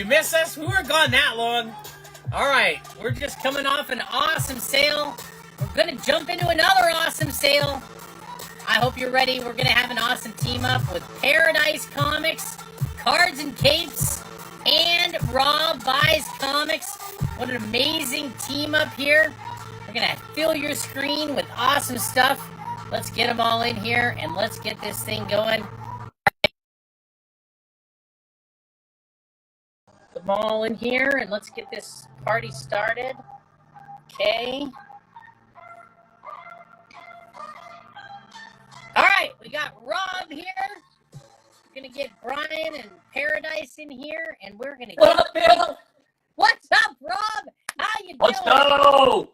you miss us? We weren't gone that long. All right, we're just coming off an awesome sale. We're going to jump into another awesome sale. I hope you're ready. We're going to have an awesome team up with Paradise Comics, Cards and Capes, and Rob Buys Comics. What an amazing team up here. We're going to fill your screen with awesome stuff. Let's get them all in here and let's get this thing going. Them all in here and let's get this party started. Okay. All right, we got Rob here. We're gonna get Brian and Paradise in here, and we're gonna. What up, Bill? What's up, Rob? How you doing? Let's go.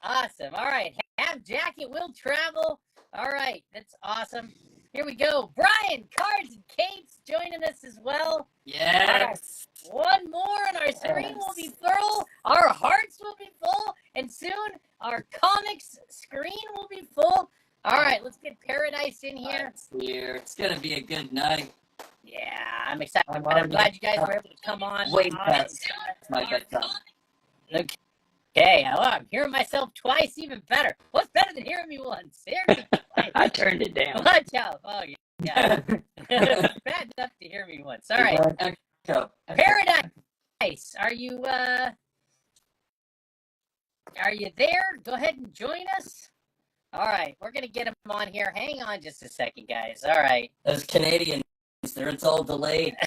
Awesome. All right, have Jacket will travel. All right, that's awesome. Here we go. Brian, Cards and Capes joining us as well. Yes. One more and our screen will be full. Our hearts will be full. And soon our comics screen will be full. All right, let's get Paradise in here. It's going to be a good night. Yeah, I'm excited. I'm glad you guys were able to come on. Wait, that's my bedtime. Okay, well, I'm hearing myself twice, even better. What's better than hearing me once? I turned it down. Watch out. Oh, yeah. Bad enough to hear me once. All right. Paradise, are you there? Go ahead and join us. All right, we're going to get them on here. Hang on just a second, guys. All right. Those Canadians, it's all delayed.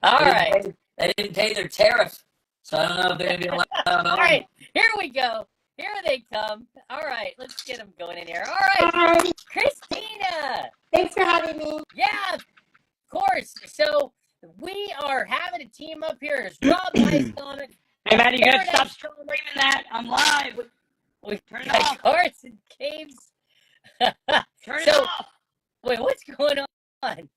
All right. They didn't pay their tariff, so I don't know if they're going to be allowed. All right, here we go. Here they come. All right, let's get them going in here. All right. Hi. Christina. Thanks for having me. Yeah, of course. So we are having a team up here. It's Rob Buys Comics. Hey, man, you gotta stop streaming that. I'm live. We turn it off. Cards and Capes. Turn it off. Wait, what's going on?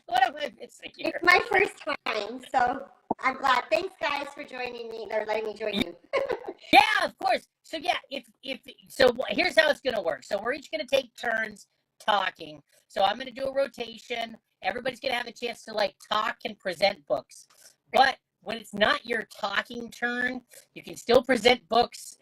What am I missing here? It's my first time, so I'm glad. Thanks, guys, for joining me or letting me join you. Yeah, of course. So yeah, here's how it's gonna work. So we're each gonna take turns talking. So I'm gonna do a rotation. Everybody's gonna have a chance to talk and present books. But when it's not your talking turn, you can still present books,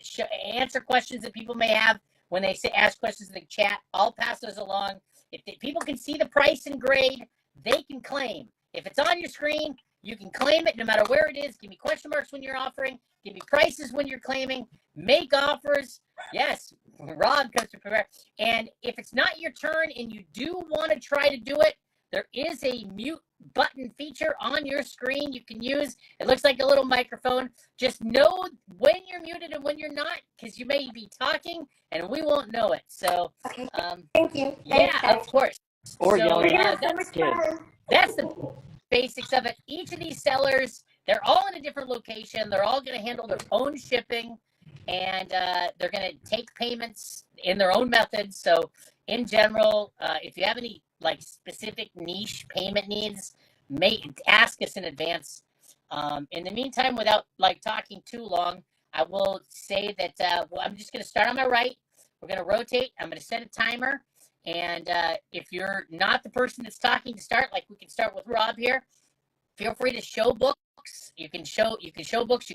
answer questions that people may have when they ask questions in the chat. I'll pass those along. If people can see the price and grade, they can claim. If it's on your screen, you can claim it no matter where it is. Give me question marks when you're offering. Give me prices when you're claiming. Make offers. Yes, Rob comes to prepare. And if it's not your turn and you do want to try to do it, there is a mute button feature on your screen you can use. It looks like a little microphone. Just know when you're muted and when you're not, because you may be talking and we won't know it. So, okay. Thank you. Yeah, of course. Or so, yelling. That's the basics of it. Each of these sellers, they're all in a different location. They're all going to handle their own shipping, and they're going to take payments in their own methods. So, in general, if you have any specific niche payment needs, ask us in advance. In the meantime, without talking too long, I will say that I'm just going to start on my right. We're going to rotate. I'm going to set a timer. And if you're not the person that's talking to start, we can start with Rob here. Feel free to show books. You can show books.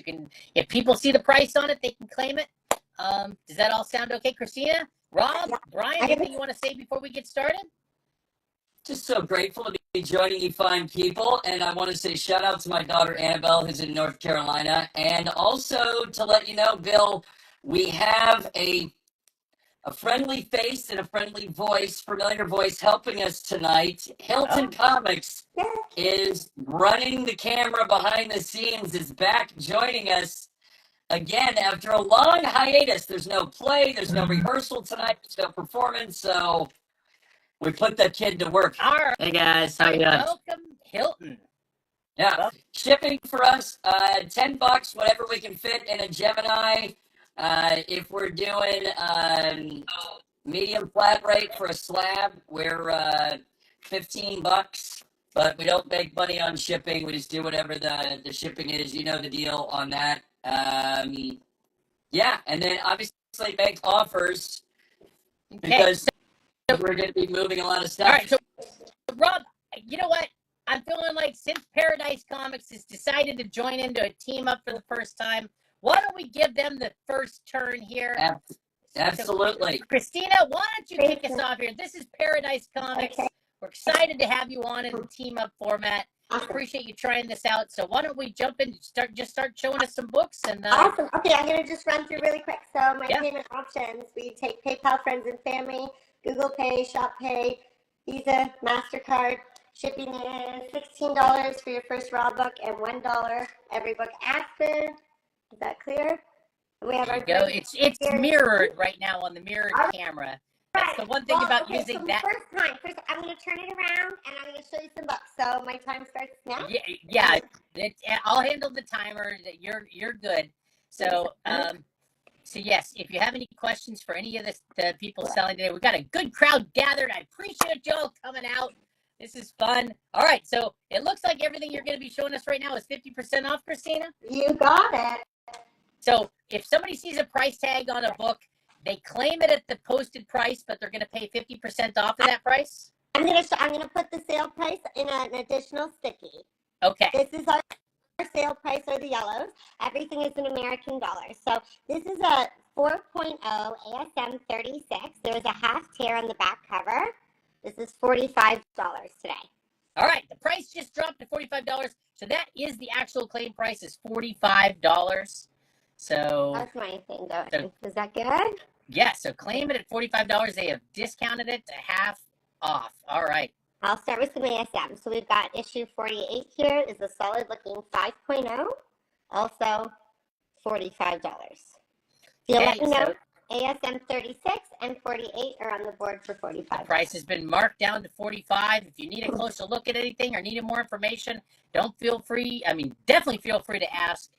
If people see the price on it, they can claim it. Does that all sound okay, Christina? Rob, Brian, anything you want to say before we get started? Just so grateful to be joining you fine people. And I want to say shout out to my daughter, Annabelle, who's in North Carolina. And also to let you know, Bill, we have a friendly face and a friendly voice, familiar voice helping us tonight. Hilton Comics is running the camera behind the scenes, is back joining us again after a long hiatus. There's no play, there's no rehearsal tonight, there's no performance, so we put that kid to work. All right. Hey guys, how you doing? Welcome, Hilton. Yeah, shipping for us, $10, whatever we can fit in a Gemini. If we're doing medium flat rate for a slab, we're $15, but we don't make money on shipping. We just do whatever the shipping is. You know the deal on that. Yeah, and then obviously make offers because we're going to be moving a lot of stuff. All right, so Rob, you know what? I'm feeling like since Paradise Comics has decided to join into a team up for the first time, why don't we give them the first turn here? Absolutely. So, Christina, why don't you kick us off here? This is Paradise Comics. Okay. We're excited to have you on in the team up format. Appreciate you trying this out. So why don't we jump in and start showing us some books and Awesome. Okay, I'm gonna just run through really quick. So my Yeah. payment options: we take PayPal, friends and family, Google Pay, Shop Pay, Visa, MasterCard. Shipping is $16 for your first raw book and $1 every book after. Is that clear? We have there our you go. great It's here. mirrored right now on the mirrored All right. camera. That's the one thing about using so that. First, I'm going to turn it around and I'm going to show you some books. So my time starts now. Yeah. I'll handle the timer. You're good. So so yes, if you have any questions for any of the people selling today, we've got a good crowd gathered. I appreciate y'all coming out. This is fun. All right, so it looks like everything you're going to be showing us right now is 50% off, Christina. You got it. So if somebody sees a price tag on a book, they claim it at the posted price, but they're going to pay 50% off of that price? I'm gonna put the sale price in an additional sticky. Okay. This is our sale price, or the yellows. Everything is in American dollars. So this is a 4.0 ASM 36. There's a half tear on the back cover. This is $45 today. All right, the price just dropped to $45. So that is the actual claim price is $45. So That's my thing going. Is that good? yeah, so claim it at $45. They have discounted it to half off. All right. I'll start with some ASM. So we've got issue 48 here. Is a solid looking 5.0. Also $45. You'll Okay, let me know. so ASM 36 and 48 are on the board for the $45. price has been marked down to $45. If you need a closer look at anything or needed more information, definitely feel free to ask.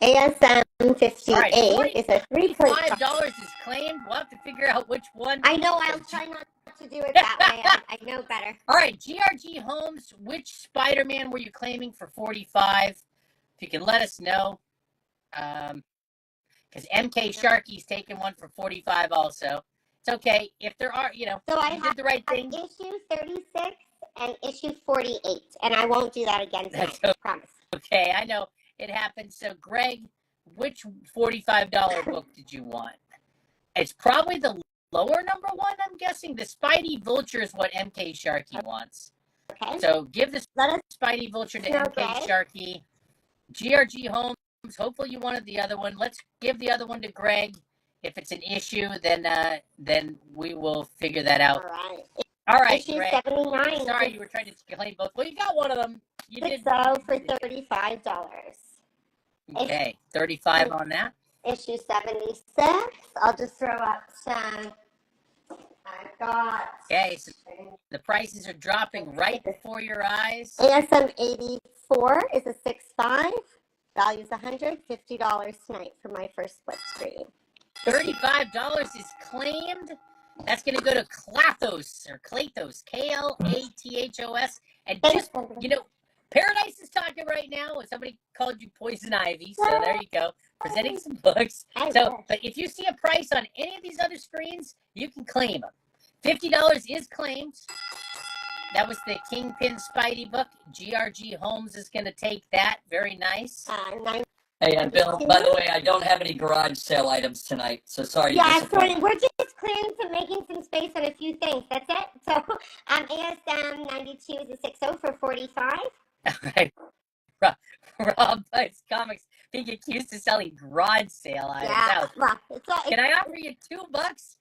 ASM 58 All right, is a $45 is claimed. We'll have to figure out which one. I know. I'll try not to do it that way. I know better. All right, GRG Homes, which Spider-Man were you claiming for $45? If you can let us know. Because MK Sharky's taking one for $45 also. It's okay. If there are, So I you did the right have thing. issue 36 and issue 48, and I won't do that again tonight. That's Promise. Okay, I know it happens. So, Greg, which $45 book did you want? It's probably the lower number one, I'm guessing. The Spidey Vulture is what MK Sharky wants. Okay. So, give the Let us Spidey Vulture to know, MK Greg. Sharky. GRG Homes, hopefully you wanted the other one. Let's give the other one to Greg. If it's an issue, then we will figure that All out. right. All right, Issue Greg. 79. Sorry, you were trying to claim both. Well, you got one of them. You did. So for $35. Okay, 35 on that. Issue 76. I'll just throw up some. I've got Okay, so the prices are dropping right before your eyes. ASM 84 is a 6.5. Value's $150 tonight for my first split screen. $35 is claimed. That's going to go to Klathos or Klathos, Klathos. And just, Paradise is talking right now. Somebody called you Poison Ivy, so there you go. Presenting some books. But if you see a price on any of these other screens, you can claim them. $50 is claimed. That was the Kingpin Spidey book. GRG Homes is going to take that. Very nice. Hey, and Bill, by the way, I don't have any garage sale items tonight, so sorry. Yeah, sorry. We're just making some space on a few things. That's it. So, ASM 92 is a 6.0 for $45. All right. Rob Buys Comics being accused of selling garage sale items. Yeah, well, Can I offer you $2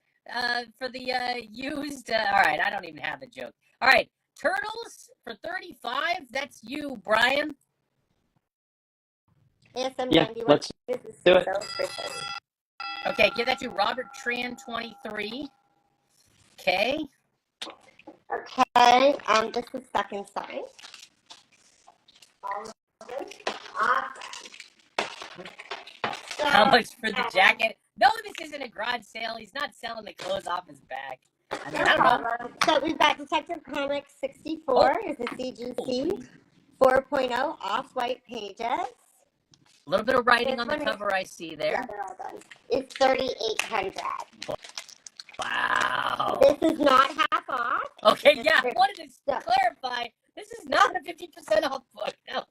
for the used? All right, I don't even have a joke. All right, Turtles for $35. That's you, Brian. ASM Yeah, 91 let's is a do it. 6.0 for $30. Okay, give that to Robert Tran 23. Okay. Okay, this is stuck inside. Awesome. So, How much for the jacket? No, this isn't a garage sale. He's not selling the clothes off his back. I no don't know. problem. So we've got Detective Comics 64 is a CGC 4.0 off-white pages. A little bit of writing on the cover I see Yeah, there. they're all done. It's $3,800. Wow. This is not half off. Okay, yeah, I wanted to clarify. This is not a 50% off book. No.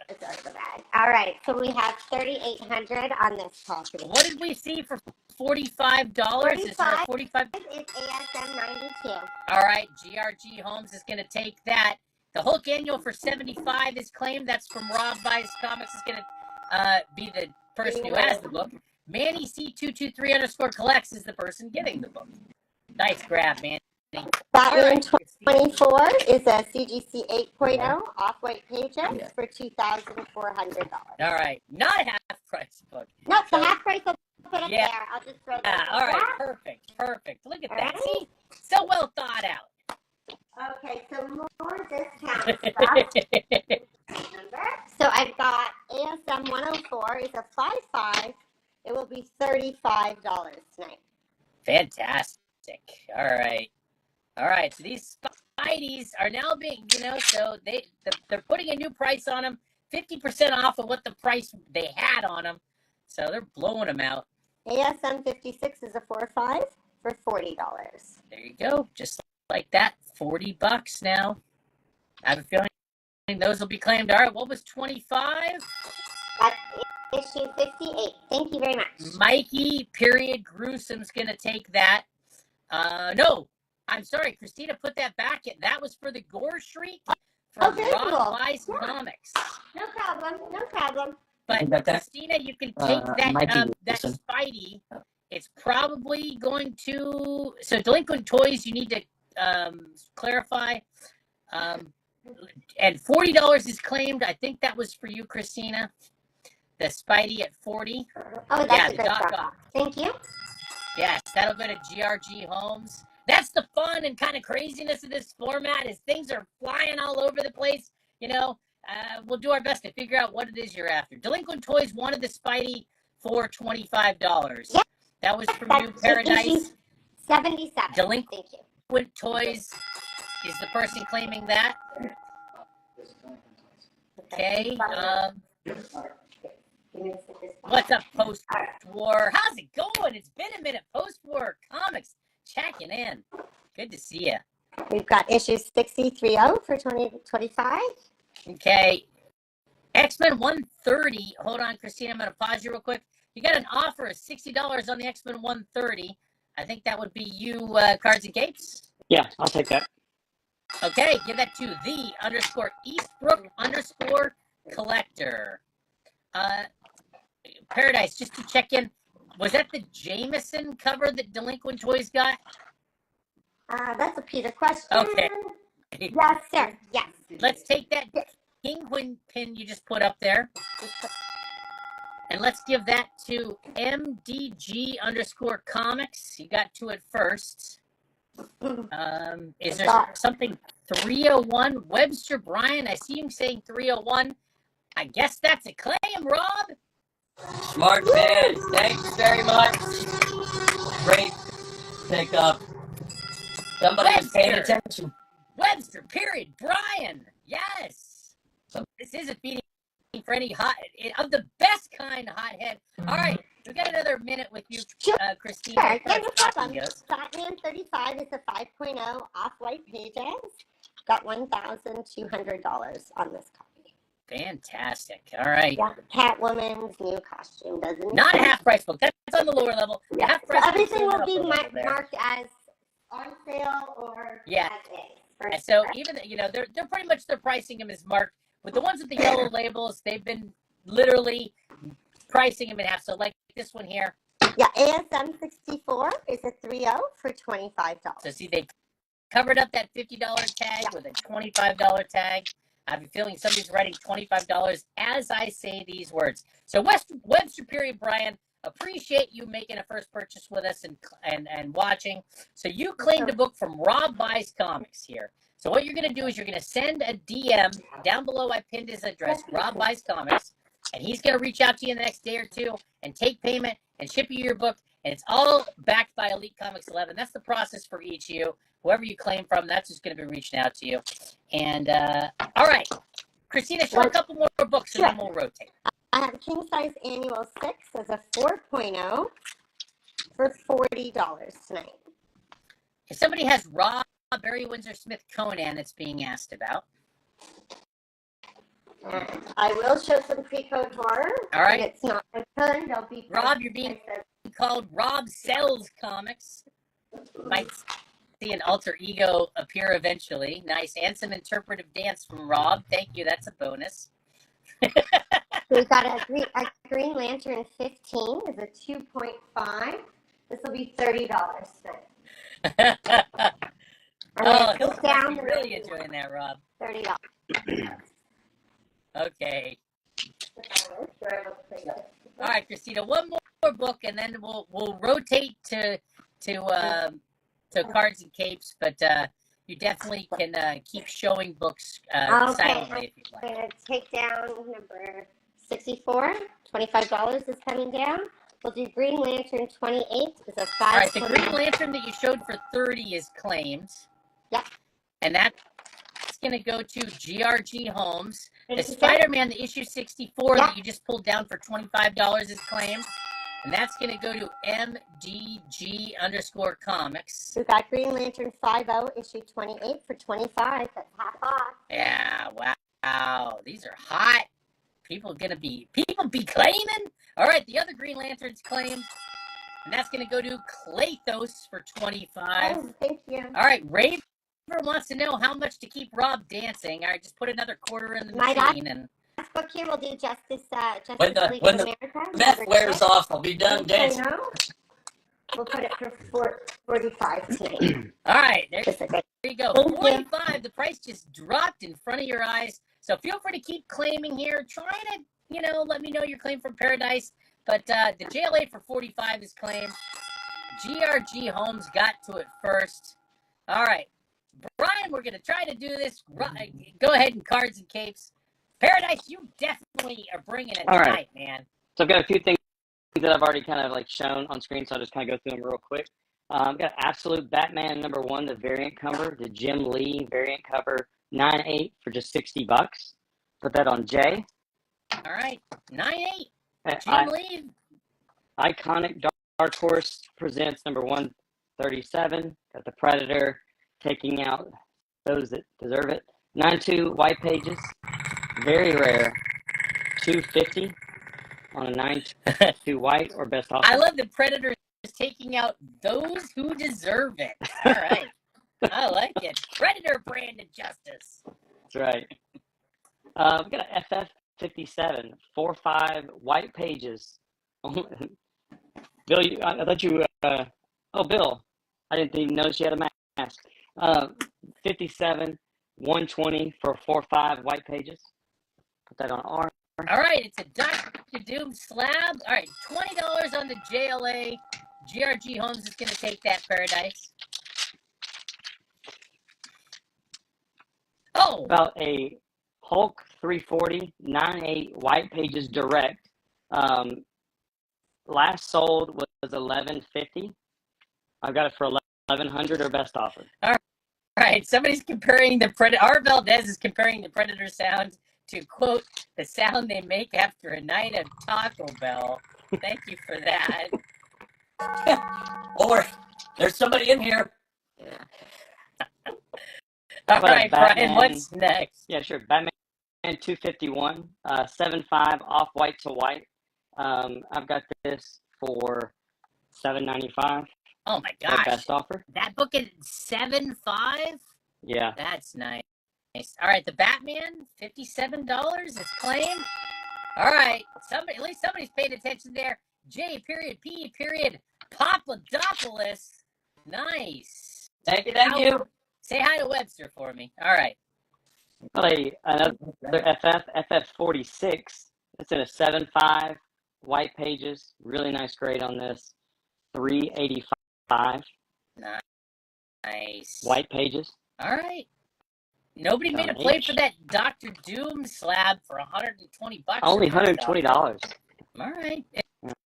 It's out of the bag. All right, so we have $3,800 on this property. What did we see for $45? Is there a 45? Is ASM 92. All right, GRG Homes is going to take that. The Hulk Annual for 75 is claimed. That's from Rob Buys Comics. Is going to be the person who has the book. Manny C223 _ collects is the person getting the book. Nice grab, Manny. Batman 24 is a CGC 8.0 off-white pages for $2,400. All right, not a half price book. Nope, the half price I'll put up there. I'll just throw that. All right, perfect. Look at that. See, so well thought out. Okay, so more discount stuff. So I've got ASM 104 is a 5.5. It will be $35 tonight. Fantastic. All right. So these Spideys are now being, so they're putting a new price on them, 50% off of what the price they had on them. So they're blowing them out. ASM 56 is a 4.5 for $40. There you go. Just like that, $40 now. I have a feeling those will be claimed. All right, what was 25? That's issue 58. Thank you very much. Mikey, Gruesome's going to take that. No, I'm sorry. Christina put that back in. That was for the Gore Shriek from Rob Buys Comics. No problem. But Christina, you can take that Spidey. It's probably going to... So Delinquent Toys, you need to clarify. And $40 is claimed. I think that was for you, Christina. The Spidey at 40. Oh, that's a good job. Thank you. Yes, that'll go to GRG Homes. That's the fun and kind of craziness of this format is things are flying all over the place. We'll do our best to figure out what it is you're after. Delinquent Toys wanted the Spidey for $25. Yep. That was from New Paradise. 77. Delinquent Thank you. Toys is the person claiming that. Okay. What's up, Post-War? How's it going? It's been a minute. Post-War Comics checking in. Good to see you. We've got issue 630 for 2025. Okay. X-Men 130. Hold on, Christina. I'm going to pause you real quick. You got an offer of $60 on the X-Men 130. I think that would be you, Cards and Capes. Yeah, I'll take that. Okay, give that to the_Eastbrook_ collector. Paradise, just to check in, was that the Jameson cover that Delinquent Toys got? That's a Peter question. Okay. Yes, sir. Yes. Let's take that penguin pin you just put up there. And let's give that to MDG_ comics. You got to it first. Is there something 301? Webster Bryan, I see him saying 301. I guess that's a claim, Rob. Smart man. Thanks very much. Great pickup. Somebody's paying attention. Webster, Bryan. Yes. So this isn't beating for any of the best kind of hothead. All right. We got another minute with you, Christina. Sure. Yeah, no problem. Batman 35 is a 5.0 off-white pages. Got $1,200 on this copy. Fantastic. All right. Yeah, Catwoman's new costume, doesn't it? Not a half price book. That's on the lower level. The half price so everything will be marked as on sale or as is. So even they're pretty much they're pricing them as marked. With the ones with the yellow labels, they've been literally pricing them in half. So like this one here. Yeah, ASM 64 is a 3.0 for $25. So see, they covered up that $50 tag with a $25 tag. I have a feeling somebody's writing $25 as I say these words. So Webster Bryan, appreciate you making a first purchase with us and watching. So you claimed a book from Rob Buys Comics here. So what you're going to do is you're going to send a DM down below. I pinned his address, Rob Buys Comics, and he's going to reach out to you in the next day or two and take payment and ship you your book. And it's all backed by Elite Comics 11. That's the process for each of you. Whoever you claim from, that's who's going to be reaching out to you. And all right, Christina, show a couple more books and then we'll rotate. I have King Size Annual 6 as a 4.0 for $40 tonight. If somebody has Rob Barry Windsor Smith Conan that's being asked about. I will show some pre-code horror. All right. It's not my turn. They'll be Rob, you're being called Rob Sells Comics. Might see an alter ego appear eventually. Nice. And some interpretive dance from Rob. Thank you. That's a bonus. We've got a Green Lantern 15 is a 2.5. This will be $30 then. Oh, Go down I'm really enjoying that, Rob. $30. Okay. All right, Christina. One more book, and then we'll rotate to cards and capes. But you definitely can keep showing books silently if you'd like. I'm going to take down number 64. $25 is coming down. We'll do Green Lantern 28. It's a 5. All right, the Green Lantern that you showed for 30 is claimed. Yep. And that's going to go to GRG Homes. The Spider-Man, the issue 64 that you just pulled down for $25 is claimed. And that's going to go to MDG_comics. We've got Green Lantern 5.0, issue 28 for $25. That's half off. Yeah, wow. These are hot. People be claiming. All right, the other Green Lantern's claimed. And that's going to go to Claythos for $25. Oh, thank you. All right, Raver wants to know how much to keep Rob dancing. All right, just put another quarter in the machine. And last book here, we'll do Justice when League of the America. meth wears off, I'll be done dancing. We'll put it for 45 today. all right, there Just a bit. you go. Thank you. 45. The price just dropped in front of your eyes. So feel free to keep claiming here. Try to, let me know your claim from Paradise. But the JLA for 45 is claimed. GRG Homes got to it first. All right. Brian, we're going to try to do this. Go ahead and cards and capes. Paradise, you definitely are bringing it All tonight, right. man. So I've got a few things that I've already kind of shown on screen, so I'll just kind of go through them real quick. I've got Absolute Batman #1, the variant cover, the Jim Lee variant cover, 9.8 for just $60. Put that on J. All right. 9.8. Jim Lee. Iconic Dark Horse presents #137. Got the Predator taking out those that deserve it. 9.2 white pages. Very rare. $2.50 on a 9.2 white or best offer. I love the Predator is taking out those who deserve it. All right. I like it. Predator branded justice. That's right. We got a FF57, 4.5 white pages. Bill, I thought you. Bill, I didn't even notice you had a mask. 57, 120 for 4.5 white pages. Put that on R. All right, it's a Dr. Doom slab. All right, $20 on the JLA. GRG Homes is going to take that, Paradise. Oh! About a Hulk 340, 9.8 white pages direct. Last sold was $11.50. I've got it for $1,100 or best offer. All right, somebody's comparing the Predator. R. Valdez is comparing the Predator sound to, quote, the sound they make after a night of Taco Bell. Thank you for that. Or there's somebody in here. All right, Brian, what's next? Yeah, sure. Batman 251, 7.5 off white to white. I've got this for $7.95. Oh my gosh! Best offer. That book is 7.5. Yeah, that's nice. All right, the Batman, $57 is claimed. All right, at least somebody's paying attention there. J. P. Papadopoulos. Nice. Thank you. Say hi to Webster for me. All right. Another FF46. It's in a 7.5 white pages. Really nice grade on this. $3.85. Nice. White pages. All right. Nobody made a play for that Dr. Doom slab for $120. Only $120. All right.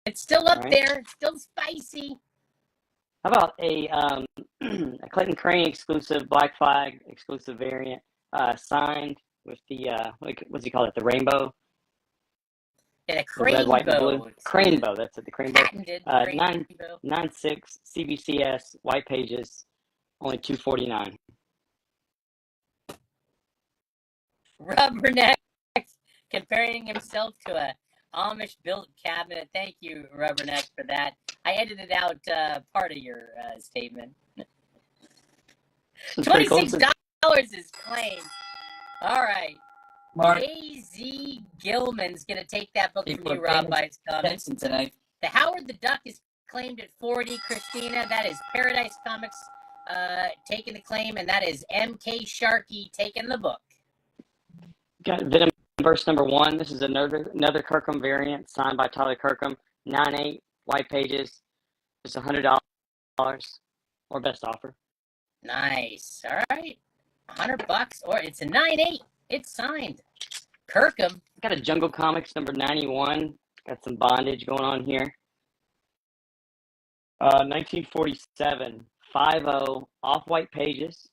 It's still up there. It's still spicy. How about a Clayton Crane exclusive Black Flag exclusive variant signed with the what's he call it? The rainbow. Yeah, crane red, white, and blue. Crane bow. That's it. The crane bow. 9.6 CBCS white pages. Only $2.49. Rubberneck comparing himself to a Amish built cabinet. Thank you, Rubberneck, for that. I edited out part of your statement. $26 is claimed. All right. Mark, A.Z. Gilman's going to take that book People from you, are paying Rob, by his comments. attention tonight. The Howard the Duck is claimed at 40. Christina, that is Paradise Comics taking the claim, and that is M.K. Sharkey taking the book. Got Venom verse number 1. This is another Kirkham variant signed by Tyler Kirkham. 9.8 white pages. It's $100 or best offer. Nice. All right. $100 or it's a 9.8. It's signed. Kirkham. Got a Jungle Comics number 91. Got some bondage going on here. 1947. 5.0 off-white pages.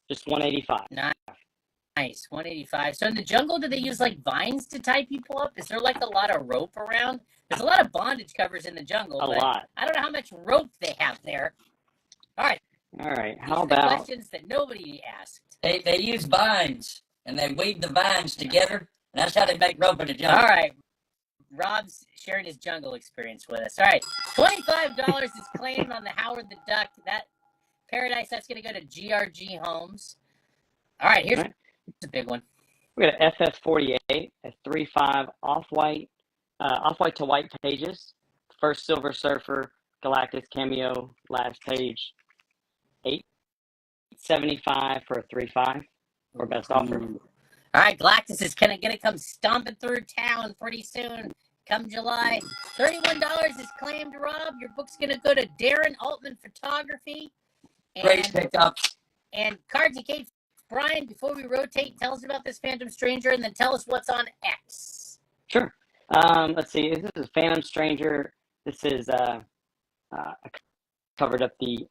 Just $185. Nice. 185. So in the jungle, do they use like vines to tie people up? Is there like a lot of rope around? There's a lot of bondage covers in the jungle. A lot. I don't know how much rope they have there. All right. All right. These How are the about questions that nobody asked? They use vines, and they weave the vines together, and that's how they make rope in the jungle. All right. Rob's sharing his jungle experience with us. All right. $25 is claimed on the Howard the Duck. That Paradise, that's going to go to GRG Homes. All right. Here's a big one. we got an FF48 at 3.5 off-white to white pages. First Silver Surfer Galactus cameo, last page. $8.75 for a 3.5 or best offer. All right, Galactus is gonna come stomping through town pretty soon. Come July, $31 is claimed. Rob, your book's gonna go to Darren Altman Photography. Great pickup. And Cards and Capes. Brian, before we rotate, tell us about this Phantom Stranger, and then tell us what's on X. Sure. Let's see. This is Phantom Stranger. This is I covered up the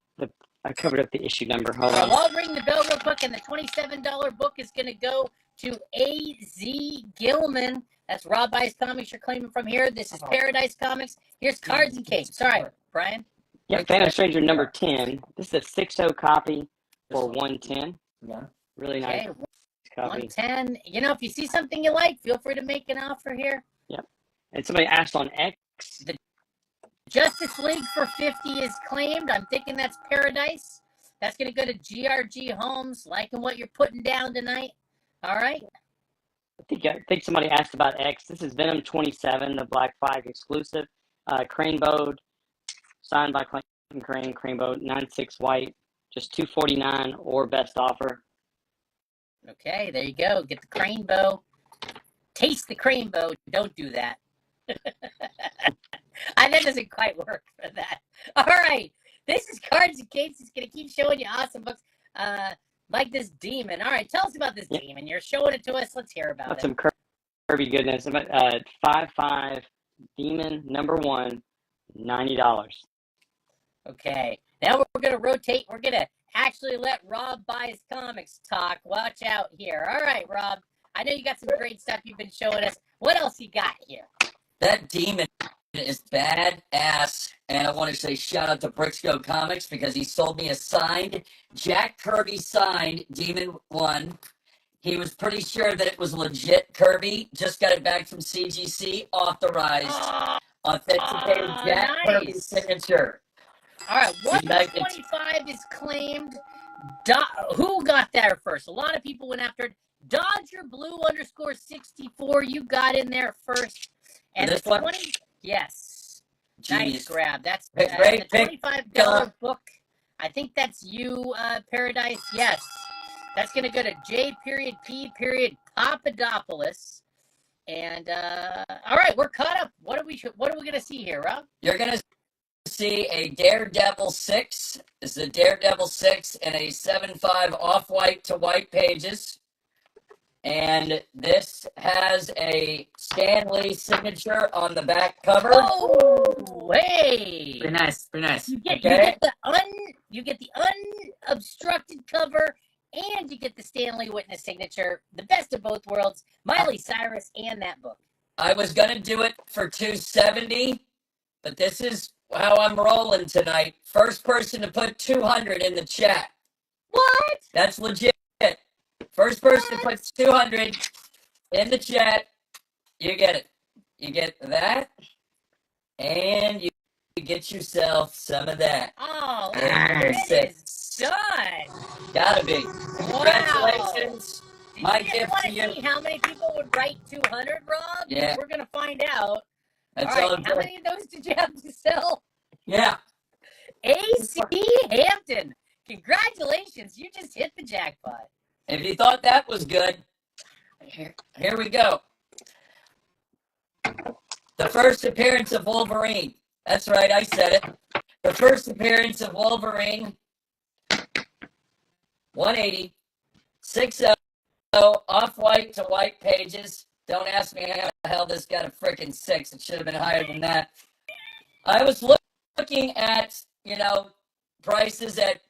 issue number. Hold on. I'll ring the bell real quick, and the $27 book is going to go to A.Z. Gilman. That's Rob Buys Comics you're claiming from here. This is Paradise Comics. Here's Cards and Capes. Sorry, Brian. Yeah, Phantom Stranger number 10. This is a 6.0 copy for $110. Yeah. Really nice copy. 110. You know, if you see something you like, feel free to make an offer here. Yep. And somebody asked on X. Justice League for 50 is claimed. I'm thinking that's Paradise. That's going to go to GRG Homes. Liking what you're putting down tonight. All right. I think somebody asked about X. This is Venom 27, the Black Flag exclusive. Cranebowed, signed by Clayton Crane. Cranebowed, 9.6 white, just $249 or best offer. Okay, there you go. Get the crane bow. Taste the crane bow. Don't do that. That doesn't quite work for that. All right. This is Cards and Capes. It's going to keep showing you awesome books like this demon. All right, tell us about this demon. You're showing it to us. Let's hear about it. Some Kirby goodness. 5.5 demon number 1, $90. Okay. Now we're going to rotate. We're going to actually let Rob Buys Comics talk. Watch out here. All right, Rob. I know you got some great stuff you've been showing us. What else you got here? That demon is badass, and I want to say shout out to Bricksco Comics because he sold me a signed Jack Kirby signed Demon 1. He was pretty sure that it was legit Kirby. Just got it back from CGC, authorized, authenticated Jack Kirby signature. All right, 125 is claimed. Who got there first? A lot of people went after it. Dodger Blue _64. You got in there first. And this the 20, one? Yes. Genius. Nice grab. That's Great the $25 book. I think that's you, Paradise. Yes. That's going to go to J.P. Papadopoulos. And all right, we're caught up. What are we going to see here, Rob? You're going to see a Daredevil 6. This is a Daredevil 6 and a 7.5 off-white to white pages. And this has a Stan Lee signature on the back cover. Oh, hey! Very nice, very nice. You get the unobstructed cover, and you get the Stan Lee Witness signature. The best of both worlds. Miley Cyrus and that book. I was gonna do it for $270, but this is how I'm rolling tonight. First person to put 200 in the chat. What? That's legit. First person to put 200 in the chat. You get it. You get that, and you get yourself some of that. Oh, And it is done. Gotta be. Wow. Congratulations. Do My you just gift want to to you. see how many people would write 200, Rob? Yeah. We're going to find out. That's all all. right, how many of those did you have to sell? Yeah. AC Hampton. Congratulations. You just hit the jackpot. If you thought that was good, here we go. The first appearance of Wolverine. That's right, I said it. The first appearance of Wolverine. 180. 60. Off-white to white pages. Don't ask me how the hell this got a freaking 6. It should have been higher than that. I was looking at, prices at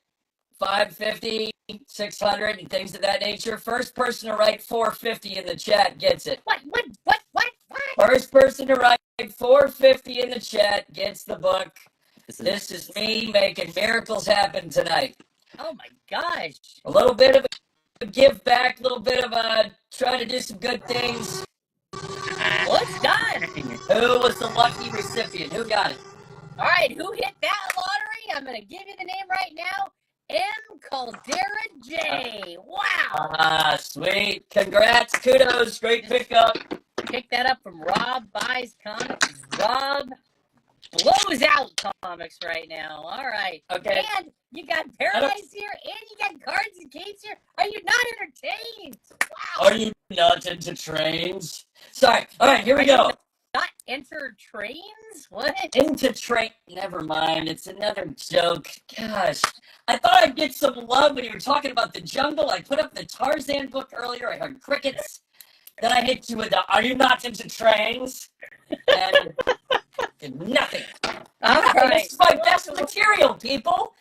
550, 600, and things of that nature. First person to write 450 in the chat gets it. What? First person to write 450 in the chat gets the book. This is me making miracles happen tonight. Oh my gosh. A little bit of a give back, a little bit of trying to do some good things. Well, it's done. Who was the lucky recipient? Who got it? All right, who hit that lottery? I'm going to give you the name right now. M. Caldera J. Wow. Sweet. Congrats. Kudos. Great pickup. Pick that up from Rob Buys Comics. Rob blows out comics right now. All right. Okay. And you got Paradise here, and you got Cards and Capes here. Are you not entertained? Wow. Are you not into trains? Sorry. All right, here we go. Not enter trains? What? Into train. Never mind. It's another joke. Gosh. I thought I'd get some love when you were talking about the jungle. I put up the Tarzan book earlier. I heard crickets. Then I hit you with the, are you not into trains? And nothing. All right. This is my best material, people.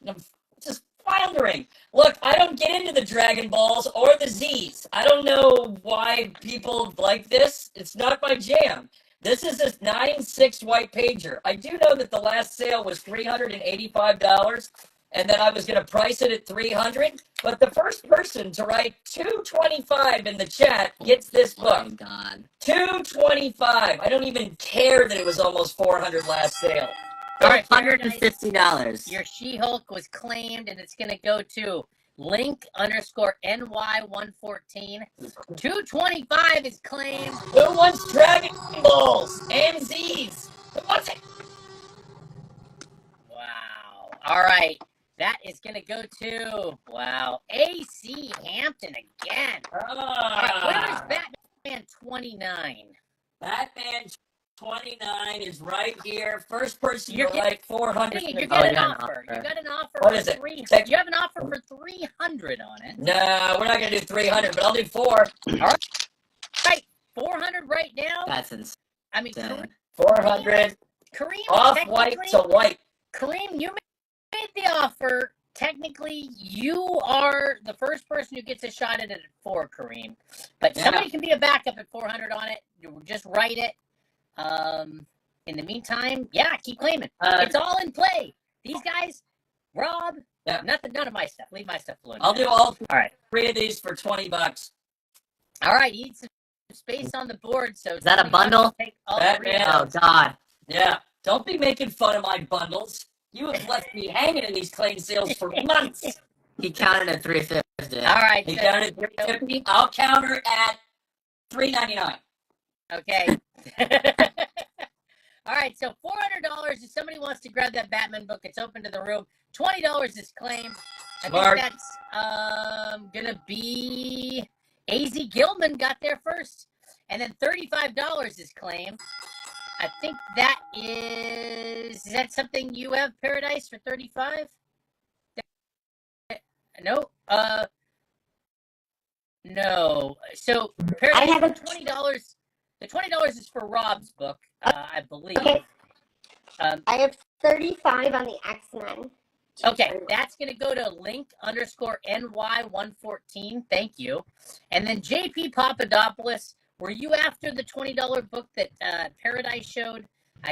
I'm just floundering. Look, I don't get into the Dragon Balls or the Z's. I don't know why people like this. It's not my jam. This is a 9.6 white pager. I do know that the last sale was $385, and then I was going to price it at $300. But the first person to write $225 in the chat gets this book. Oh my God. $225. I don't even care that it was almost $400 last sale. All right, $150. Your She-Hulk was claimed, and it's going to go to Link_NY114. $225 is claimed. Who wants Dragon Balls and Z's? Who wants it? Wow. All right. That is going to go to, AC Hampton again. All right, where is Batman 29? Batman 29 is right here. First person You're to write 400. You got an offer. You got an offer What for is it? 300. You have an offer for 300 on it. No, we're not going to do 300, but I'll do 4. All right. 400 right now. That's insane. I mean, 400. Kareem, Off-white to white. Kareem, you made the offer. Technically, you are the first person who gets a shot at it at 4, Kareem. But somebody can be a backup at 400 on it. You just write it. In the meantime, keep claiming. It's all in play. These guys, Rob, none of my stuff. Leave my stuff alone. I'll do all right. 3 of these for $20. All right, you need some space on the board. So is that a bundle? Take all Batman. Oh God. Yeah. Don't be making fun of my bundles. You have left me hanging in these claim sales for months. He counted at 350. All right. He counted at 350. I'll counter at $3.99. Okay. All right, so $400. If somebody wants to grab that Batman book, it's open to the room. $20 is claimed. I think that's gonna be AZ Gilman got there first, and then $35 is claimed. I think that is that something you have, Paradise, for 35? No. No. So Paradise, I have a $20. The $20 is for Rob's book, I believe. Okay. I have 35 on the X-Men. Okay, that's going to go to Link_NY114. Thank you. And then JP Papadopoulos, were you after the $20 book that Paradise showed?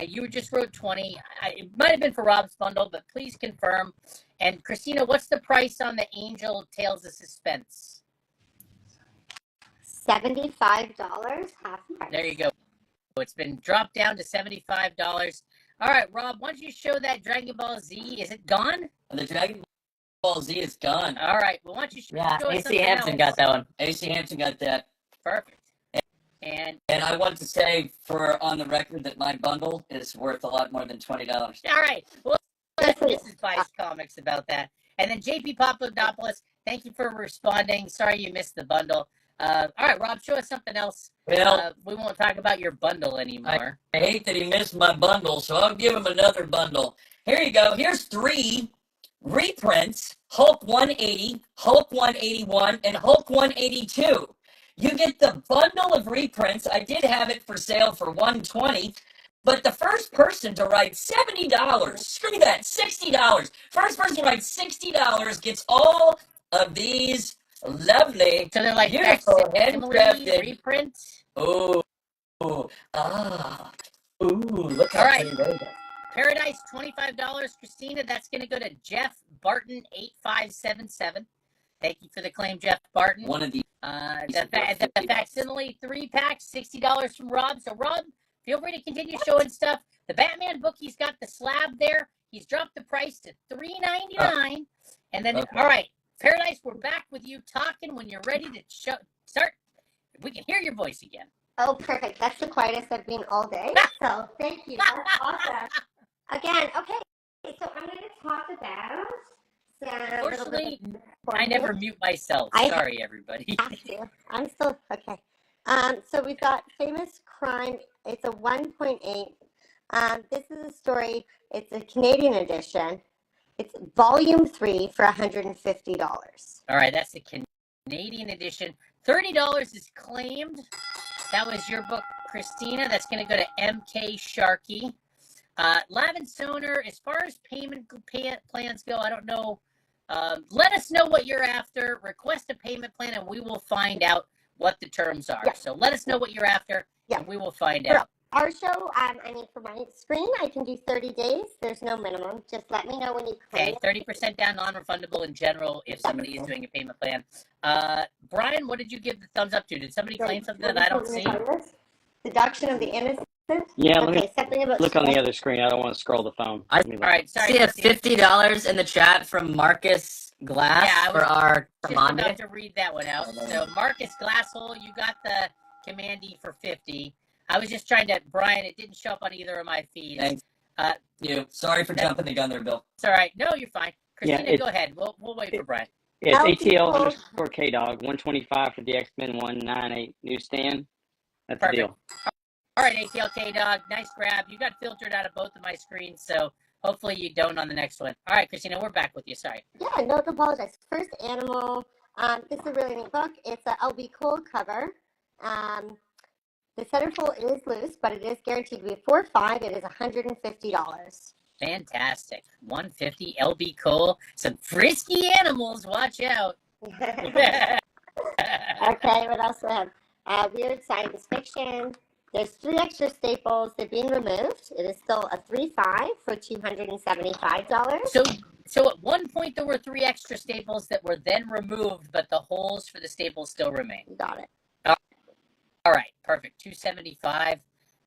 You just wrote 20. It might have been for Rob's bundle, but please confirm. And Christina, what's the price on the Angel Tales of Suspense? $75, half price. There you go. It's been dropped down to $75. All right, Rob, why don't you show that Dragon Ball Z? Is it gone? The Dragon Ball Z is gone. All right. Well, why don't you show us AC something Hampton else? got that one. AC Hampton got that. Perfect. And I want to say on the record that my bundle is worth a lot more than $20. all right. Well, that's Mrs. Vice Comics about that. And then JP Papadopoulos, thank you for responding. Sorry you missed the bundle. All right, Rob, show us something else. Well, We won't talk about your bundle anymore. I hate that he missed my bundle, so I'll give him another bundle. Here you go. Here's 3 reprints: Hulk 180, Hulk 181, and Hulk 182. You get the bundle of reprints. I did have it for sale for $120, but the first person to write $70, screw that, $60. First person to write $60 gets all of these lovely, So they're like beautiful, facsimile handcrafted. reprints. Ooh, look how All right. pretty they are. Paradise, $25. Christina, that's going to go to Jeff Barton, 8577. Thank you for the claim, Jeff Barton. One of these. The facsimile 3-pack, $60 from Rob. So, Rob, feel free to continue showing stuff. The Batman book, he's got the slab there. He's dropped the price to $3.99. And then, Okay. all right, Paradise, we're back with you talking when you're ready to start. We can hear your voice again. Oh, perfect. That's the quietest I've been all day. So thank you. That's awesome. Again, okay. So I'm going to talk about some Unfortunately, little bit I never mute myself. I- Sorry, everybody. have to. I'm still okay. So we've got Famous Crime. It's a 1.8. This is a story. It's a Canadian edition. It's volume 3 for $150. All right, that's the Canadian edition. $30 is claimed. That was your book, Christina. That's going to go to MK Sharkey. Lavin Soner, as far as payment plans go, I don't know. Let us know what you're after. Request a payment plan, and we will find out what the terms are. Yeah. So let us know what you're after, Yeah. and we will find Yeah. out. Our show, for my screen, I can do 30 days. There's no minimum. Just let me know when you Okay, come. 30% down, non-refundable in general if somebody is doing a payment plan. Brian, what did you give the thumbs up to? Did somebody claim something that I don't see? Deduction of the innocent. Yeah, let Okay, me something about look on the other screen. I don't want to scroll the phone. I- Let me look. All right, sorry. See a Christina. $50 in the chat from Marcus Glass Yeah, I for was our Just command. about to read that one out. So Marcus Glasshole, you got the Commandee for 50. I was just trying to, Brian, it didn't show up on either of my feeds. Thanks. You. Sorry for jumping the gun there, Bill. It's all right. No, you're fine. Christina, it- go ahead. We'll wait for Brian. It's I'll ATL be underscore KDog 125 for the X-Men 198 newsstand. That's the Perfect. deal. All right, ATLK Dog, nice grab. You got filtered out of both of my screens, so hopefully you don't on the next one. All right, Christina, we're back with you. Sorry. Yeah, no, don't apologize. First Animal. This is a really neat book. It's a LB Cole cover. The centerfold is loose, but it is guaranteed to be 4.5. It is $150. Fantastic. 150 LB Cole. Some frisky animals. Watch out. Okay, what else do I have? Weird science fiction. There's 3 extra staples. They're being removed. It is still a 3.5 for $275. So at one point there were 3 extra staples that were then removed, but the holes for the staples still remain. You got it. All right, perfect. 275.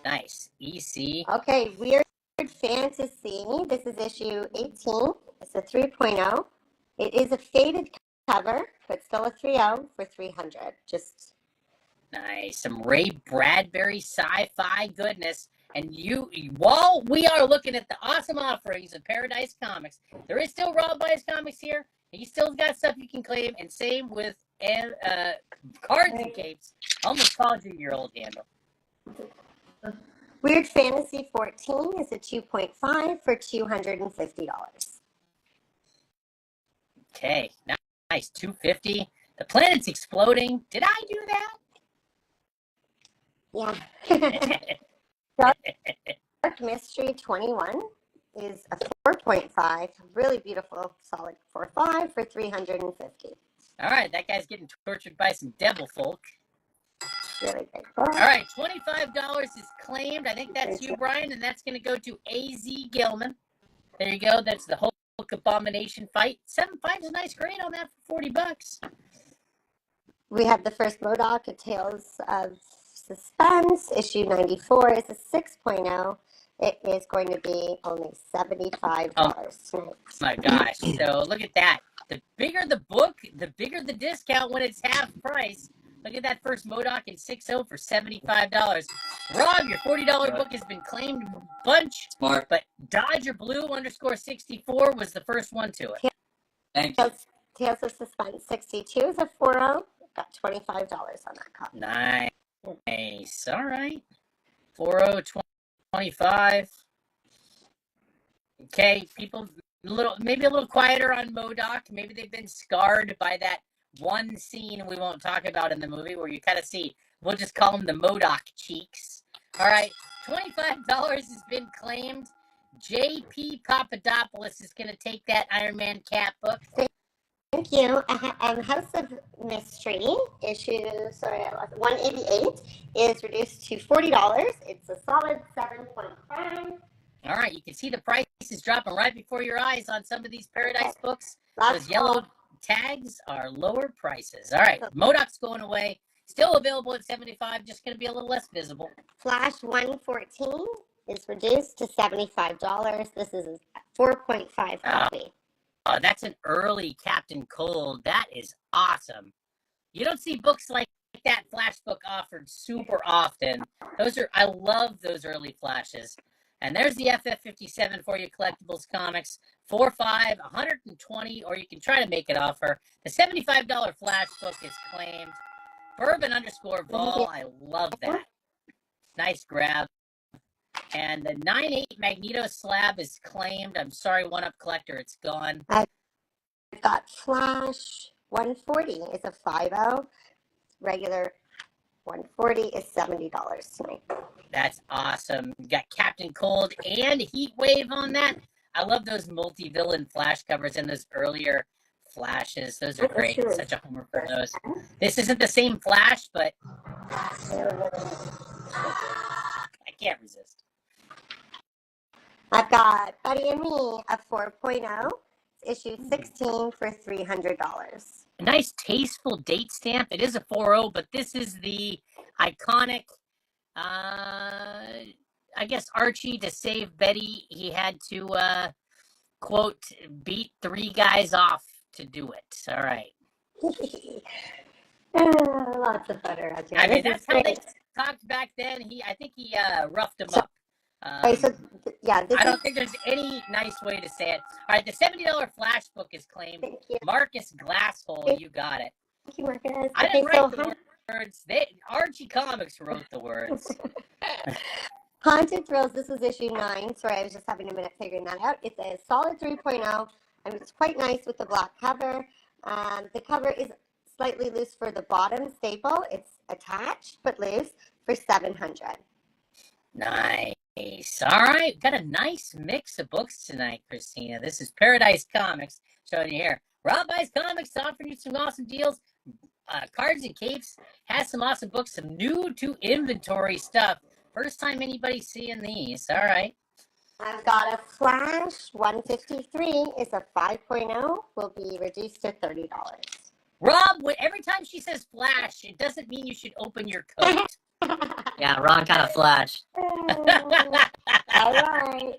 Nice. EC. Okay, Weird Fantasy. This is issue 18. It's a 3.0. It is a faded cover, but still a 3.0 for $300. Just Nice. Some Ray Bradbury sci-fi goodness. And while we are looking at the awesome offerings of Paradise Comics, there is still Rob Buys Comics here. He still got stuff you can claim, and same with Cards and Capes. Almost called you your old handle. Weird Fantasy 14 is a 2.5 for $250. Okay, nice. 250. The planet's exploding. Did I do Yeah. that? Dark Mystery 21 is a 4.5. Really beautiful, solid 4.5 for $350. All right, that guy's getting tortured by some devil folk. Really big. All right, $25 is claimed. I think that's you, Brian, and that's going to go to A.Z. Gilman. There you go. That's the Hulk Abomination fight. 7.5 is a nice grade on that for $40. We have the first MODOK, A Tales of Suspense, issue 94 is a 6.0. It is going to be only $75 tonight. My gosh. So look at that. The bigger the book, the bigger the discount when it's half price. Look at that first MODOK in 6.0 for $75. Rob, your $40 book has been claimed a bunch. Smart. But Dodger Blue _64 was the first one to it. Thank you. Tales of Suspense 62 is a 4.0. Got $25 on that copy. Nice. All right. 4.0, 25. Okay, people maybe a little quieter on MODOK. Maybe they've been scarred by that one scene we won't talk about in the movie where you kind of see, we'll just call them the MODOK cheeks. All right, $25 has been claimed. JP Papadopoulos is going to take that Iron Man Cat book. Thank you. House of Mystery, issue 188, is reduced to $40. It's a solid 7.5. All right, you can see the prices dropping right before your eyes on some of these Paradise books. Last Those yellow tags are lower prices. All right, MODOK's going away. Still available at $75, just going to be a little less visible. Flash 114 is reduced to $75. This is a 4.5 copy. Oh, that's an early Captain Cold. That is awesome. You don't see books like that Flash book offered super often. I love those early Flashes. And there's the FF57 for you collectibles comics. 4.5, 120, or you can try to make it offer. The $75 Flash book is claimed. Bourbon _Vol, I love that. Nice grab. And the 9.8 Magneto slab is claimed. I'm sorry, One Up Collector, it's gone. I've got Flash 140 is a 5.0. Regular 140 is $70 tonight. That's awesome. You got Captain Cold and Heat Wave on that. I love those multi-villain Flash covers and those earlier Flashes. Those are great. Sure. Such a homer for those. This isn't the same Flash, but I can't resist. I've got Buddy and Me, a 4.0. Issue 16 for $300. A nice, tasteful date stamp. It is a 4.0, but this is the iconic, I guess, Archie to save Betty. He had to, quote, beat 3 guys off to do it. All right. Lots of butter. I mean, that's how they talked back then. I think he roughed him up. I don't think there's any nice way to say it. All right, the $70 Flash book is claimed. Thank you. Marcus Glasshole, you got it. Thank you, Marcus. I didn't write the words. Archie Comics wrote the words. Haunted Thrills, this was issue 9. Sorry, I was just having a minute figuring that out. It's a solid 3.0, and it's quite nice with the black cover. The cover is slightly loose for the bottom staple. It's attached, but loose, for $700. Nice. All right, got a nice mix of books tonight, Christina. This is Paradise Comics showing you here. Rob Buys Comics offering you some awesome deals. Cards and Capes has some awesome books, some new to inventory stuff. First time anybody's seeing these. All right. I've got a Flash 153 is a 5.0, will be reduced to $30. Rob, every time she says Flash, it doesn't mean you should open your coat. Yeah, wrong kind of Flash. All right.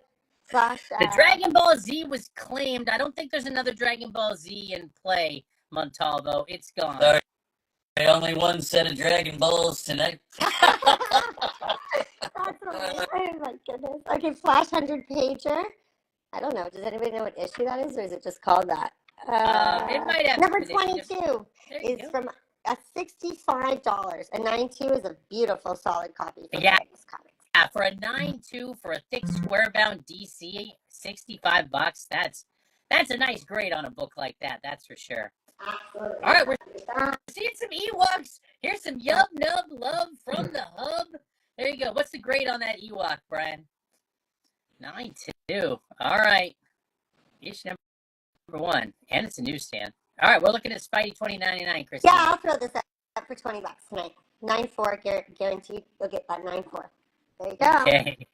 Flash. The Dragon Ball Z was claimed. I don't think there's another Dragon Ball Z in play, Montalvo. It's gone. Sorry. Only one set of Dragon Balls tonight. That's amazing. Oh my goodness. Okay, Flash 100 pager. I don't know. Does anybody know what issue that is, or is it just called that? It might have number been an issue. 22 is from a $65. A 9.2 is a beautiful solid copy. Yeah. For a 9.2 for a thick square bound DC, $65. That's a nice grade on a book like that. That's for sure. Absolutely. All right, we're seeing some Ewoks. Here's some Yub Nub love from the hub. There you go. What's the grade on that Ewok, Brian? 9.2. All right. Issue number 1. And it's a newsstand. All right, we're looking at Spidey 2099, Chris. Yeah, I'll throw this up for $20 tonight. 9.4 guaranteed. You'll get that 9.4. There you go. Okay.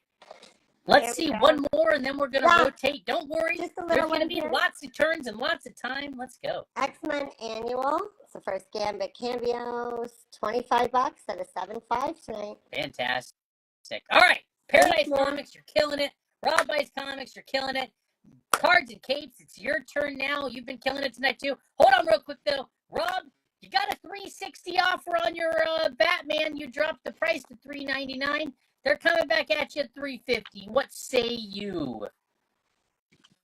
Let's see one more, and then we're going to rotate. Don't worry. Just a There's little going to one be here. lots of turns and lots of time. Let's go. X-Men Annual It's the first Gambit Cambios, $25 at a 7.5 tonight. Fantastic. All right. Paradise Thank you. Comics, you're killing it. Rob Buys Comics, you're killing it. Cards and Capes, it's your turn now. You've been killing it tonight, too. Hold on real quick, though. Rob, you got a $360 offer on your Batman. You dropped the price to $399. They're coming back at you at $350. What say you?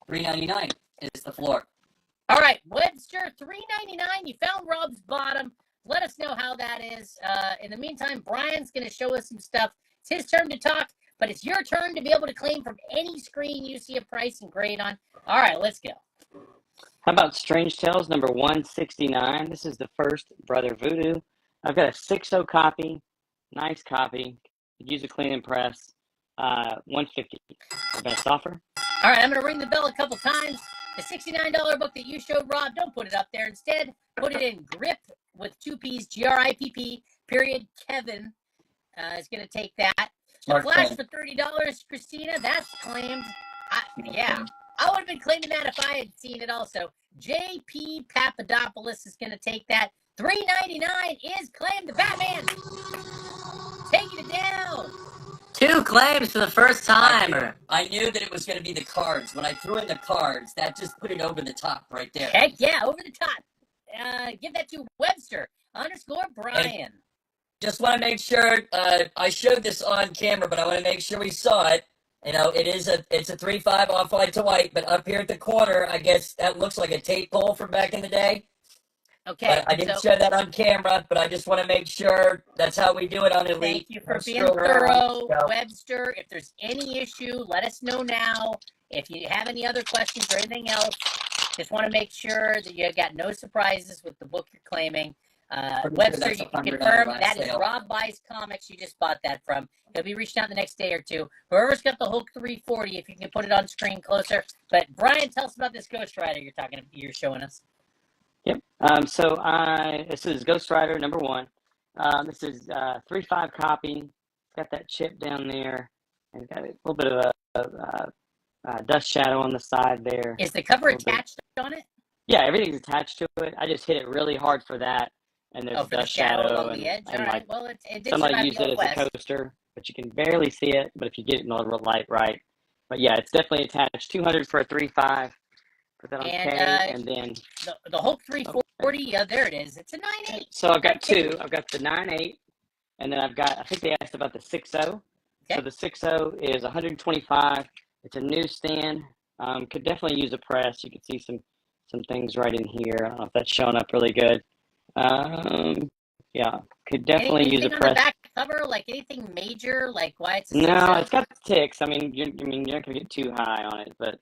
$399 is the floor. All right, Webster, $399. You found Rob's bottom. Let us know how that is. In the meantime, Brian's going to show us some stuff. It's his turn to talk, but it's your turn to be able to claim from any screen you see a price and grade on. All right, let's go. How about Strange Tales number 169? This is the first Brother Voodoo. I've got a 6.0 copy, nice copy. Could use a clean and press. $150. The best offer. All right, I'm going to ring the bell a couple times. The $69 book that you showed, Rob, don't put it up there. Instead, put it in Grip with 2 P's, Gripp, period. Kevin is going to take that. The Flash for $30, Christina, that's claimed. Yeah, I would have been claiming that if I had seen it also. JP Papadopoulos is going to take that. $3.99 is claimed. The Batman taking it down. 2 claims for the first timer. I knew that it was going to be the cards. When I threw in the cards, that just put it over the top right there. Heck yeah, over the top. Give that to Webster _ Brian. And just want to make sure, I showed this on camera, but I want to make sure we saw it. You know, it's a 3.5 off-white to white, but up here at the corner, I guess that looks like a tape pole from back in the day. Okay. But I didn't show that on camera, but I just want to make sure that's how we do it on Elite. Thank you for being thorough, Webster. If there's any issue, let us know now. If you have any other questions or anything else, just want to make sure that you got no surprises with the book you're claiming. Webster, you can confirm that is Rob Buys Comics. You just bought that from. He'll be reaching out the next day or two. Whoever's got the Hulk 340, if you can put it on screen closer. But Brian, tell us about this Ghost Rider you're showing us. Yep. This is Ghost Rider number 1. This is 3.5 copy. It's got that chip down there, and got a little bit of a dust shadow on the side there. Is the cover attached on it? Yeah, everything's attached to it. I just hit it really hard for that, and there's for dust the shadow shadow. along the edge. All right. Well, it did somebody used it as a coaster, but you can barely see it. But if you get it in the light right, but yeah, it's definitely attached. 200 for a 3.5. Put that on K, and then the Hulk 340. There it is. It's a 9.8. So I've got 2. I've got the 9.8, and then I've got. I think they asked about the 6.0. Okay. So the 6.0 is 125. It's a new stand. Could definitely use a press. You can see some things right in here. I don't know if that's showing up really good. Yeah, could definitely use a press. On the back cover, like anything major, like why it's a 6.0? No, it's got ticks. I mean, you're not gonna get too high on it, but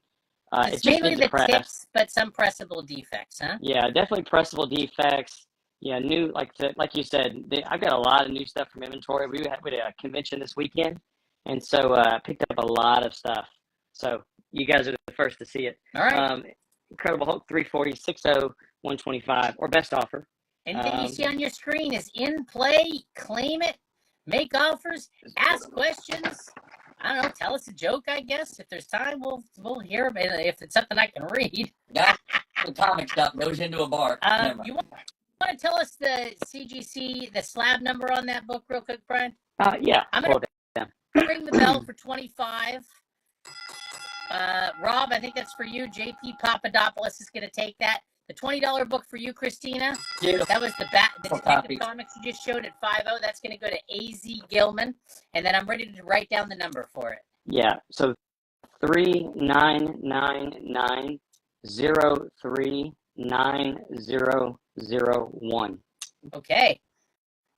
it's mainly the ticks, but some pressable defects, huh? Yeah, definitely pressable defects. Yeah, new like you said. I've got a lot of new stuff from inventory. We had a convention this weekend, and so I picked up a lot of stuff. So you guys are the first to see it. All right. Incredible Hulk 340, 6.0, 125, or best offer. Anything you see on your screen is in play. Claim it. Make offers. Ask questions. I don't know. Tell us a joke, I guess. If there's time, we'll hear it. If it's something I can read. Yeah, the comic stuff goes into a bar. You want to tell us the CGC, the slab number on that book real quick, Brian? Yeah. I'm going to ring the bell for 25. Rob, I think that's for you. JP Papadopoulos is going to take that. The $20 book for you, Christina. Beautiful. That was the Detective Comics you just showed at 5.0. That's going to go to AZ Gilman. And then I'm ready to write down the number for it. Yeah. So 3999039001. Okay.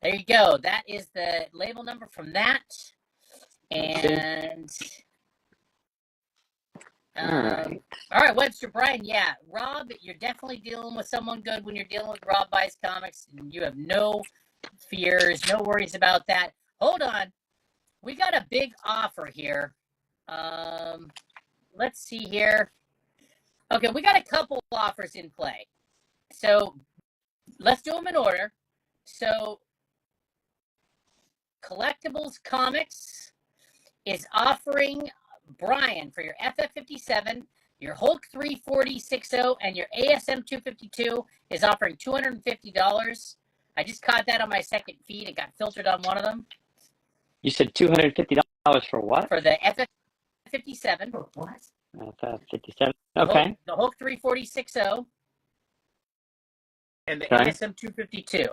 There you go. That is the label number from that. And all right, Webster, Brian, yeah. Rob, you're definitely dealing with someone good when you're dealing with Rob Buys Comics. And you have no fears, no worries about that. Hold on. We got a big offer here. Let's see here. Okay, we got a couple offers in play. So let's do them in order. So Collectibles Comics is offering Brian for your FF57, Your Hulk 34060 and your ASM 252 is offering $250. I just caught that on my second feed. It got filtered on one of them. You said $250 for what? For the FF57. For what? FF57. Okay. The Hulk 34060 and the Okay. ASM 252.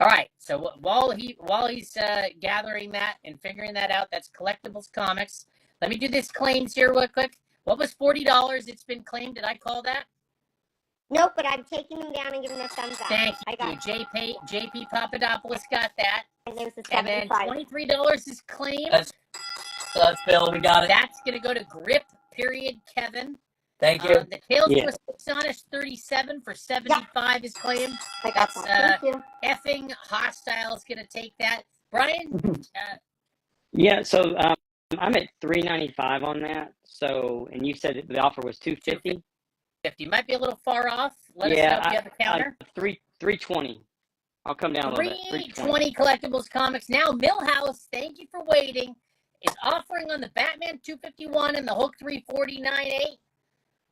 All right. So while he's gathering that and figuring that out, that's Collectibles Comics. Let me do this claims here real quick. What was $40? It's been claimed. Did I call that? Nope, but I'm taking them down and giving them a thumbs up. Thank I you. got JP Papadopoulos got that. and there's a And then 75. $23 is claimed. That's Bill. We got it. That's going to go to Grip, period, Kevin. Thank you. The Tales Yeah. to Astonish 37 for 75 is claimed. I got that. Thank you. Effing Hostile is going to take that. Brian, Yeah, so I'm at $395 on that. So, and you said the offer was $250. 50 might be a little far off. Let us know Yeah, if you have a counter. 320. I'll come down a little bit. 320 Collectibles Comics. Now, Millhouse, thank you for waiting, is offering on the Batman 251 and the Hulk 349.8.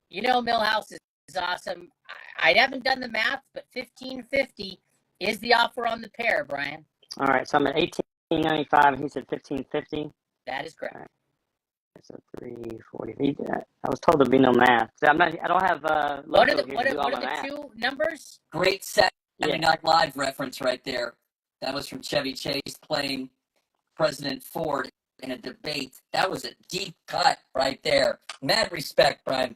You know, Millhouse is awesome. I haven't done the math, but $15.50 is the offer on the pair, Brian. All right, so I'm at $18.95, and he said $15.50. That is correct. All right. So 340. I was told there'd be no math. So I don't have What are Loco the, here what to are, do all what are my the math. two numbers? Great Saturday Yeah. Night Live reference right there. That was from Chevy Chase playing President Ford in a debate. That was a deep cut right there. Mad respect, Brian.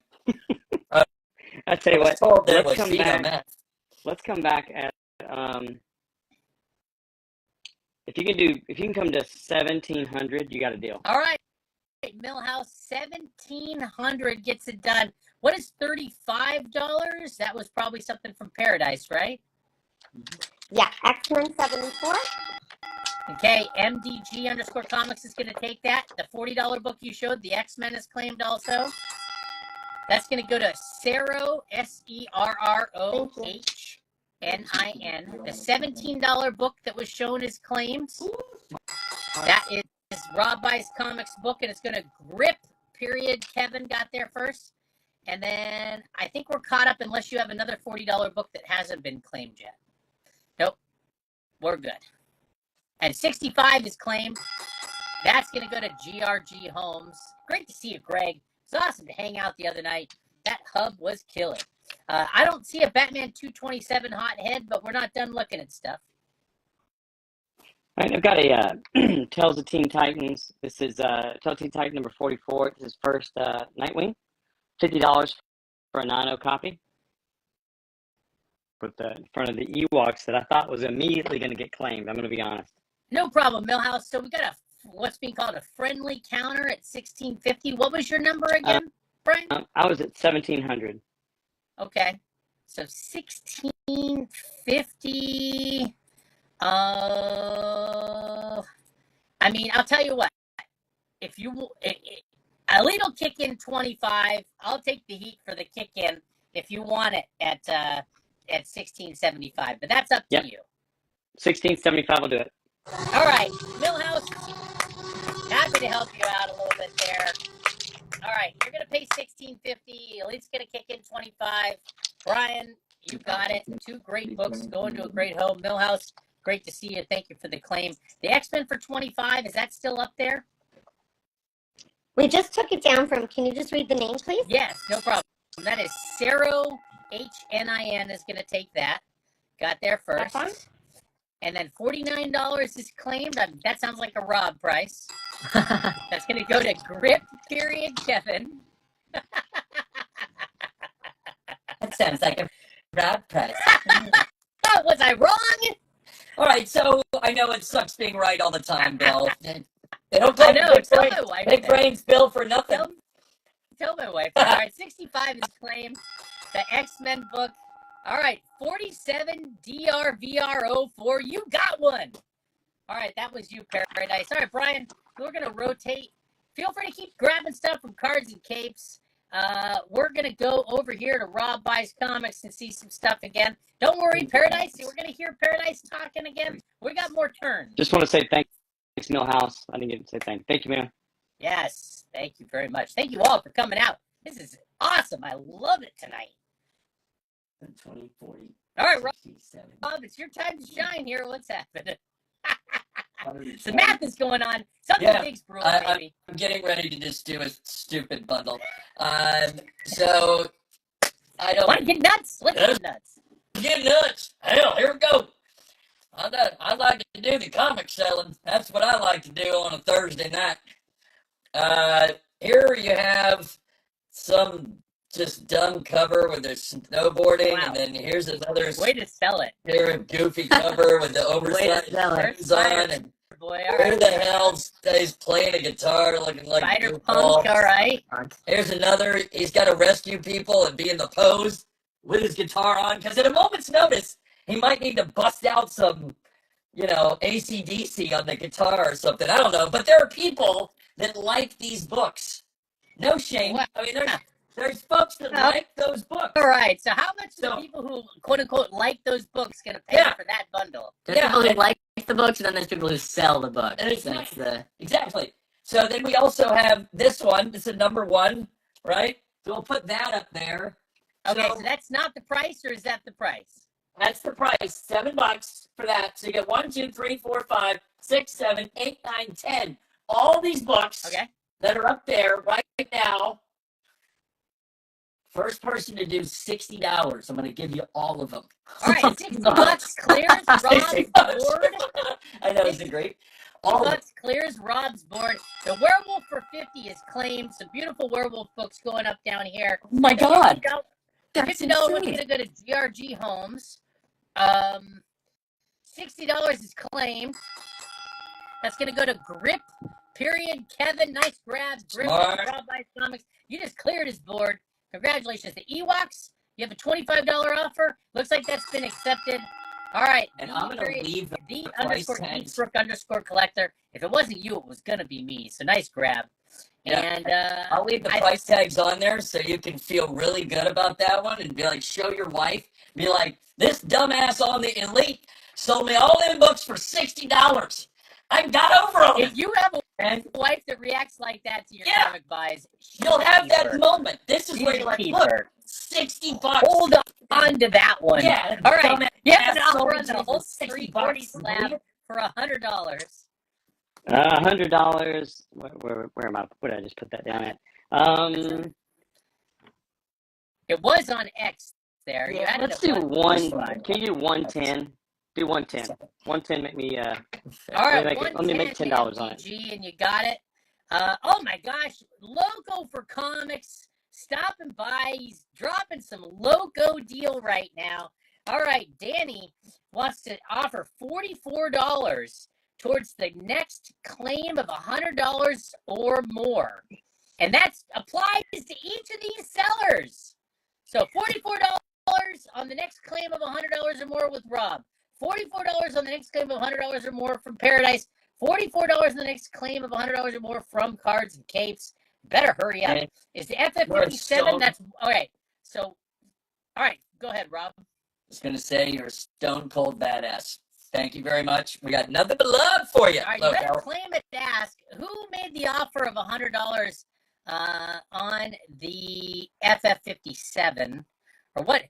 I tell you I was what. told there Let's was come Vito back. Math. Let's come back at if you can come to 1,700, you got a deal. All right. Millhouse, 1,700 gets it done. What is $35? That was probably something from Paradise, right? Yeah, X-Men 74. Okay, MDG underscore comics is going to take that. The $40 book you showed, the X-Men is claimed also. That's going to go to Serrohnin. The $17 book that was shown is claimed. That is Rob Buys Comics book, and it's going to Grip, period. Kevin got there first. And then I think we're caught up unless you have another $40 book that hasn't been claimed yet. Nope. We're good. And 65 is claimed. That's going to go to GRG Homes. Great to see you, Greg. It's awesome to hang out the other night. That hub was killer. I don't see a Batman 227 hothead, but we're not done looking at stuff. All right, I've got a Tales of Teen Titans. This is Tales of Teen Titan number 44. This is first Nightwing. $50 for a 9.0 copy. Put that in front of the Ewoks that I thought was immediately going to get claimed. I'm going to be honest. No problem, Millhouse. So we got what's being called a friendly counter at 1650. What was your number again, Brian? I was at 1,700. Okay. So 1650. I mean, I'll tell you what. If you Elite will kick in 25. I'll take the heat for the kick in if you want it at 1675. But that's up to Yep. you. 1675 will do it. All right, Millhouse. Happy to help you out a little bit there. All right, you're gonna pay $16.50. Elite's gonna kick in 25. Brian, you got it. Two great books going to a great home. Millhouse, great to see you. Thank you for the claim. The X-Men for 25. Is that still up there? We just took it down from, can you just read the name, please? Yes, no problem. That is Serrohnin is gonna take that. Got there first. That's fine. And then $49 is claimed. That sounds like a Rob price. That's going to go to Grip, period, Kevin. That sounds like a Rob price. Oh, was I wrong? All right, so I know it sucks being right all the time, Bill. They don't I call know. big, Tell brain, my wife. big brains Bill for nothing. Tell my wife. All right, 65 is claimed. The X-Men book. All right, 47 DRVR04. You got one. All right, that was you, Paradise. All right, Brian, we're going to rotate. Feel free to keep grabbing stuff from Cards and Capes. We're going to go over here to Rob Buys Comics and see some stuff again. Don't worry, Paradise. We're going to hear Paradise talking again. We got more turns. Just want to say thanks, Millhouse. I didn't get to say thank you, man. Yes. Thank you very much. Thank you all for coming out. This is awesome. I love it tonight. 20, 40, All right, 60, 70. Rob, it's your time to shine here. What's happening? 120. Some math is going on. Something Yeah, big's brewing, baby. I'm getting ready to just do a stupid bundle. So I don't Want to get nuts? Let's get nuts. get nuts. Hell, here we go. I like to do the comic selling. That's what I like to do on a Thursday night. Here you have some just dumb cover with the snowboarding, Wow. and then here's another Way to sell it. here goofy cover with the oversized sell it. things on, and Boy, all who right. the hell stays playing a guitar looking like a Spider goofball? Punk, all right. Here's another. He's got to rescue people and be in the pose with his guitar on, because at a moment's notice, he might need to bust out some, AC/DC on the guitar or something. I don't know. But there are people that like these books. No shame. Wow. I mean, there's folks that Oh. like those books. All right. So how much do the So- people who quote unquote like those books gonna pay Yeah. for that bundle? There's Yeah. people who like the books, and then there's people who sell the books. And it's That's the Exactly. So then we also have this one. This is number one, right? So we'll put that up there. Okay, So- so that's not the price, or is that the price? That's the price, $7 for that. So you get 1, 2, 3, 4, 5, 6, 7, 8, 9, 10. All these books Okay. that are up there right now. First person to do $60, I'm going to give you all of them. All right, $60 clears Rob's $60. board. I know, isn't it great? All of them. $60 clears Rob's board. The Werewolf for 50 is claimed. Some beautiful werewolf books going up down here. Oh my God. That's $50 is insane. going to go to GRG Homes. $60 is claimed. That's going to go to Grip. Period. Kevin, nice grab. Grip. Smart. Rob Ice Comics. You just cleared his board. Congratulations. The Ewoks. You have a $25 offer. Looks like that's been accepted. All right. And I'm going to leave the the price underscore tags. Eastbrook underscore collector. If it wasn't you, it was going to be me. So nice grab. Yeah. And I'll leave the price tags on there so you can feel really good about that one and be like, show your wife. Be like, this dumbass on the Elite sold me all them books for $60. I got over them. if you have And a wife that reacts like that to your Yeah. comic buys, you'll have that keeper. moment. This is where you're like, Keep look, her. $60. Hold on to that one. Yeah. All right. dumbass You have an sold offer it on to the me for whole $60. 340 slab for $100. $100. Where am I? Where did I just put that down at? It was on X there. You Yeah, had it Let's at do 125. Can you do 110? Do 110. 110 make me All right, let me make $10 on it. MTG, and you got it. Oh my gosh, Loco for Comics, stopping by. He's dropping some Loco deal right now. All right, Danny wants to offer $44 towards the next claim of $100 or more, and that applies to each of these sellers. So $44 on the next claim of $100 or more with Rob. $44 on the next claim of $100 or more from Paradise. $44 on the next claim of $100 or more from Cards and Capes. Better hurry up. Okay. Is the FF57? Stone. That's okay. So, all right, go ahead, Rob. I was going to say you're a stone cold badass. Thank you very much. We got nothing but love for you. All right, you better Loco. claim it. Ask who made the offer of $100 on the FF57 or what?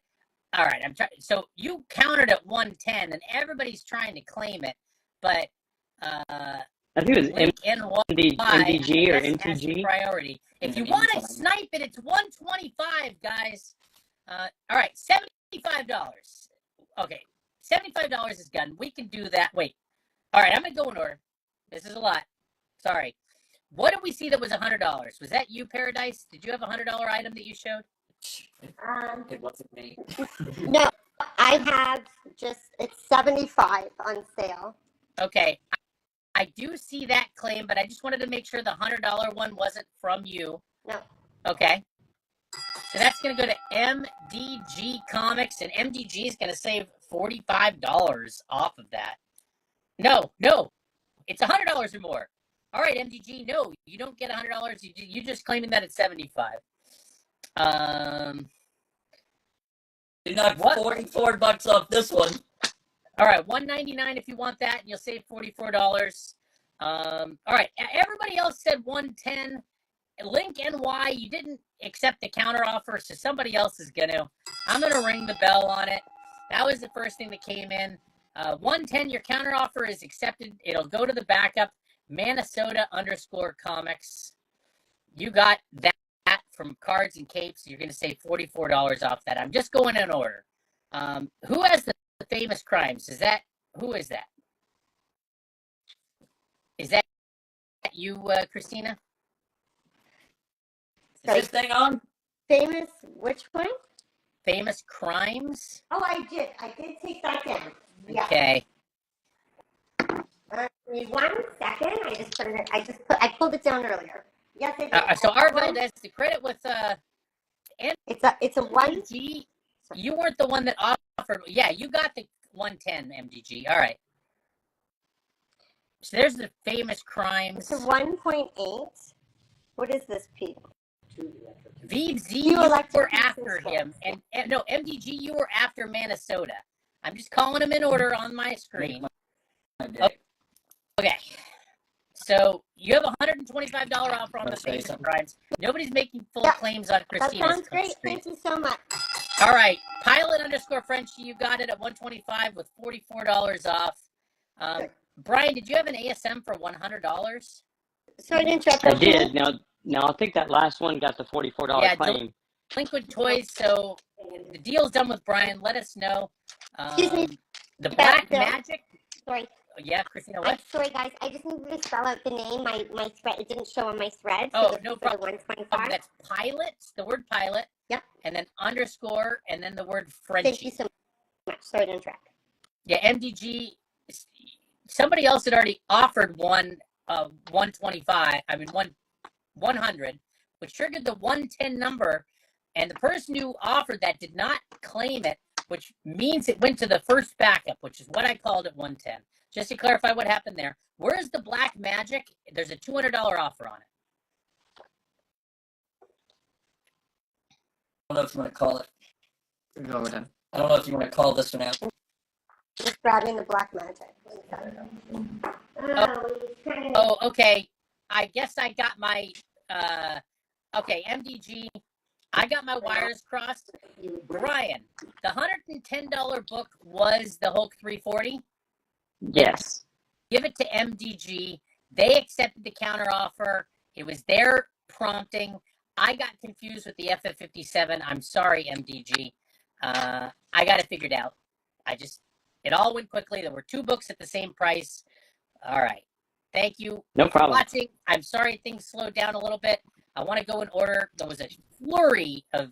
All right, I'm trying. So you countered at 110, and everybody's trying to claim it, but I think it was Link NY MDG or I guess has the MTG. priority. If you Yeah, want to anytime. snipe it, it's 125, guys. All right, $75. Okay, $75 is done. We can do that. Wait. All right, I'm gonna go in order. This is a lot. Sorry. What did we see that was $100? Was that you, Paradise? Did you have a $100 item that you showed? It wasn't me. No, I have it's 75 on sale. Okay. I do see that claim, but I just wanted to make sure the $100 one wasn't from you. No. Okay. So that's going to go to MDG Comics, and MDG is going to save $45 off of that. No, it's $100 or more. All right, MDG, no, you don't get $100. You just claiming that it's 75. You knocked What? $44 off this one. All right, $199 if you want that, and you'll save $44. All right. Everybody else said 110. Link NY, you didn't accept the counter offer, so somebody else is gonna. I'm gonna ring the bell on it. That was the first thing that came in. 110, your counter offer is accepted. It'll go to the backup. Minnesota_comics. You got that from Cards and Capes. You're gonna save $44 off that. I'm just going in order. Who has the famous crimes? Who is that? Is that you, Christina? Is this thing on? Famous, which one? Famous crimes? Oh, I did take that down. Yeah. Okay. Give me 1 second. I pulled it down earlier. Yes, I did. So Arveld has the credit with It's a one. MDG. You weren't the one that offered. Yeah, you got the 110 MDG. All right. So there's the famous crimes. It's a 1.8. What is this, Pete? VZ, you were after him, and no, MDG, you were after Minnesota. I'm just calling them in order on my screen. Okay, so you have a $125 offer on the famous crimes. Nobody's making full claims on Christina's. That sounds great. Thank you so much. All right, Pilot_Frenchie, you got it at $125 with $44 off. Brian, did you have an ASM for $100? Sorry to interrupt. I did. Now I think that last one got the $44 claim. Delinquent Toys. So the deal's done with Brian. Let us know. Excuse me. The Black Magic. Sorry. Yeah, Christina. What? I'm sorry, guys. I just needed to spell out the name. My thread. It didn't show on my thread. Oh, no problem. 125. That's Pilot. The word Pilot. Yep. And then _, and then the word Frenchie. Thank you so much. Sorry to interrupt. Yeah, MDG. Somebody else had already offered 125. I mean 100, which triggered the 110 number, and the person who offered that did not claim it, which means it went to the first backup, which is what I called it 110. Just to clarify what happened there. Where's the Black Magic? There's a $200 offer on it. I don't know if you want to call it. Go over time. I don't know if you want to call this one out. Just grabbing the Black Magic. Oh, okay. I guess I got my, okay, MDG. I got my wires crossed. Brian, the $110 book was the Hulk 340? Yes. Give it to MDG. They accepted the counter offer. It was their prompting. I got confused with the FF57. I'm sorry, MDG. I got it figured out. It all went quickly. There were 2 books at the same price. All right. Thank you No problem. for watching. I'm sorry things slowed down a little bit. I want to go in order. There was a flurry of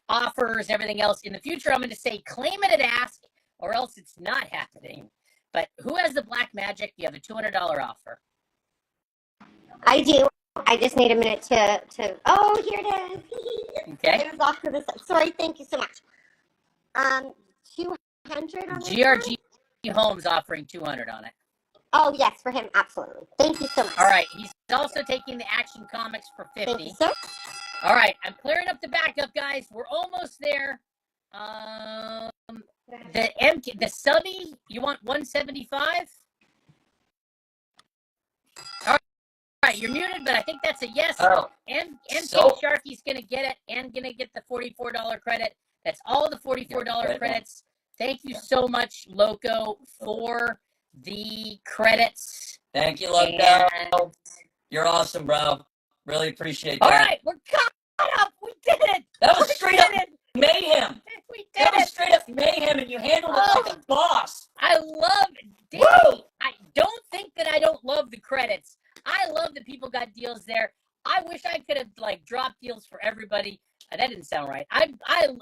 offers, everything else. In the future, I'm going to say claim it at ask, or else it's not happening. But who has the Black Magic? You have a $200 offer. I do. I just need a minute to. Oh, here it is. Okay. It was off to the side. Sorry. Thank you so much. 200 on this GRG one? Holmes offering 200 on it. Oh, yes, for him. Absolutely. Thank you so much. All right. He's also taking the Action Comics for 50. Thank you, sir. All right. I'm clearing up the backup, guys. We're almost there. The subby, you want 175? All right, you're muted, but I think that's a yes. Oh, And so- Kate Sharkey's gonna get it and gonna get the $44 credit. That's all the $44 Yeah, credits. Thank you so much, Loco, for the credits. thank you, Loco. And- You're awesome, bro. Really appreciate All that. right, we're caught up. We did it. That was We straight up did it. mayhem. We did That was it. straight up mayhem, and you handled it like a boss. I love it. Woo! I don't think that I don't love the credits. I love that people got deals there. I wish I could have dropped deals for everybody. That didn't sound right. I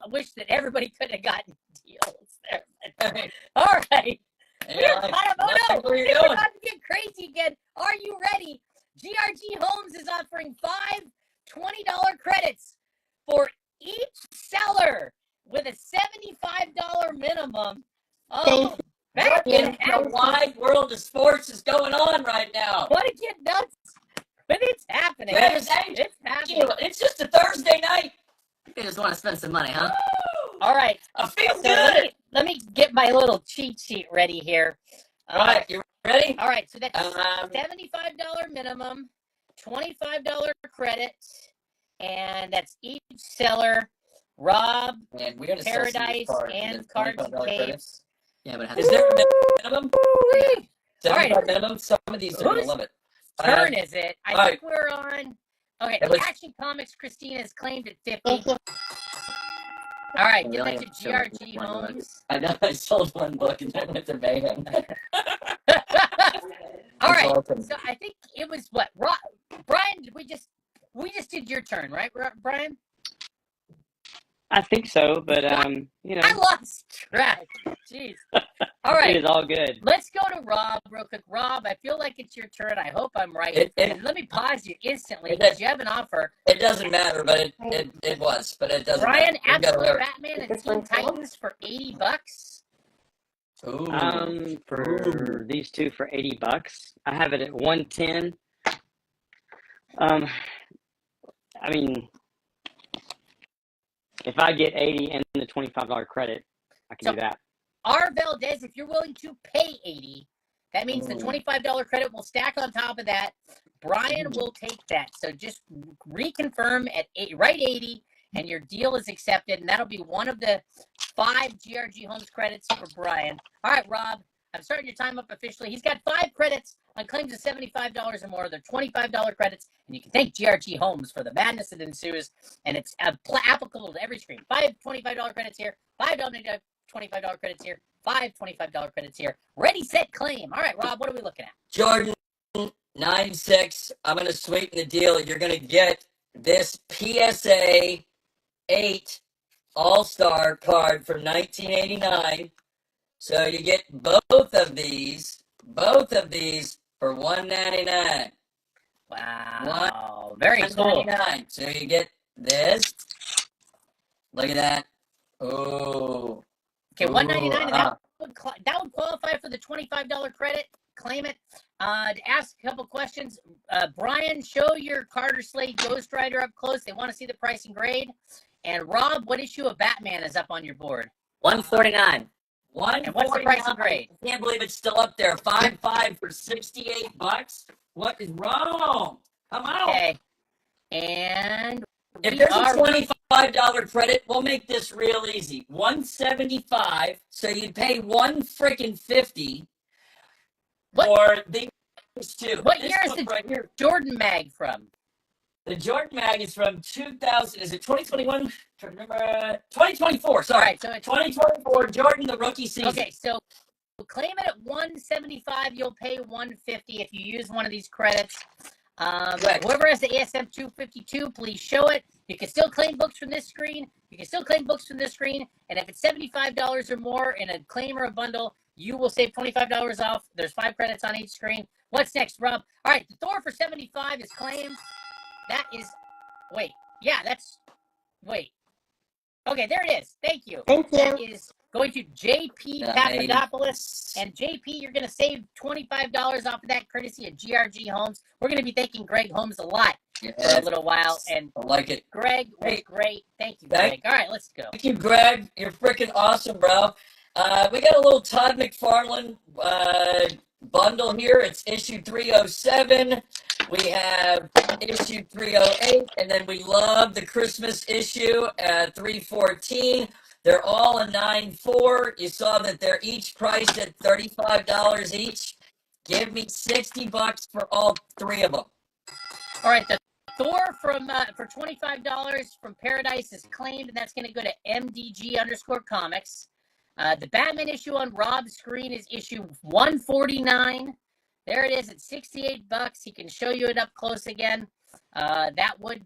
wish that everybody could have gotten deals there. All right. Yeah, like, Oh no! what are you We're doing? about to get crazy again. Are you ready? GRG Homes is offering 5 $20 credits for each seller with a $75 minimum. Oh, What back in in the action. wide world of sports is going on right now? Want to get nuts? But it's happening. Travis, It's happening. It's just a Thursday night. You just want to spend some money, huh? Woo! All right. I feel So good. let me get my little cheat sheet ready here. All right, you Ready? All right, so that's Um, $75 minimum, $25 credit, and that's each seller. Rob, and we're gonna sell some of these Paradise, cards for and the Cards and $25 credits. Capes. Yeah, but it has Is there a minimum? Woo-wee! All right. 75 minimum? Some of these are gonna Whose love it. turn is it? I all think we're on. Okay, It was- Action Comics Christina is claimed at 50. Thank you. All right, We give only that to have to show GRG one book. Homes. I know I sold one book and then went to Mayhem. All It's right, awesome. so I think it was what? Brian, we just did your turn, right, Brian? I think so, but you know, I lost track. Jeez. All it right, is all good. let's go to Rob real quick. Rob, I feel like it's your turn. I hope I'm right. And let me pause you instantly because you have an offer. It doesn't matter, but it was, but it doesn't Brian, matter. We've got Absolute a- Batman and This Teen one's cool. Titans for $80. Ooh. For these two for $80, I have it at 110. I mean, if I get 80 and the $25 credit, I can So- do that. R. Valdez, if you're willing to pay 80, that means the Ooh. $25 credit will stack on top of that. Brian will take that. So just reconfirm at 80, write 80, and your deal is accepted. And that'll be one of the 5 GRG Homes credits for Brian. All right, Rob, I'm starting your time up officially. He's got 5 credits on claims of $75 or more. They're $25 credits, and you can thank GRG Homes for the madness that ensues. And it's applicable to every screen. 5 $25 credits here, 5 $25 credits here, 5 $25 credits here. Ready, set, claim. All right, Rob, what are we looking at? Jordan 96. I'm gonna sweeten the deal. You're gonna get this PSA 8 All-Star card from 1989. So you get both of these for $199. Wow, very cool. $199. So you get this. Look at that. Oh. Okay, $199, and Ooh, that would qualify for the $25 credit. Claim it. To ask a couple questions, Brian, show your Carter Slade Ghost Rider up close. They want to see the price and grade. And Rob, what issue of Batman is up on your board? 149. And what's the price and grade? I can't believe it's still up there. 5.5 for $68. What is wrong? Come on. Okay, and If we there's are- a $25 credit, we'll make this real easy. $175. So you'd pay $150 What- for these two. What This year is book the right here? Jordan mag from? The Jordan mag is from 2000. Is it 2021? Trying to remember. 2024. All Sorry. right, so it's 2024 Jordan, the rookie season. okay. So we'll claim it at $175. You'll pay $150 if you use one of these credits. Correct. Whoever has the ASM 252, please show it. You can still claim books from this screen. And if it's $75 or more in a claim or a bundle, you will save $25 off. There's 5 credits on each screen. What's next, Rob? All right, the Thor for $75 is claimed. That is, wait. Okay, there it is. Thank you. Thank That you. is going to JP Nice. Papadopoulos. And JP, you're going to save $25 off of that courtesy of GRG Homes. We're going to be thanking Greg Holmes a lot for a Yes. little while. And I like it. Greg was Hey. great. Thank you, Thank- Greg. All right, let's go. Thank you, Greg. You're freaking awesome, bro. We got a little Todd McFarlane bundle here. It's issue 307. We have issue 308, and then we love the Christmas issue at 314. They're all a 9.4. You saw that they're each priced at $35 each. Give me $60 for all 3 of them. All right, the Thor from for $25 from Paradise is claimed, and that's going to go to MDG_comics. The Batman issue on Rob's screen is issue 149. There it is at $68. He can show you it up close again. That would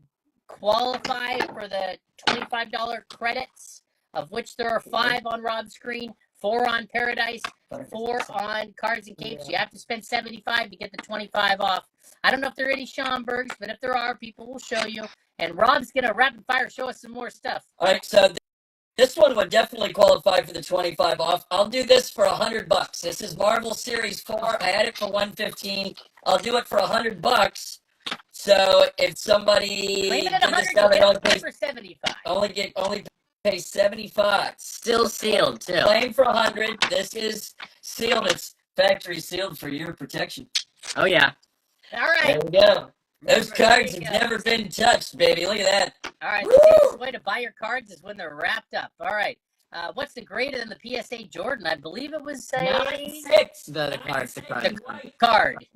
qualify for the $25 credits, of which there are 5 on Rob's screen, 4 on Paradise, 4 on Cards and Capes. You have to spend $75 to get the 25 off. I don't know if there are any Schomburgs, but if there are, people will show you. And Rob's going to rapid fire show us some more stuff. All right, so this one would definitely qualify for the 25 off. I'll do this for $100. This is Marvel Series 4. I had it for $115. I'll do it for $100. So if somebody Claim it at did this $100, stuff, they you'll only get pay, it for $75. only pay 75. Still sealed, too. Claim for 100. This is sealed. It's factory sealed for your protection. Oh yeah. All right. There we go. Those There cards you have go. never been touched, baby. Look at that. All right. Woo! The safest way to buy your cards is when they're wrapped up. All right. What's the greater than the PSA Jordan? I believe it was a 9-6. The card. The card. card.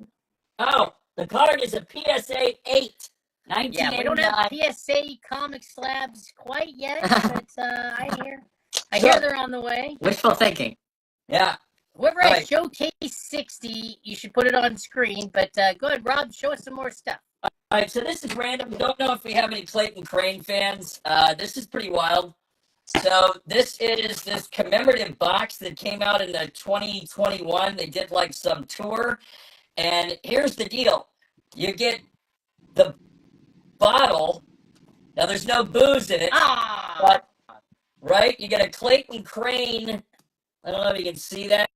Oh, the card is a PSA 8. Yeah, we don't have 1989. PSA comic slabs quite yet, but I hear they're on the way. Wishful thinking. Yeah. Whoever has Right. Showcase 60, you should put it on screen. But go ahead, Rob, show us some more stuff. All right, so this is random. Don't know if we have any Clayton Crane fans. This is pretty wild. So this is this commemorative box that came out in the 2021. They did like some tour. And here's the deal. You get the bottle. Now there's no booze in it. Ah! But, right? You get a Clayton Crane. I don't know if you can see that.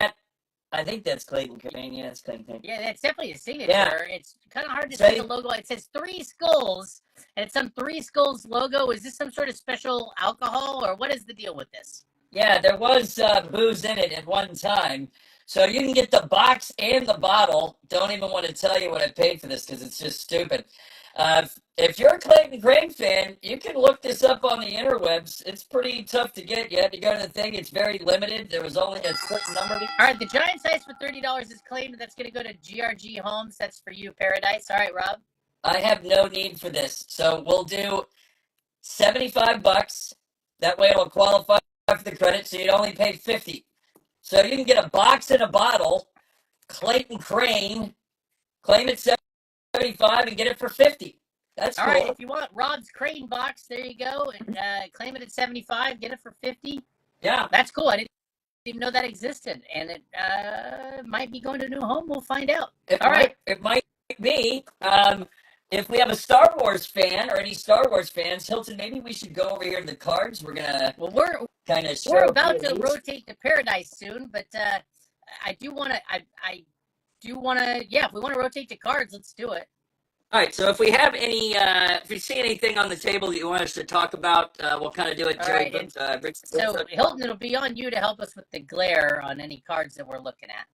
I think that's Clayton Crane. Yeah, it's Clayton Crane. Yeah, that's definitely a signature. Yeah. It's kind of hard to Say- see the logo. It says Three Skulls, and it's some Three Skulls logo. Is this some sort of special alcohol, or what is the deal with this? Yeah, there was booze in it at one time. So you can get the box and the bottle. Don't even want to tell you what I paid for this because it's just stupid. If you're a Clayton Crane fan, you can look this up on the interwebs. It's pretty tough to get. You have to go to the thing. It's very limited. There was only a certain number. All right, the giant size for $30 is claimed. That's going to go to GRG Homes. That's for you, Paradise. All right, Rob. I have no need for this. So we'll do $75. That way it'll qualify for the credit, so you'd only pay $50. So you can get a box and a bottle, Clayton Crane, claim it $75 and get it for $50. That's All cool. right, if you want Rob's Crane box, there you go. And claim it at $75, get it for $50. Yeah. That's cool. I didn't even know that existed, and it might be going to a new home. We'll find out. All right. It might be. If we have a Star Wars fan or any Star Wars fans, Hilton, maybe we should go over here to the cards. We're gonna Well, we're kind of show. we're about a few to of these. rotate to Paradise soon, but I do want to. I do want to. Yeah, if we want to rotate to cards, let's do it. All right. So if we have any, if you see anything on the table that you want us to talk about, we'll kind of do it. All Jerry, right, but, So Hilton, it'll be on you to help us with the glare on any cards that we're looking at.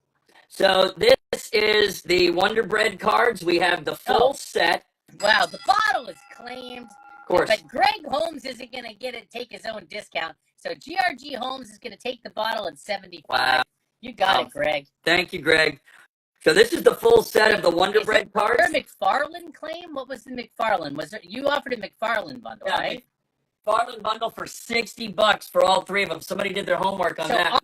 So this is the Wonder Bread cards. We have the full Oh. set. Wow, the bottle is claimed. Of course. But Greg Holmes isn't going to take his own discount. So GRG Holmes is going to take the bottle at $75. Wow. You got Wow. it, Greg. Thank you, Greg. So this is the full set of the Wonder Is Bread cards. there a McFarlane claim? What was the McFarlane? Was there, you offered a McFarlane bundle, Yeah, right? McFarlane bundle for $60 for all three of them. Somebody did their homework on So that.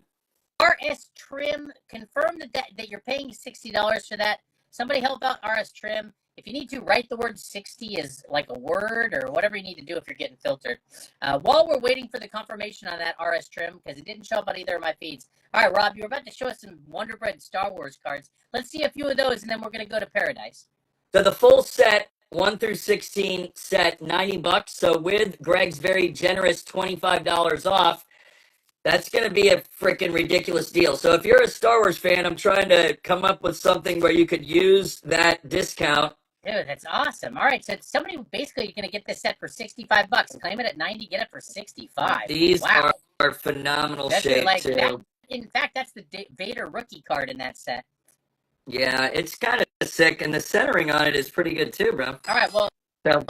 RS Trim, confirm that you're paying $60 for that. Somebody help out RS Trim. If you need to, write the word 60 as like a word or whatever you need to do if you're getting filtered. While we're waiting for the confirmation on that RS Trim, because it didn't show up on either of my feeds. All right, Rob, you're about to show us some Wonder Bread Star Wars cards. Let's see a few of those, and then we're going to go to Paradise. So the full set, 1 through 16 set, $90. So with Greg's very generous $25 off, that's going to be a freaking ridiculous deal. So if you're a Star Wars fan, I'm trying to come up with something where you could use that discount. Dude, that's awesome. All right, so somebody basically going to get this set for $65. Claim it at 90, get it for 65. These Wow. are phenomenal That's shape like too. that. In fact, that's the Vader rookie card in that set. Yeah, it's kind of sick, and the centering on it is pretty good too, bro. All right, well, So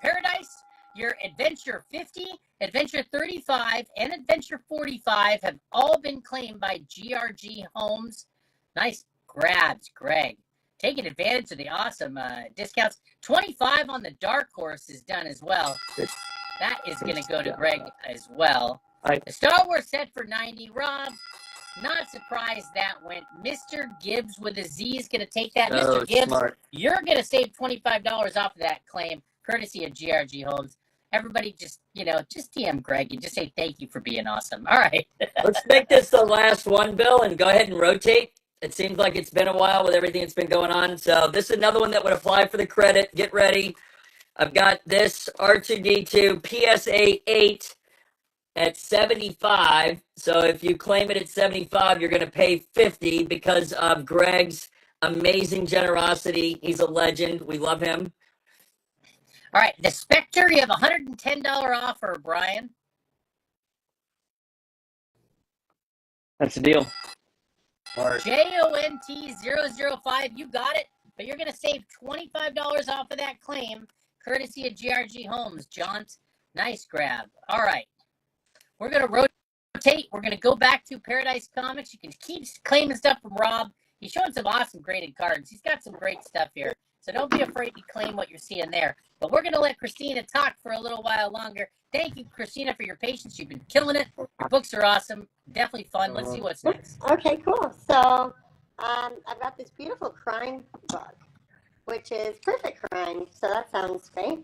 Paradise, your Adventure 50, Adventure 35, and Adventure 45 have all been claimed by GRG Homes. Nice grabs, Greg. Taking advantage of the awesome discounts. 25 on the Dark Horse is done as well. That is going to go to Greg as well. The Star Wars set for 90. Rob, not surprised that went. Mr. Gibbs with a Z is going to take that. so Mr. Gibbs, smart. you're going to save $25 off of that claim, courtesy of GRG Homes. Everybody just DM Greg and just say thank you for being awesome. All right. Let's make this the last one, Bill, and go ahead and rotate. It seems like it's been a while with everything that's been going on. So this is another one that would apply for the credit. Get ready. I've got this R2D2 PSA 8 at 75. So if you claim it at 75, you're going to pay 50 because of Greg's amazing generosity. He's a legend. We love him. All right. The Spectre, you have a $110 offer, Brian. That's the deal. JONT005. You got it, but you're going to save $25 off of that claim, courtesy of GRG Homes. Jaunt, nice grab. All right. We're going to rotate. We're going to go back to Paradise Comics. You can keep claiming stuff from Rob. He's showing some awesome graded cards. He's got some great stuff here. So don't be afraid to claim what you're seeing there. But we're going to let Christina talk for a little while longer. Thank you, Christina, for your patience. You've been killing it. Your books are awesome. Definitely fun. Let's see what's next. Okay, cool. So I've got this beautiful crime book, which is Perfect Crime. So that sounds great.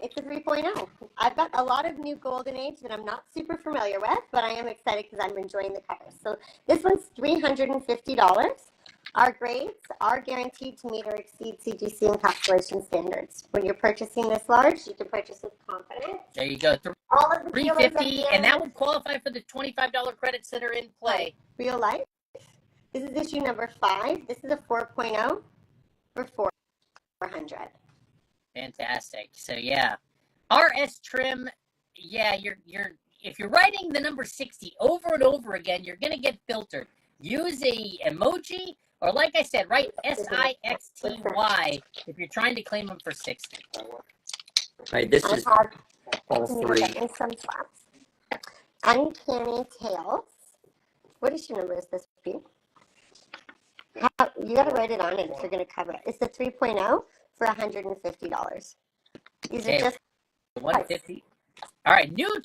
It's a 3.0. I've got a lot of new Golden Age that I'm not super familiar with, but I am excited because I'm enjoying the covers. So this one's $350. Our grades are guaranteed to meet or exceed CGC encapsulation standards. When you're purchasing this large, you can purchase with confidence. There you go. All of the $350, and that would qualify for the $25 credits that are in play. Real life. This is issue number 5. This is a 4.0 for $400. Fantastic. So yeah, RS Trim. Yeah, you're if you're writing the number 60 over and over again, you're gonna get filtered. Use a emoji, or like I said, write SIXTY if you're trying to claim them for 60. All right, this is all three. In some slots. Uncanny Tales. What issue number is this, Pete? You gotta write it on it if you're gonna cover it. It's the 3.0 for $150. These are just $150. All right, new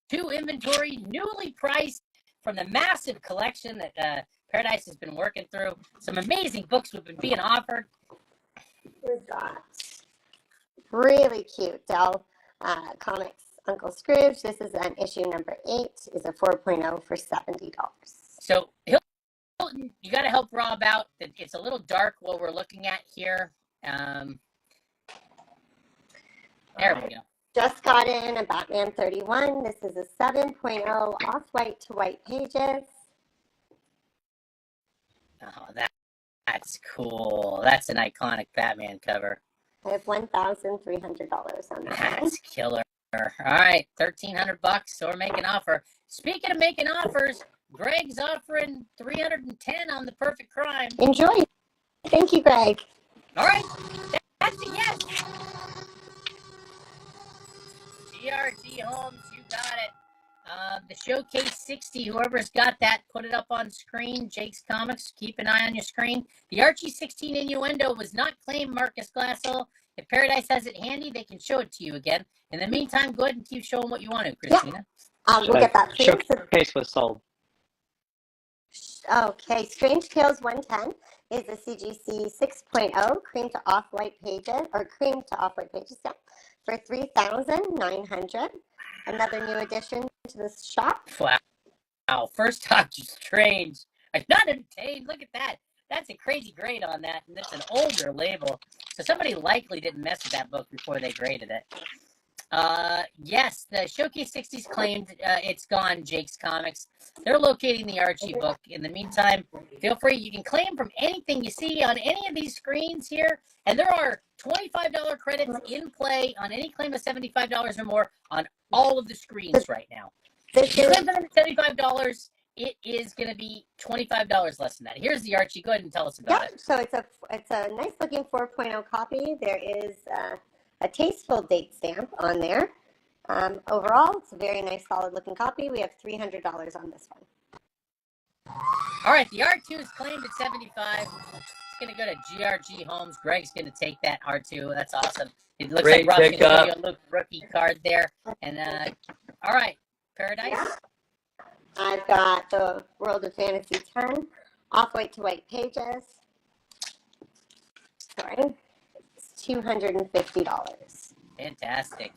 to inventory, newly priced from the massive collection that Paradise has been working through. Some amazing books have been being offered. We've got really cute Dell Comics Uncle Scrooge. This is an issue number 8. Is a 4.0 for $70. So Hilton, you got to help Rob out. It's a little dark what we're looking at here. There we go. Just got in a Batman 31. This is a 7.0 off-white to white pages. Oh, that's cool. That's an iconic Batman cover. I have $1,300 on that. That's killer. All right, $1,300. So we're making an offer. Speaking of making offers, Greg's offering $310 on the Perfect Crime. Enjoy. Thank you, Greg. All right, that's a yes. GRG Homes, you got it. The Showcase 60, whoever's got that, put it up on screen. Jake's Comics, keep an eye on your screen. The Archie 16 Innuendo was not claimed, Marcus Glassell. If Paradise has it handy, they can show it to you again. In the meantime, go ahead and keep showing what you want to, Christina. Yeah. We'll get that. Showcase was sold. Okay, Strange Tales 110 is a CGC 6.0 cream to off-white pages, yeah, for $3,900. Another new addition to this shop. Wow. First off, Strange. I'm not entertained. Look at that. That's a crazy grade on that, and it's an older label. So somebody likely didn't mess with that book before they graded it. Yes, the Showcase 60s claimed it's gone, Jake's Comics. They're locating the Archie book. In the meantime, feel free. You can claim from anything you see on any of these screens here. And there are $25 credits in play on any claim of $75 or more on all of the screens right now. If you claim $75, it is going to be $25 less than that. Here's the Archie. Go ahead and tell us about it. So it's a nice looking 4.0 copy. There is a tasteful date stamp on there. Overall, it's a very nice, solid looking copy. We have $300 on this one. All right, the R2 is claimed at $75. It's going to go to GRG Homes. Greg's going to take that R2. That's awesome. It looks Great like Rob's going to pickup. give you a little rookie card there. And all right, Paradise. Yeah. I've got the World of Fantasy 10, off-white to white pages. Sorry. It's $250. Fantastic.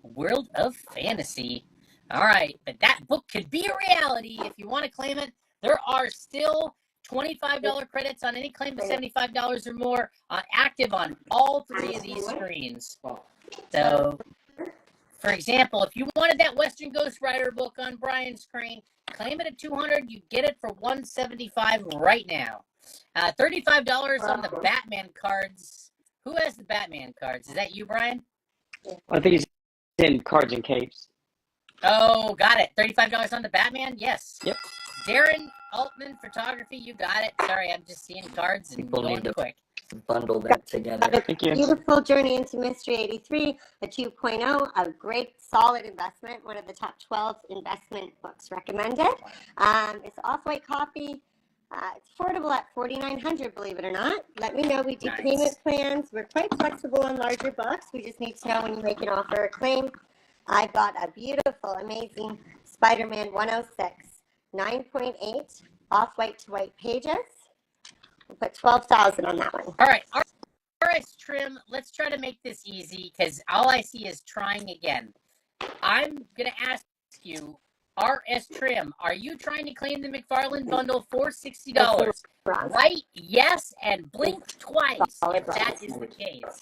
World of Fantasy. All right, but that book could be a reality if you want to claim it. There are still $25 credits on any claim of $75 or more active on all 3 of these screens. So, for example, if you wanted that Western Ghost Rider book on Brian's screen, claim it at $200. You get it for $175 right now. $35 on the Batman cards. Who has the Batman cards? Is that you, Brian? I think he's in Cards and Capes. Oh, got it. $35 on the Batman? Yes. Yep. Darren Altman Photography, you got it. Sorry, I'm just seeing cards and People going need to quick. bundle that together. Thank you. Beautiful Journey into Mystery 83, a 2.0, a great solid investment, one of the top 12 investment books recommended. It's off-white copy. It's affordable at $4,900, believe it or not. Let me know. We do Nice. payment plans. We're quite flexible on larger books. We just need to know when you make an offer or claim. I got a beautiful, amazing Spider-Man 106, 9.8, off-white to white pages. We'll put $12,000 on that one. All right, RS Trim, let's try to make this easy because all I see is trying again. I'm going to ask you, RS Trim, are you trying to claim the McFarland bundle for $60? Right, yes, and blink twice if that is the case.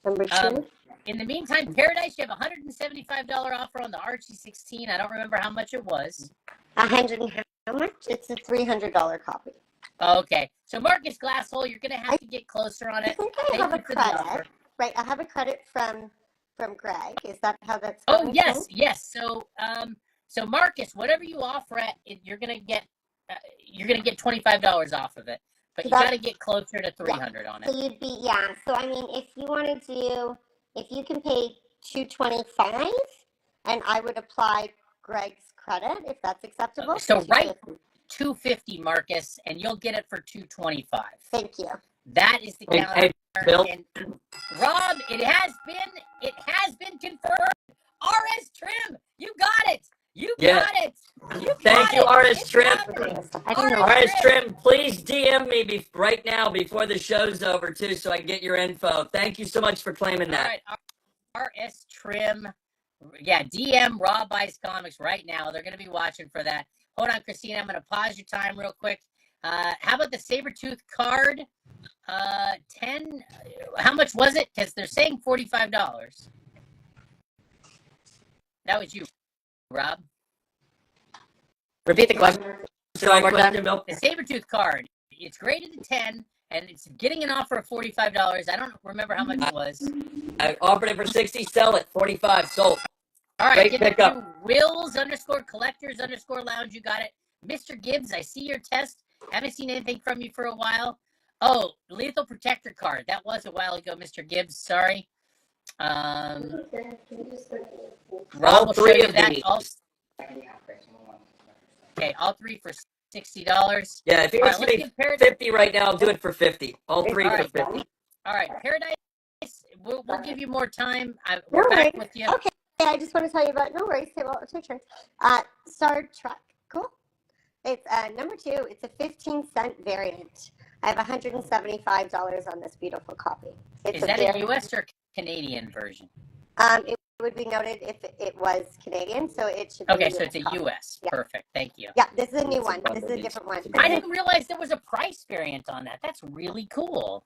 Number 2. In the meantime, Paradise, you have a $175 offer on the Archie 16. I don't remember how much it was. 100 and how much? It's a $300 copy. Okay, so Marcus Glasshole, you're going to have to get closer on I it. think I have a credit. Right, I have a credit from Greg. Is that how that's Oh, going? yes. So Marcus, whatever you offer at, you're gonna get $25 off of it, but you got to get closer to 300 on it. So you'd be So I mean, if you want to do, if you can pay $225, and I would apply Greg's credit if that's acceptable. So right, $250, Marcus, and you'll get it for $225. Thank you. That is the counter. Hey, Bill. And Rob, it has been confirmed. RS Trim, you got it. You got it. Thank you, RS Trim. I don't know. RS Trim, please DM me right now before the show's over, too, so I can get your info. Thank you so much for claiming that. All right, RS Trim. Yeah, DM Rob Buys Comics right now. They're going to be watching for that. Hold on, Christina. I'm going to pause your time real quick. How about the Sabretooth card? 10. How much was it? Because they're saying $45. That was you, Rob. Repeat the question. One more time, Bill. The Sabretooth card. It's graded to 10, and it's getting an offer of $45. I don't remember how much it was. I offered it for 60. Sell it. 45. Sold. All right, Great get it pickup. to Wills_collectors_lounge. You got it. Mr. Gibbs, I see your test. Haven't seen anything from you for a while. Oh, Lethal Protector card. That was a while ago, Mr. Gibbs. Sorry. Rob All will show three you of that. these. Okay, all three for $60. Yeah, if you're All right, going let's to give be Paradise. 50 right now, I'll do it for 50. All three All for right. 50. All right, Paradise. We'll give you more time. No We're back worries. with you. Okay, I just want to tell you about, no worries, well, it's your turn. Star Trek, cool. It's number 2, it's a 15-cent variant. I have $175 on this beautiful copy. It's Is that a variant. U.S. or Canadian version? It would be noted if it was Canadian, so it should be Okay, so it's a copy. U.S. Yeah. Perfect. Thank you. Yeah, this is a new It's a one. This is a bundle. different one. I didn't realize there was a price variant on that. That's really cool.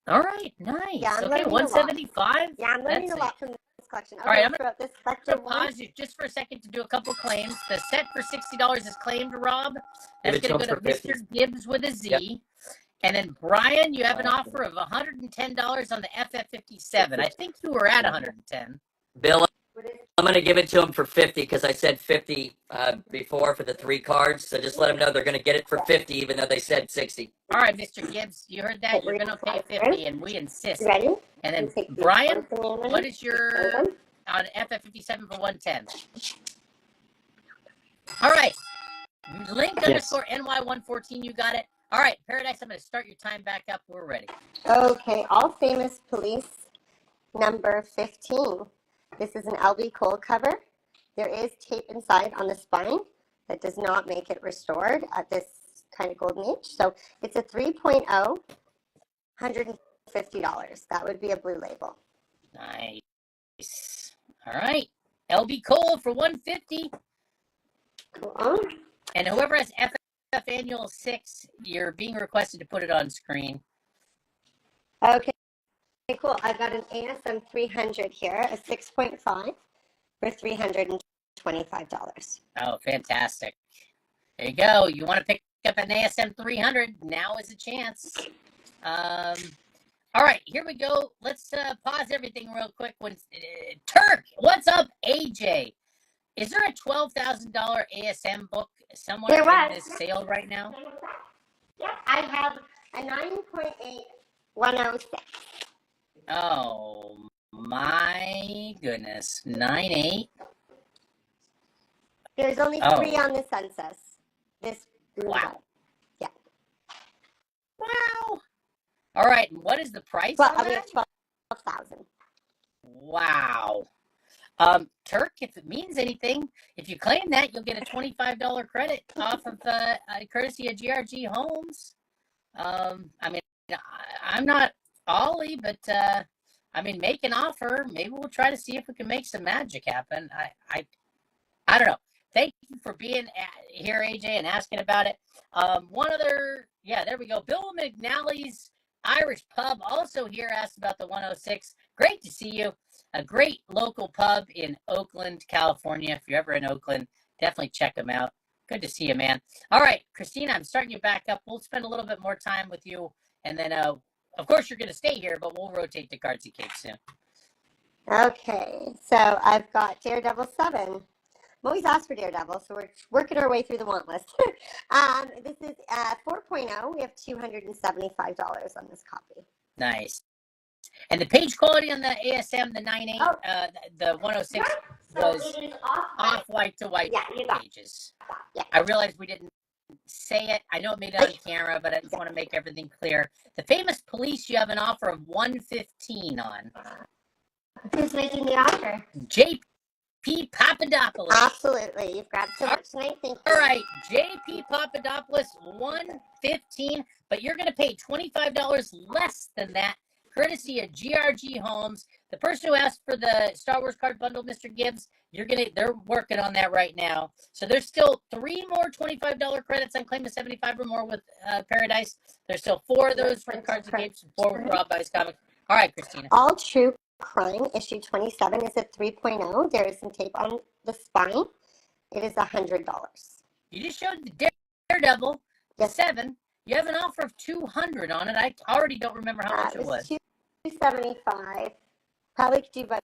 All right, nice. Yeah, I'm okay, learning a lot. 175. Yeah, I'm learning That's a lot from this collection. Okay, All right, I'm throughout this gonna spectrum one. pause you just for a second to do a couple claims. The set for $60 is claimed, Rob. That's Give it going to to go him to for Mr. 50. Gibbs with a Z. Yep. And then Brian, you have an offer of $110 on the FF57. I think you were at 110. Bill, I'm going to give it to him for 50 because I said 50 before for the 3 cards. So just let him know they're going to get it for 50 even though they said 60. All right, Mr. Gibbs, you heard that. You're going to pay 50, and we insist. You ready? And then Take these Brian, ones from me, what is your Hold on. on FF57 for 110? All right. Link underscore NY114, you got it. All right, Paradise, I'm going to start your time back up. We're ready. Okay, All Famous Police number 15. This is an LB Cole cover. There is tape inside on the spine that does not make it restored at this kind of golden age. So it's a 3.0, $150. That would be a blue label. Nice. All right. LB Cole for 150. Cool. And whoever has FF Annual 6, you're being requested to put it on screen. Okay, cool. I've got an ASM 300 here, a 6.5 for $325. Oh, fantastic. There you go. You want to pick up an ASM 300, now is a chance. All right, here we go. Let's pause everything real quick. Turk, what's up, AJ? Is there a $12,000 ASM book somewhere There in was. this sale right now? Yep, I have a 9.8 106. Oh my goodness. 9.8. There's only Oh. 3 on the census. This Wow. Yeah. Wow. All right. And what is the price Well, on we that? have 12,000. Wow. Turk, if it means anything, if you claim that, you'll get a $25 credit off of courtesy of GRG Homes. I mean, I'm not Ollie, but I mean, make an offer. Maybe we'll try to see if we can make some magic happen. I don't know. Thank you for being here, AJ, and asking about it. One other, yeah, there we go. Bill McNally's Irish Pub also here asked about the 106. Great to see you. A great local pub in Oakland, California. If you're ever in Oakland, definitely check them out. Good to see you, man. All right, Christina, I'm starting you back up. We'll spend a little bit more time with you. And then, of course, you're going to stay here, but we'll rotate to Cards and Capes soon. Okay, so I've got Daredevil 7. I'm always asked for Daredevil, so we're working our way through the want list. This is 4.0. We have $275 on this copy. Nice. And the page quality on the ASM, the 9.8, the 106 was it is off white to white pages. Yeah. I realized we didn't say it. I know it made it on camera, but I just want to make everything clear. The Famous Police, you have an offer of $115 on. Who's making the offer? JP Papadopoulos. Absolutely. You've grabbed so much tonight. Thank you. All right, JP Papadopoulos, $115, but you're going to pay $25 less than that, courtesy of GRG Homes. The person who asked for the Star Wars card bundle, Mr. Gibbs, they're working on that right now. So there's still 3 more $25 credits on claim of 75 or more with Paradise. There's still 4 of those for Cards and Capes and 4 with Rob Buys Comics. All right, Christina. All True Crime, issue 27 is a 3.0. There is some tape on the spine. It is $100. You just showed the Daredevil, the Yes. 7. You have an offer of $200 on it. I already don't remember how much it was. $275. Probably could do about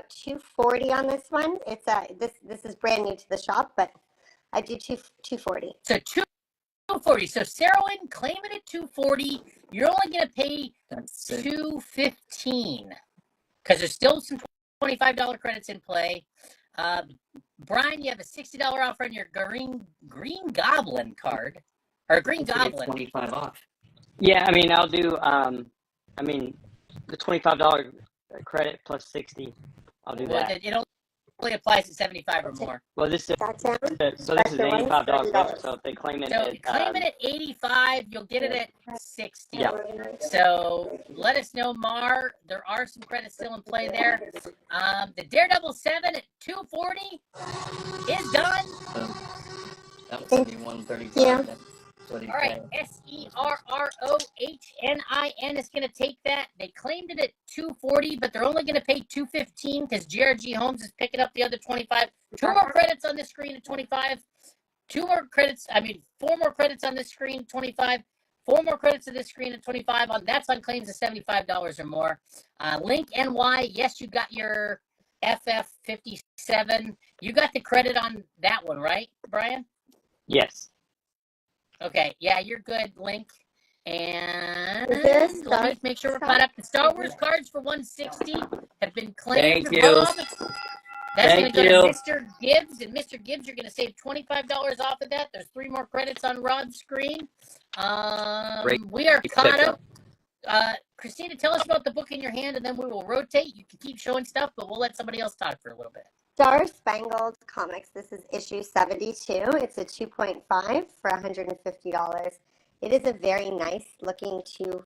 $240 on this one. It's this is brand new to the shop, but I do $240. So $240. So Sarowin, claim it at $240. You're only going to pay $215 because there's still some $25 credits in play. Brian, you have a $60 offer on your Green Goblin card. Or Green Goblin. 25 off. Yeah, I mean, I'll do. The $25 credit plus 60. I'll do Well, that. it only applies to 75 or more. Well, this is Gotcha. so this is an $85 book. $30. So if they claim it, So claim it at 85, you'll get it at 60. Yeah. So let us know, Mar. There are some credits still in play there. The Daredevil 7 at 240 is done. So that was 135. Yeah. All All right, SERROHNIN is going to take that. They claimed it at 240, but they're only going to pay 215 because GRG Homes is picking up the other 25. 2 more credits on this screen at 25. 4 more credits on this screen at 25. 4 more credits on this screen at 25. That's on claims of $75 or more. Link NY, yes, you got your FF57. You got the credit on that one, right, Brian? Yes. Okay, yeah, you're good, Link. And Is this let me make sure we're caught up. The Star Wars cards for 160 have been claimed. Thank you. Rob. That's going Thank to go to you. Mr. Gibbs. And Mr. Gibbs, you're going to save $25 off of that. There's 3 more credits on Rob's screen. Great. We are Great caught pickup. up. Christina, tell us about the book in your hand, and then we will rotate. You can keep showing stuff, but we'll let somebody else talk for a little bit. Star Spangled Comics. This is issue 72. It's a 2.5 for $150. It is a very nice looking 2.5.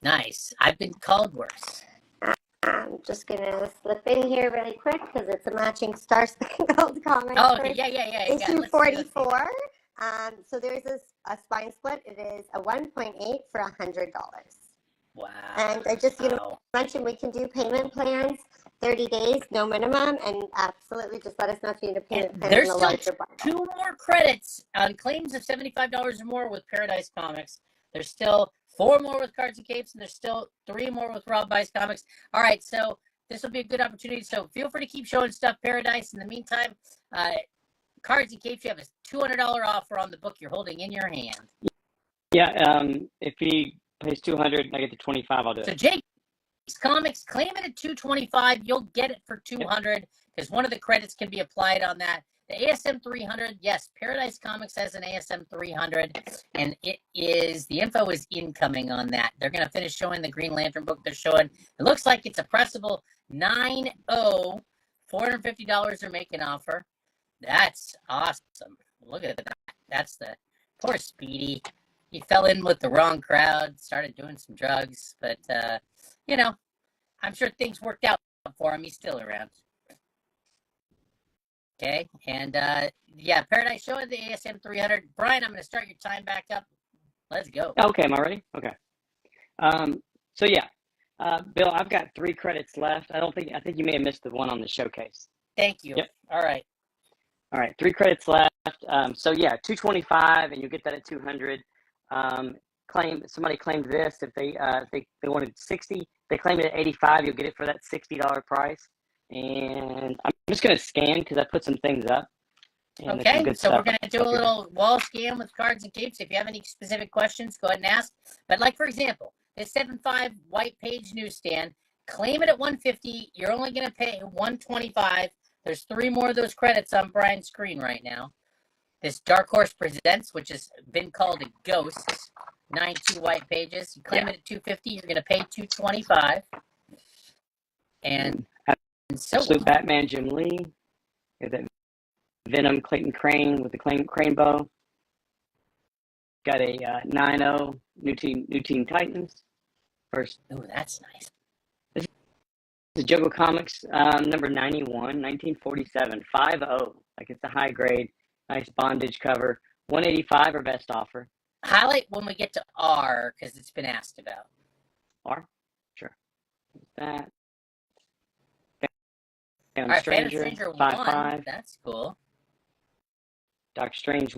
Nice. I've been called worse. I'm just gonna slip in here really quick because it's a matching Star Spangled Comics. Oh, okay. Yeah. Issue Let's 44. So there's a spine split. It is a 1.8 for $100. Wow. And I just mention we can do payment plans, 30 days, no minimum, and absolutely just let us know if you need a payment plan there's in the still larger bundle. 2 more credits on claims of $75 or more with Paradise Comics. There's still 4 more with Cards and Capes, and there's still 3 more with Rob Buys Comics. All right, so this will be a good opportunity. So feel free to keep showing stuff, Paradise. In the meantime, Cards and Capes, you have a $200 offer on the book you're holding in your hand. Yeah, if he pays 200 and I get the 25, I'll do So it. Jake's Comics, claim it at 225. You'll get it for 200 because one of the credits can be applied on that. The ASM 300, yes, Paradise Comics has an ASM 300, and the info is incoming on that. They're going to finish showing the Green Lantern book. They're showing, it looks like it's a pressable 9.0, $450 they're making offer. That's awesome. Look at that. That's the poor Speedy. He fell in with the wrong crowd, started doing some drugs, but I'm sure things worked out for him. He's still around. Okay, and Paradise showing the ASM 300. Brian, I'm going to start your time back up. Let's go. Okay, am I ready? Okay. Bill, I've got 3 credits left. I think you may have missed the one on the showcase. Thank you. Yep. All right, 3 credits left. 225, and you get that at 200. Somebody claimed this if they wanted 60. They claimed it at 85. You'll get it for that $60 price. And I'm just gonna scan because I put some things up. Okay, so we're gonna do a little wall scan with Cards and Capes. If you have any specific questions, go ahead and ask. But like for example, this 7.5 white page newsstand, claim it at 150. You're only gonna pay 125. There's 3 more of those credits on Brian's screen right now. This Dark Horse Presents, which has been called a Ghost, 92 white pages. You claim it at 250. You're gonna pay 225. And so Batman Jim Lee, got that Venom Clayton Crane with the Crane bow. Got a 9.0 New Teen Titans. First. Oh, that's nice. This is Jogo Comics number 91, 1947, 5.0. Like it's a high grade, nice bondage cover. 185 or best offer. Highlight when we get to R because it's been asked about. R? Sure. That. All right, Stranger, Stranger 5.5. That's cool. Doctor Strange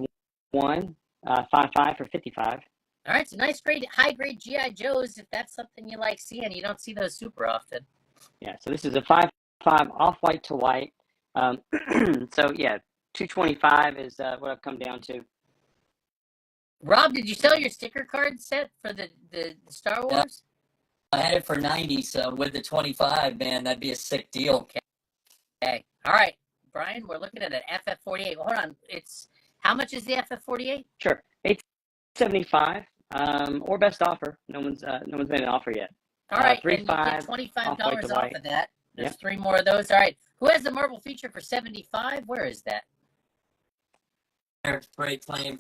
1, 5.5 for 55. All right, so nice grade, high grade GI Joes. If that's something you like seeing, you don't see those super often. Yeah, so this is a 5.5 off white to white. 225 is what I've come down to. Rob, did you sell your sticker card set for the Star Wars? I had it for 90, so with the 25, man, that'd be a sick deal. Okay. All right, Brian, we're looking at an FF48. Hold on. How much is the FF48? Sure, $875 or best offer. No one's made an offer yet. All right, 3.5 and you get $25 off of that. There's Yep. 3 more of those. All right. Who has the Marvel feature for 75? Where is that? Great claim.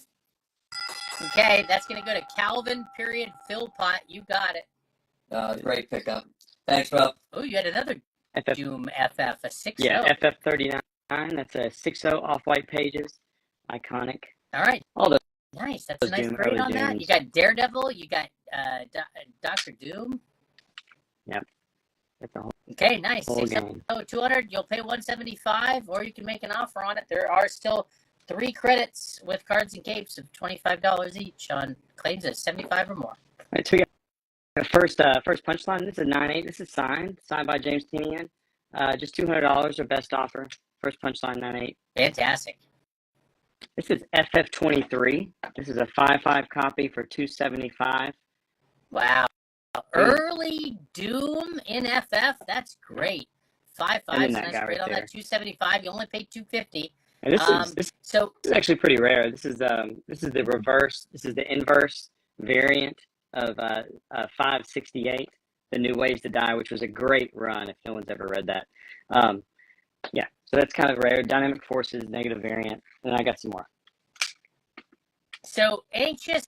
Okay, that's going to go to Calvin, Philpott. You got it. Great pickup. Thanks, Rob. Oh, you had another FF, Doom FF, a 6.0. yeah, FF39. That's a 6.0 off white pages. Iconic. All right. All those Nice. That's a nice Doom, grade early on that. Dooms. You got Daredevil. You got Dr. Doom. Yep. That's a whole Okay, nice. game. 200. You'll pay 175, or you can make an offer on it. There are still 3 credits with Cards and Capes of $25 each on claims of 75 or more. All right, so we got first punchline. This is 9.8. This is signed by James Tinian. Just $200 or best offer. First punchline 9.8. Fantastic. This is FF23. This is a 5.5 copy for $275. Wow. Early Doom in FF. That's great. 5.5. Nice grade on that. 275. You only paid 250. And this is actually pretty rare. This is the reverse. This is the inverse variant of 568, The New Ways to Die, which was a great run. If no one's ever read that, so that's kind of rare. Dynamic Forces negative variant, and I got some more. So Anxious,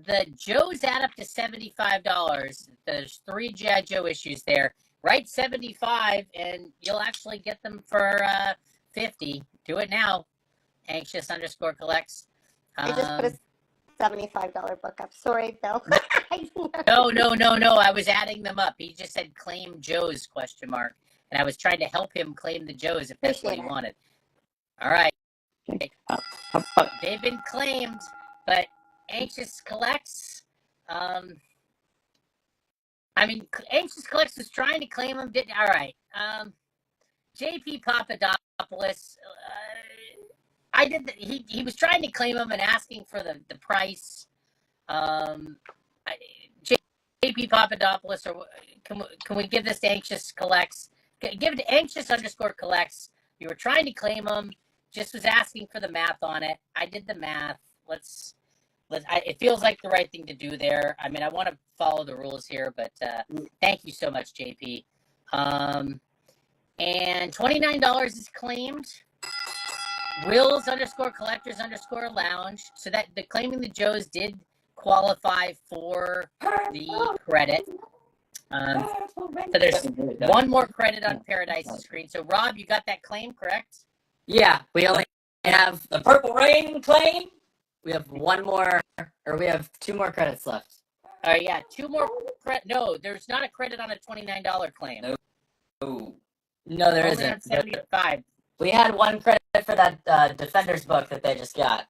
the Joes add up to $75. There's 3 GI Joe issues there. Write 75, and you'll actually get them for 50. Do it now. Anxious_collects. I just put a $75 book up. Sorry, Bill. No. I was adding them up. He just said claim Joe's ? And I was trying to help him claim the Joes if that's what he wanted. All right. They've been claimed, but Anxious collects. I mean, Anxious Collects was trying to claim him. All right. JP Papadopoulos. He was trying to claim him and asking for the price. JP Papadopoulos, or can we give this to Anxious Collects? Give it to Anxious_Collects. You were trying to claim him. Just was asking for the math on it. I did the math. It feels like the right thing to do there. I mean, I want to follow the rules here, but thank you so much, JP. And $29 is claimed. Wills_Collectors_Lounge. So that the claiming the Joes did qualify for the credit. So there's one more credit on Paradise's screen. So Rob, you got that claim correct? Yeah, we only have The Purple Rain claim. we have one more, or we have 2 more credits left. Yeah, 2 more credit. No, there's not a credit on a $29 claim. No. Oh, No, there Only on isn't. 75. We had 1 credit for that Defenders book that they just got.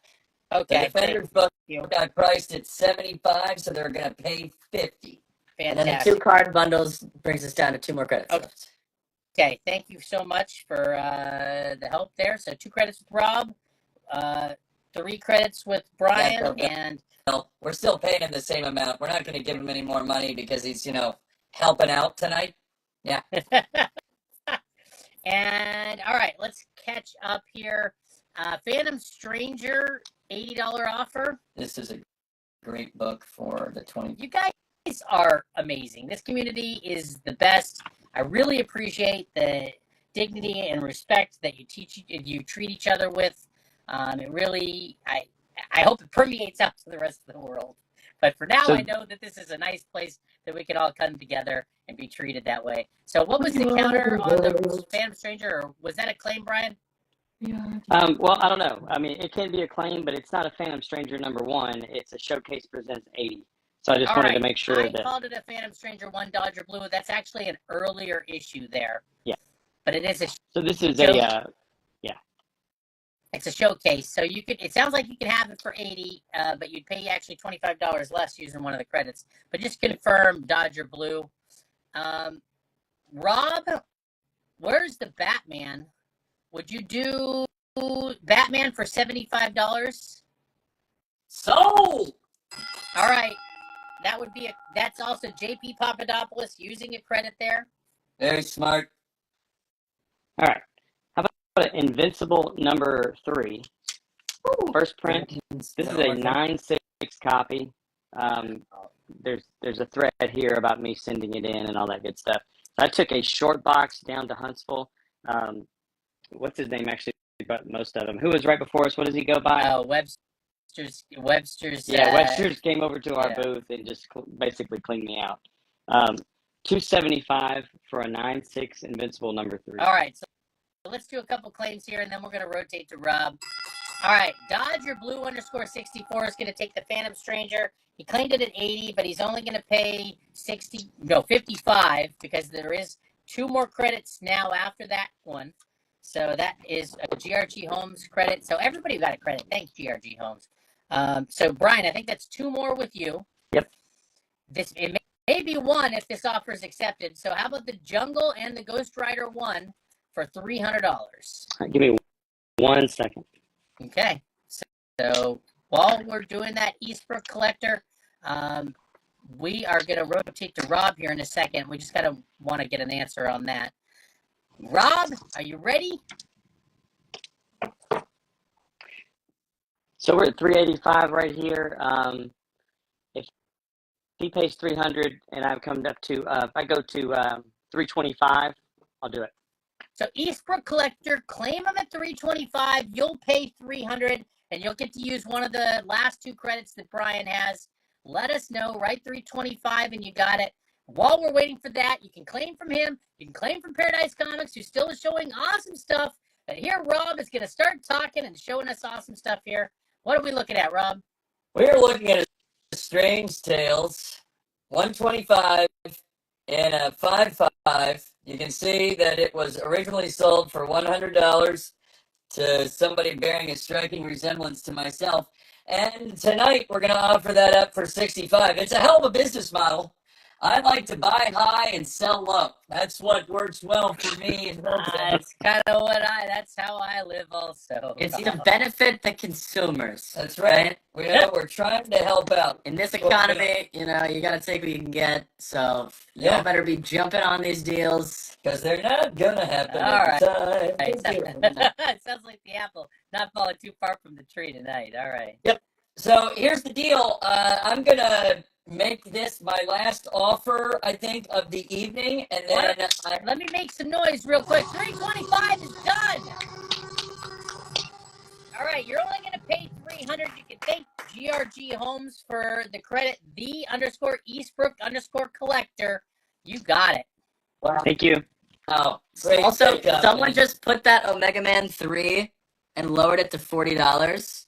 the Okay, Defenders book you. got priced at 75, so they're gonna pay 50. And then the Fantastic. 2 card bundles brings us down to 2 more credits Okay. left. Okay, thank you so much for the help there. So 2 credits with Rob, 3 credits with Brian, Yeah, and No, we're still paying him the same amount. We're not gonna give him any more money because he's helping out tonight. and all right, let's catch up here. Phantom Stranger, $80 offer. This is a great book for the 20. You guys are amazing. This community is the best. I really appreciate the dignity and respect that you treat each other with. It really, I hope it permeates out to the rest of the world. But for now, I know that this is a nice place that we can all come together and be treated that way. So what was the counter on the Phantom Stranger, or was that a claim, Brian? Well, I don't know. I mean, it can be a claim, but it's not a Phantom Stranger #1. It's a Showcase Presents 80. So I just All wanted right. to make sure I that. called it a Phantom Stranger 1 Dodger Blue. That's actually an earlier issue there. Yeah. But it is a So this is it's a showcase. So you could, it sounds like you can have it for 80, but you'd pay actually $25 less using one of the credits. But just confirm Dodger Blue. Rob, where's the Batman? Would you do Batman for $75? Sold. All right. That's also JP Papadopoulos using a credit there. Very smart. All right. How about Invincible #3? First print. This is a 9/6 copy. There's a thread here about me sending it in and all that good stuff. I took a short box down to Huntsville. What's his name actually? But most of them. Who was right before us? What does he go by? Webster's. Yeah, Webster's came over to our booth and just basically cleaned me out. $275 for a 9/6 Invincible #3. All right, so let's do a couple claims here, and then we're going to rotate to Rob. All right, Dodger Blue _64 is going to take the Phantom Stranger. He claimed it at 80, but he's only going to pay 55 because there is 2 more credits now after that one. So that is a GRG Homes credit. So everybody got a credit. Thanks, GRG Homes. So Brian, I think that's 2 more with you. Yep. It may be 1 if this offer is accepted. So how about the Jungle and the Ghost Rider 1 for $300? Give me 1 second. Okay. So while we're doing that Eastbrook Collector, we are going to rotate to Rob here in a second. We just got to want to get an answer on that. Rob, are you ready? So we're at 385 right here. If he pays 300 and I've come up to, if I go to 325, I'll do it. So Eastbrook Collector, claim him at 325. You'll pay 300, and you'll get to use one of the last 2 credits that Brian has. Let us know. Write 325, and you got it. While we're waiting for that, you can claim from him. You can claim from Paradise Comics, who still is showing awesome stuff. But here, Rob is going to start talking and showing us awesome stuff here. What are we looking at, Rob? We're looking at a Strange Tales 125 and a 5.5. You can see that it was originally sold for $100 to somebody bearing a striking resemblance to myself. And tonight we're going to offer that up for $65. It's a hell of a business model. I like to buy high and sell low. That's what works well for me. And That's kind of that's how I live also. It's to benefit the consumers. that's right. We're trying to help out. In this economy, you gotta take what you can get. So Yeah. y'all better be jumping on these deals. Because they're not gonna happen All every right. time. It sounds like the apple not falling too far from the tree tonight. All right. So here's the deal. I'm gonna make this my last offer, I think, of the evening, and then Let me make some noise real quick. 325 is done. All right, you're only going to pay $300. You can thank GRG Homes for the credit. _Eastbrook_collector. You got it. wow. Thank you. Oh, great Also, pickup, someone man. just put that Omega Man 3 and lowered it to $40.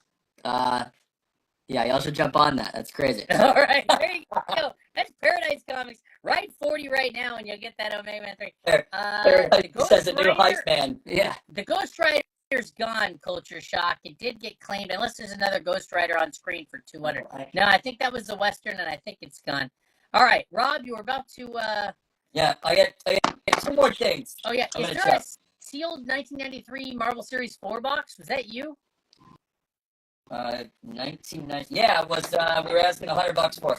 Yeah, y'all should jump on that. That's crazy. All right, there you go. That's Paradise Comics. Write 40 right now, and you'll get that Omega Man 3. It says a new hype man. Yeah. The Ghost Rider's gone, Culture Shock. It did get claimed, unless there's another Ghost Rider on screen for 200. No, I think that was the Western, and I think it's gone. All right, Rob, you were about to. Yeah, I get two more things. Oh yeah, I'm is gonna there a check. sealed 1993 Marvel Series 4 box? Was that you? 1990. Yeah, it was. We were asking $100 for it.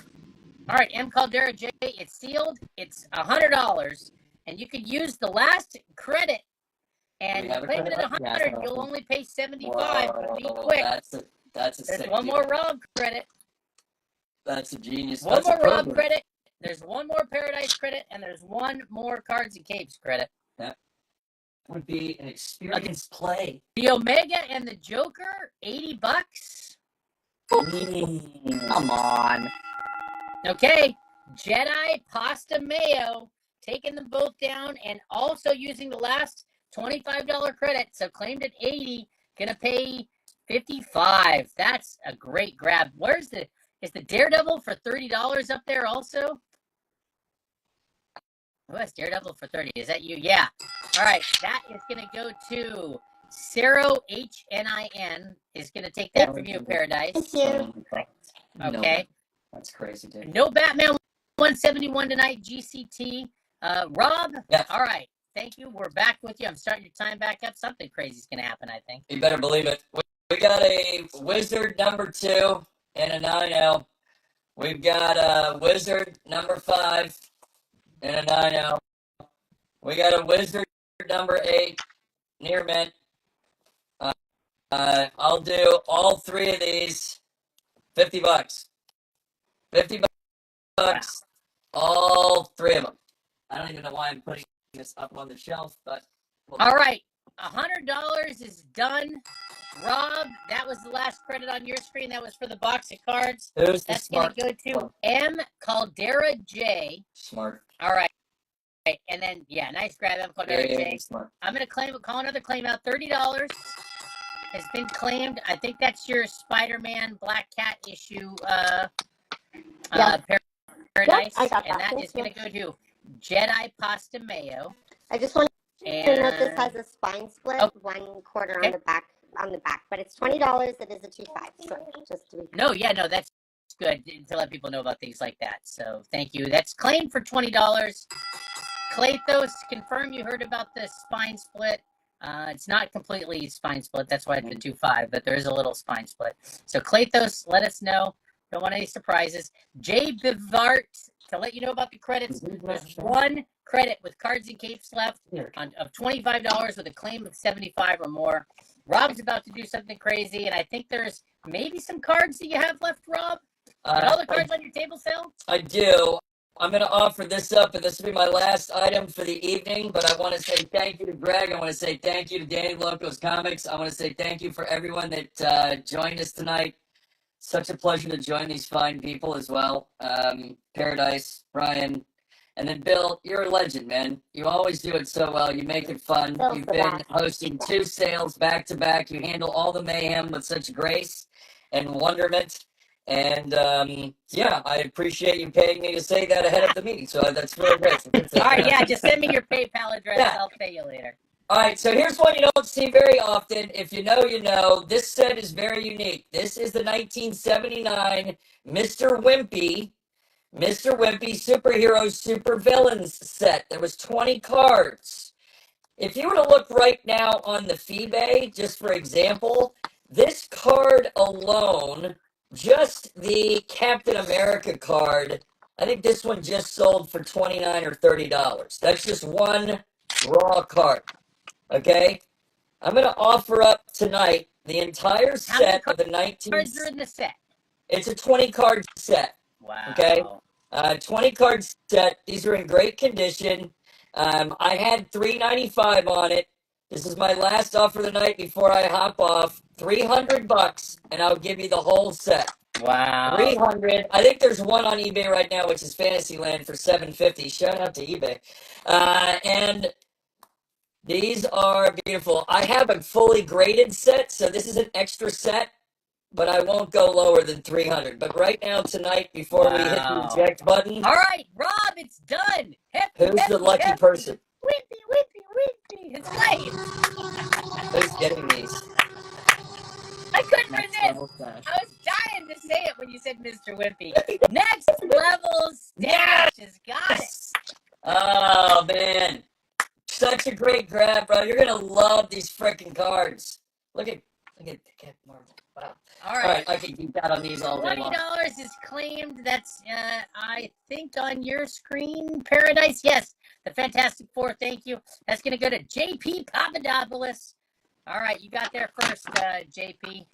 All right, M. Caldera J. It's sealed. It's $100, and you could use the last credit. And We have a claim it at credit? 100. Yeah, You'll only pay 75. But be Whoa, quick. That's a There's sick one deal. more Rob credit. That's a genius. One That's a more Rob program. credit. There's one more Paradise credit, and there's one more Cards and Capes credit. Would be an experienced play. The Omega and the Joker, $80. Come on. Okay, Jedi Pasta Mayo, taking them both down and also using the last $25 credit. So claimed at 80, gonna pay 55. That's a great grab. Is the Daredevil for $30 up there also? Oh, that's Daredevil for 30. Is that you? Yeah. All right, that is gonna go to Cero HNIN is gonna take that from you, Paradise. Thank you. Okay. That's crazy, dude. No Batman 171 tonight, GCT. Rob, Yeah. all right. Thank you. We're back with you. I'm starting your time back up. Something crazy is going to happen, I think. You better believe it. We got a Wizard number 2 and a 9L. We've got a Wizard number 5 and a 9L. We got a Wizard number 8 near mint. I'll do all 3 of these. $50. $50. All 3 of them. I don't even know why I'm putting this up on the shelf, but All right. $100 is done. Rob, that was the last credit on your screen. That was for the box of cards. who's the That's going smart? to go to M. Caldera J. Smart. All right. And then, yeah, nice grab, M. Caldera J. Smart. I'm going to call another claim out. $30 has been claimed. I think that's your Spider-Man Black Cat issue Paradise. I got and that. that is going to go to Jedi Pasta Mayo. I just want to note this And has a spine split, Oh. 1 quarter Okay. on the back, but it's $20. It is a 2.5. So just to be no, that's good to let people know about things like that. So thank you. That's claimed for $20. Claythos, confirm you heard about the spine split. It's not completely spine split. That's why it's the 2.5, but there is a little spine split. So Claythos, let us know. Don't want any surprises. Jay Bivart, to let you know about the credits, there's 1 credit with Cards and Capes left of $25 with a claim of 75 or more. Rob's about to do something crazy, and I think there's maybe some cards that you have left, Rob. Did all the cards on your table sell? I do. I'm going to offer this up, and this will be my last item for the evening, but I want to say thank you to Greg. I want to say thank you to Danny Locos Comics. I want to say thank you for everyone that joined us tonight. Such a pleasure to join these fine people as well. Paradise, Brian, and then Bill, you're a legend, man. You always do it so well. You make it fun. Bill's You've the been best. hosting 2 sales back to back. You handle all the mayhem with such grace and wonderment. And yeah, I appreciate you paying me to say that ahead of the meeting. So that's really great. All right, yeah, just send me your PayPal address. Yeah. I'll pay you later. All right, so here's one you don't see very often. If you know, you know. This set is very unique. This is the 1979 Mr. Wimpy Mr. Wimpy Superhero Super Villains set. There was 20 cards. If you were to look right now on the FeeBay, just for example, this card alone, just the Captain America card, I think this one just sold for $29 or $30. That's just one raw card. Okay? I'm going to offer up tonight the entire set of the 19. Cards are in the set. It's a 20 card set. Wow. Okay. 20 card set. These are in great condition. I had $395 on it. This is my last offer of the night before I hop off. $300, and I'll give you the whole set. Wow. 300. I think there's one on eBay right now, which is Fantasyland for $750. Shout out to eBay. And these are beautiful. I have a fully graded set, so this is an extra set, but I won't go lower than 300. But right now, tonight, before we hit the eject button. All right, Rob, it's done. Who's the lucky person? Wimpy. It's late. Who's getting these? I couldn't resist. I was dying to say it when you said Mr. Wimpy. Next level stash has got it. Oh, man. Such a great grab, bro. You're going to love these freaking cards. Look at Marvel. Wow. All right. I can keep that on these all day long. $20 is claimed. That's, I think, on your screen, Paradise. Yes, the Fantastic Four. Thank you. That's going to go to JP Papadopoulos. All right, you got there first, JP.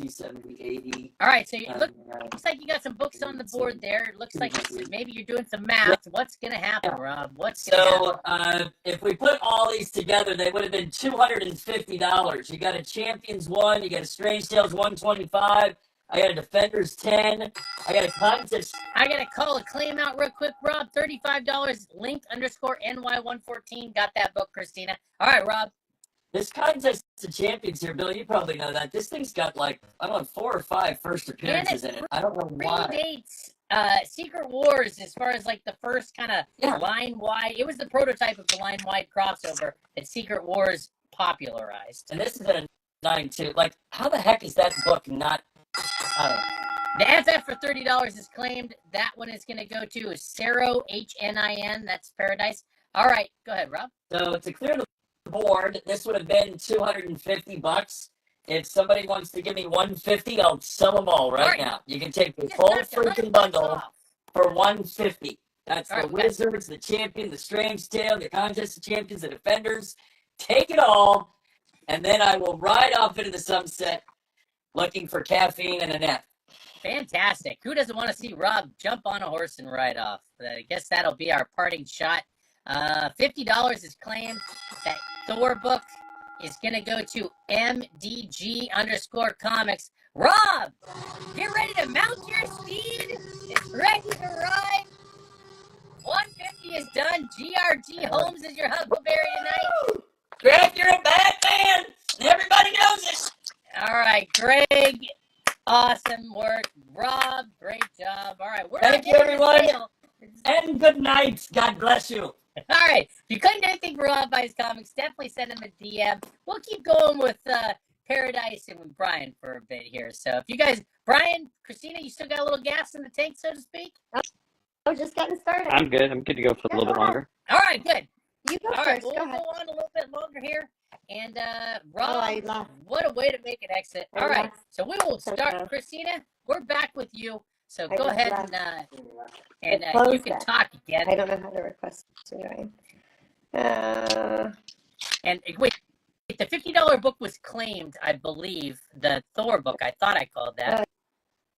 C70, 80. All right, so it looks like you got some books on the board there. It looks like maybe you're doing some math. What's going to happen, Rob? What's going to happen? If we put all these together, they would have been $250. You got a Champions 1, you got a Strange Tales 125, I got a Defenders 10, I got a Contest. I got to call a claim out real quick, Rob. $35, linked_NY114. Got that book, Christina. All right, Rob. This Contest of Champions here, Bill, you probably know that. This thing's got 4 or 5 first appearances in it. I don't know why. Predates Secret Wars as far as the first kind of line wide. It was the prototype of the line wide crossover that Secret Wars popularized. And this is at a 9.2. How the heck is that book not? The FF for $30 is claimed. That one is going to go to Sero HNIN. That's Paradise. All right, go ahead, Rob. So to clear the board, this would have been $250. If somebody wants to give me $150, I'll sell them all right now. You can take the full freaking bundle for $150. That's the Wizards, the Champion, the Strange Tale, the Contest of Champions, the Defenders. Take it all, and then I will ride off into the sunset looking for caffeine and a nap. Fantastic. Who doesn't want to see Rob jump on a horse and ride off? I guess that'll be our parting shot. $50 is claimed. That Thor book is going to go to MDG_comics. Rob, get ready to mount your steed. It's ready to ride. 150 is done. GRG Holmes is your Huckleberry tonight. Greg, you're a bad man. Everybody knows it. All right, Greg. Awesome work. Rob, great job. All right. Thank you, everyone. And good night. God bless you. All right. If you couldn't do anything for Rob Buys Comics, definitely send him a DM. We'll keep going with Paradise and with Brian for a bit here. So if you guys, Brian, Christina, you still got a little gas in the tank, so to speak? Oh, just getting started. I'm good. I'm good to go for a little bit longer. All right, good. You go All first. right, we'll go go ahead. on a little bit longer here. And Rob, I laughed. what a way to make an exit. I All right, laughed. so we will start. Okay. Christina, we're back with you. So I go just ahead laughed. and I you closed can it. talk again. I don't know how to request to join. And wait, the $50 book was claimed, I believe. The Thor book, I thought I called that.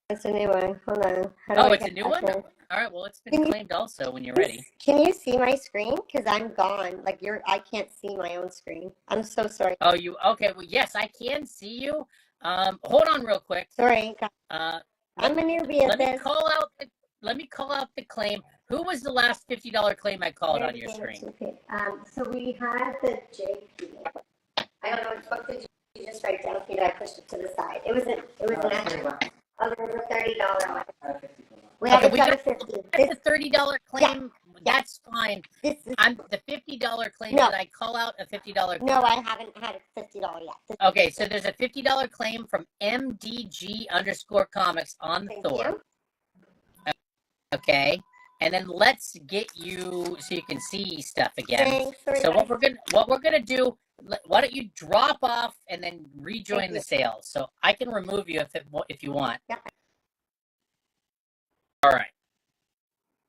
It's a new one. Hold on. How do Oh, I it's a get new back one? there? All right, well, it's been Can you- claimed also when you're ready. Can you see my screen? Because I'm gone. I can't see my own screen. I'm so sorry. Oh, okay, well, yes, I can see you. Hold on real quick. Sorry. Uh, I'm a newbie at let me this. call out the claim. Who was the last $50 claim I called on your screen? So we had the JP. I don't know which book did you just write down, Peter? I pushed it to the side. It was an extra. Oh, there was a $30 one. We had Okay, to we go to got 50. That's a $30 claim. That's fine. This is, I'm the $50 claim. No. Did I call out a $50 claim? no, I haven't had a $50 yet. Okay, so there's a $50 claim from MDG_comics on Thank Thor. you. Okay. And then let's get you so you can see stuff again. Thanks, So what we're gonna do, why don't you drop off and then rejoin the sales? So I can remove you if you want. Yeah. All right.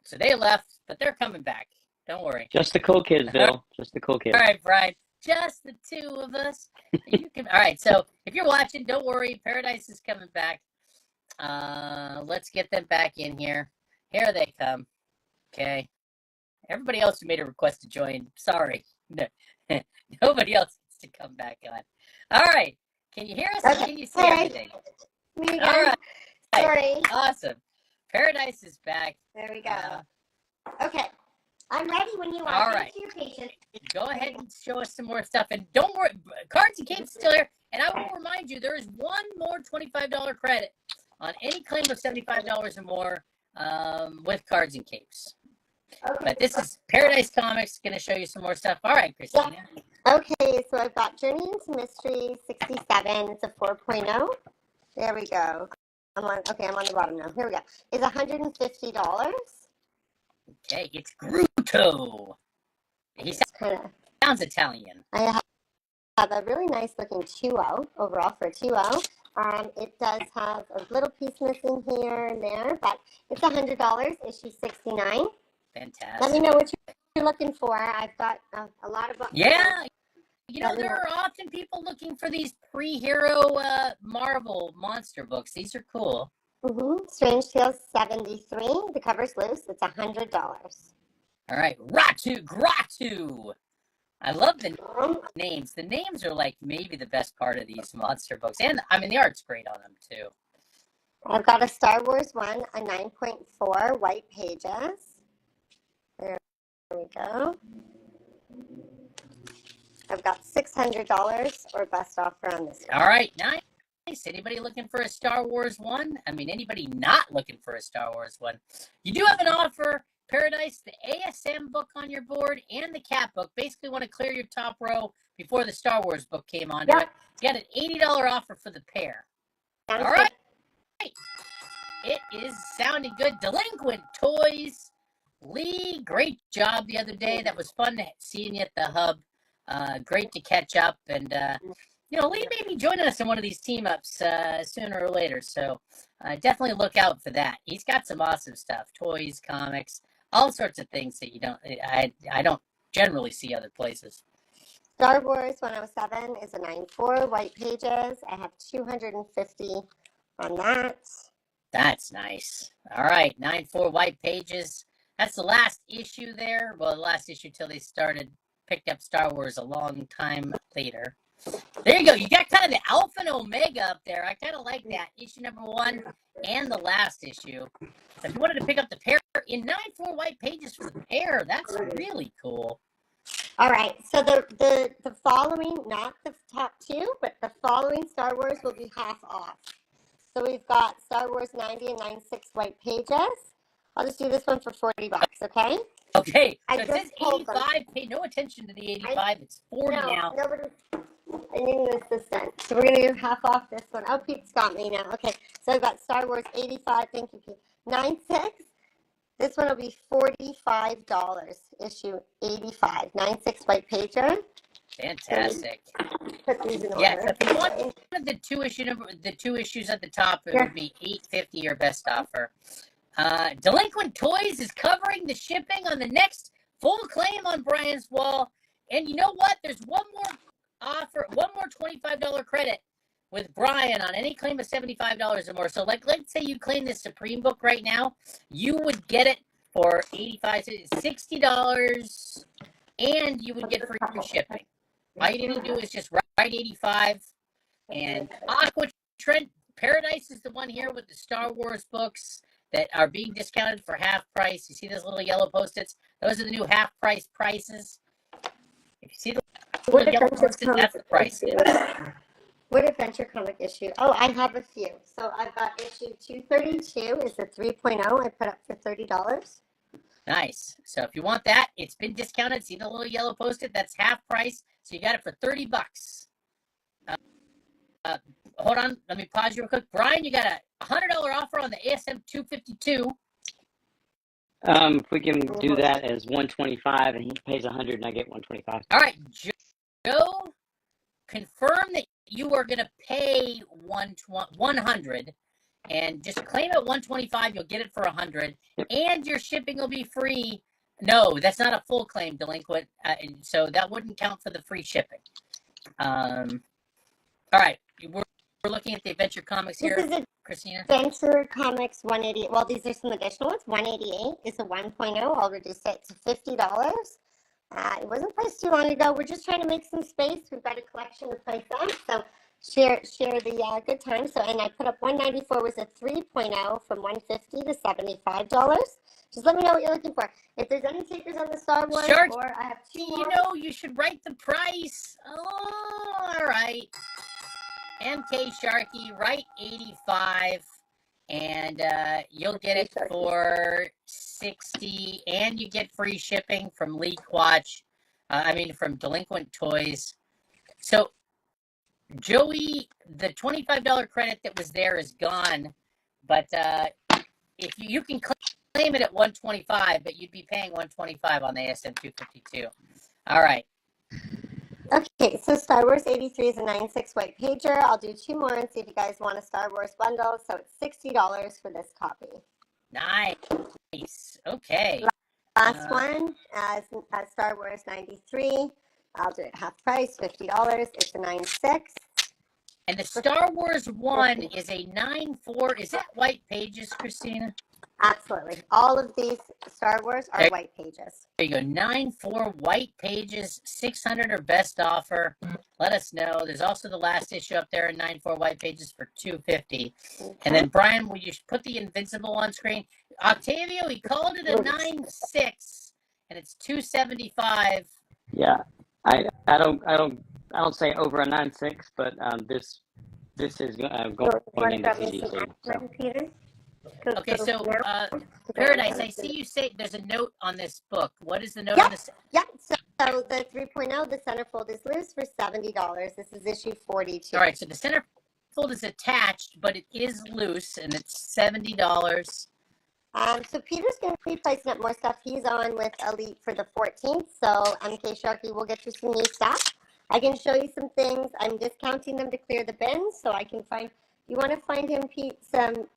So they left, but they're coming back. Don't worry. Just the cool kids, Bill. Just the cool kids. All right, Brian. Just the two of us. You can. All right. So if you're watching, don't worry. Paradise is coming back. Let's get them back in here. Here they come. Okay. Everybody else who made a request to join, sorry. Nobody else needs to come back on. All right. Can you hear us? Okay. Can you see everything? Me again. All right. Sorry. Awesome. Paradise is back. There we go. Okay. I'm ready when you are. All right. Thank you, patient. Go ahead and show us some more stuff. And don't worry, Cards and Capes still here. And I will remind you, there is one more $25 credit on any claim of $75 or more with Cards and Capes. Okay. But this is Paradise Comics going to show you some more stuff. All right, Christina. Okay, so I've got Journey into Mystery 67. It's a 4.0. There we go. I'm on the bottom now. Here we go. It's $150. Okay, it's Gruto. He sounds Italian. I have a really nice looking 2.0 overall for a 2.0. It does have a little piece missing here and there, but it's $100, issue 69. Fantastic. Let me know what you're looking for. I've got a lot of books. Yeah. You know, there are often people looking for these pre-hero Marvel monster books. These are cool. Strange Tales 73. The cover's loose. It's $100. All right. Gratu. I love the names. The names are like maybe the best part of these monster books. And, I mean, the art's great on them, too. I've got a Star Wars one, a 9.4 white pages. There we go. I've got $600 or best offer on this one. All right, nice. Anybody looking for a Star Wars one? I mean, anybody not looking for a Star Wars one? You do have an offer, Paradise, the ASM book on your board and the Cat book. Basically want to clear your top row before the Star Wars book came on. Yep. You got an $80 offer for the pair. All right. It is sounding good. Delinquent Toys. Lee, great job the other day. That was fun seeing you at the hub. Great to catch up. And, Lee may be joining us in one of these team-ups sooner or later. So definitely look out for that. He's got some awesome stuff. Toys, comics, all sorts of things that I don't generally see other places. Star Wars 107 is a 9.4 white pages. I have $250 on that. That's nice. All right, 9.4 white pages. That's the last issue there. Well, the last issue till they picked up Star Wars a long time later. There you go. You got kind of the Alpha and Omega up there. I kind of like that. Issue number 1 and the last issue. So if you wanted to pick up the pair in 9.4 white pages for the pair, that's really cool. All right. So the following, not the top 2, but the following Star Wars will be half off. So we've got Star Wars 90 and 96 white pages. I'll just do this one for $40, okay? Okay. So it says 85. Pay no attention to the 85. It's 40 now. I need an assistant. So we're going to do half off this one. Oh, Pete's got me now. Okay. So I've got Star Wars 85. Thank you, Pete. 96. This one will be $45. Issue 85. 96 white pager. Fantastic. Put these in order. Yes, if you want the two issues at the top, it would be $8.50 your best offer. Delinquent Toys is covering the shipping on the next full claim on Brian's wall. And you know what? There's one more offer, one more $25 credit with Brian on any claim of $75 or more. So let's say you claim this Supreme book right now, you would get it for $60 and you would get free shipping. All you need to do is just write 85 and Aqua Trent Paradise is the one here with the Star Wars books that are being discounted for half price. You see those little yellow Post-its? Those are the new half price prices. If you see the little yellow Post-its, that's the price. What adventure comic issue? Oh, I have a few. So I've got issue 232 is a 3.0 I put up for $30. Nice. So if you want that, it's been discounted. See the little yellow Post-it? That's half price. So you got it for $30. Hold on. Let me pause you real quick. Brian, you got a $100 offer on the ASM 252. If we can do that as 125 and he pays 100 and I get 125. All right, Joe, confirm that you are going to pay 100 and just claim it 125. You'll get it for 100 and your shipping will be free. No, that's not a full claim, delinquent. So that wouldn't count for the free shipping. All right, we're looking at the Adventure Comics here, Christina. Adventure Comics 188. Well, these are some additional ones. 188 is a 1.0. I'll reduce it to $50. It wasn't priced too long ago. We're just trying to make some space. We've got a collection to price on, so share the good time. So, and I put up 194 was a 3.0 from 150 to $75. Just let me know what you're looking for. If there's any takers on the Star Wars, Shark, or I have two more. You know, you should write the price. Oh, all right. MK Sharky, write 85, and you'll get it for 60, and you get free shipping from Leak Watch. From Delinquent Toys. So, Joey, the $25 credit that was there is gone, but if you can claim it at 125, but you'd be paying 125 on the ASM 252. All right. Okay, so Star Wars 83 is a 9.6 white pager. I'll do two more and see if you guys want a Star Wars bundle. So it's $60 for this copy. Nice. Okay. Last one, as Star Wars 93. I'll do it half price, $50. It's a 9.6. And the Star Wars one is a 9.4. Is that white pages, Christina? Absolutely. All of these Star Wars are white pages. There you go. 9.4 white pages, 600 or best offer. Let us know. There's also the last issue up there in 9.4 white pages for $250. Okay. And then Brian, will you put the Invincible on screen? Octavio, he called it a 9.6, and it's $275. Yeah, I don't say over a 9.6, but this is going into CDC. So. Peter? Okay, so Paradise, I see you say there's a note on this book. What is the note on this? Yeah, so the 3.0, the centerfold is loose for $70. This is issue 42. All right, so the centerfold is attached, but it is loose, and it's $70. So Peter's going to be placing up more stuff. He's on with Elite for the 14th, so MK Sharky will get you some new stuff. I can show you some things. I'm discounting them to clear the bins, so I can find, you want to find him, Pete, some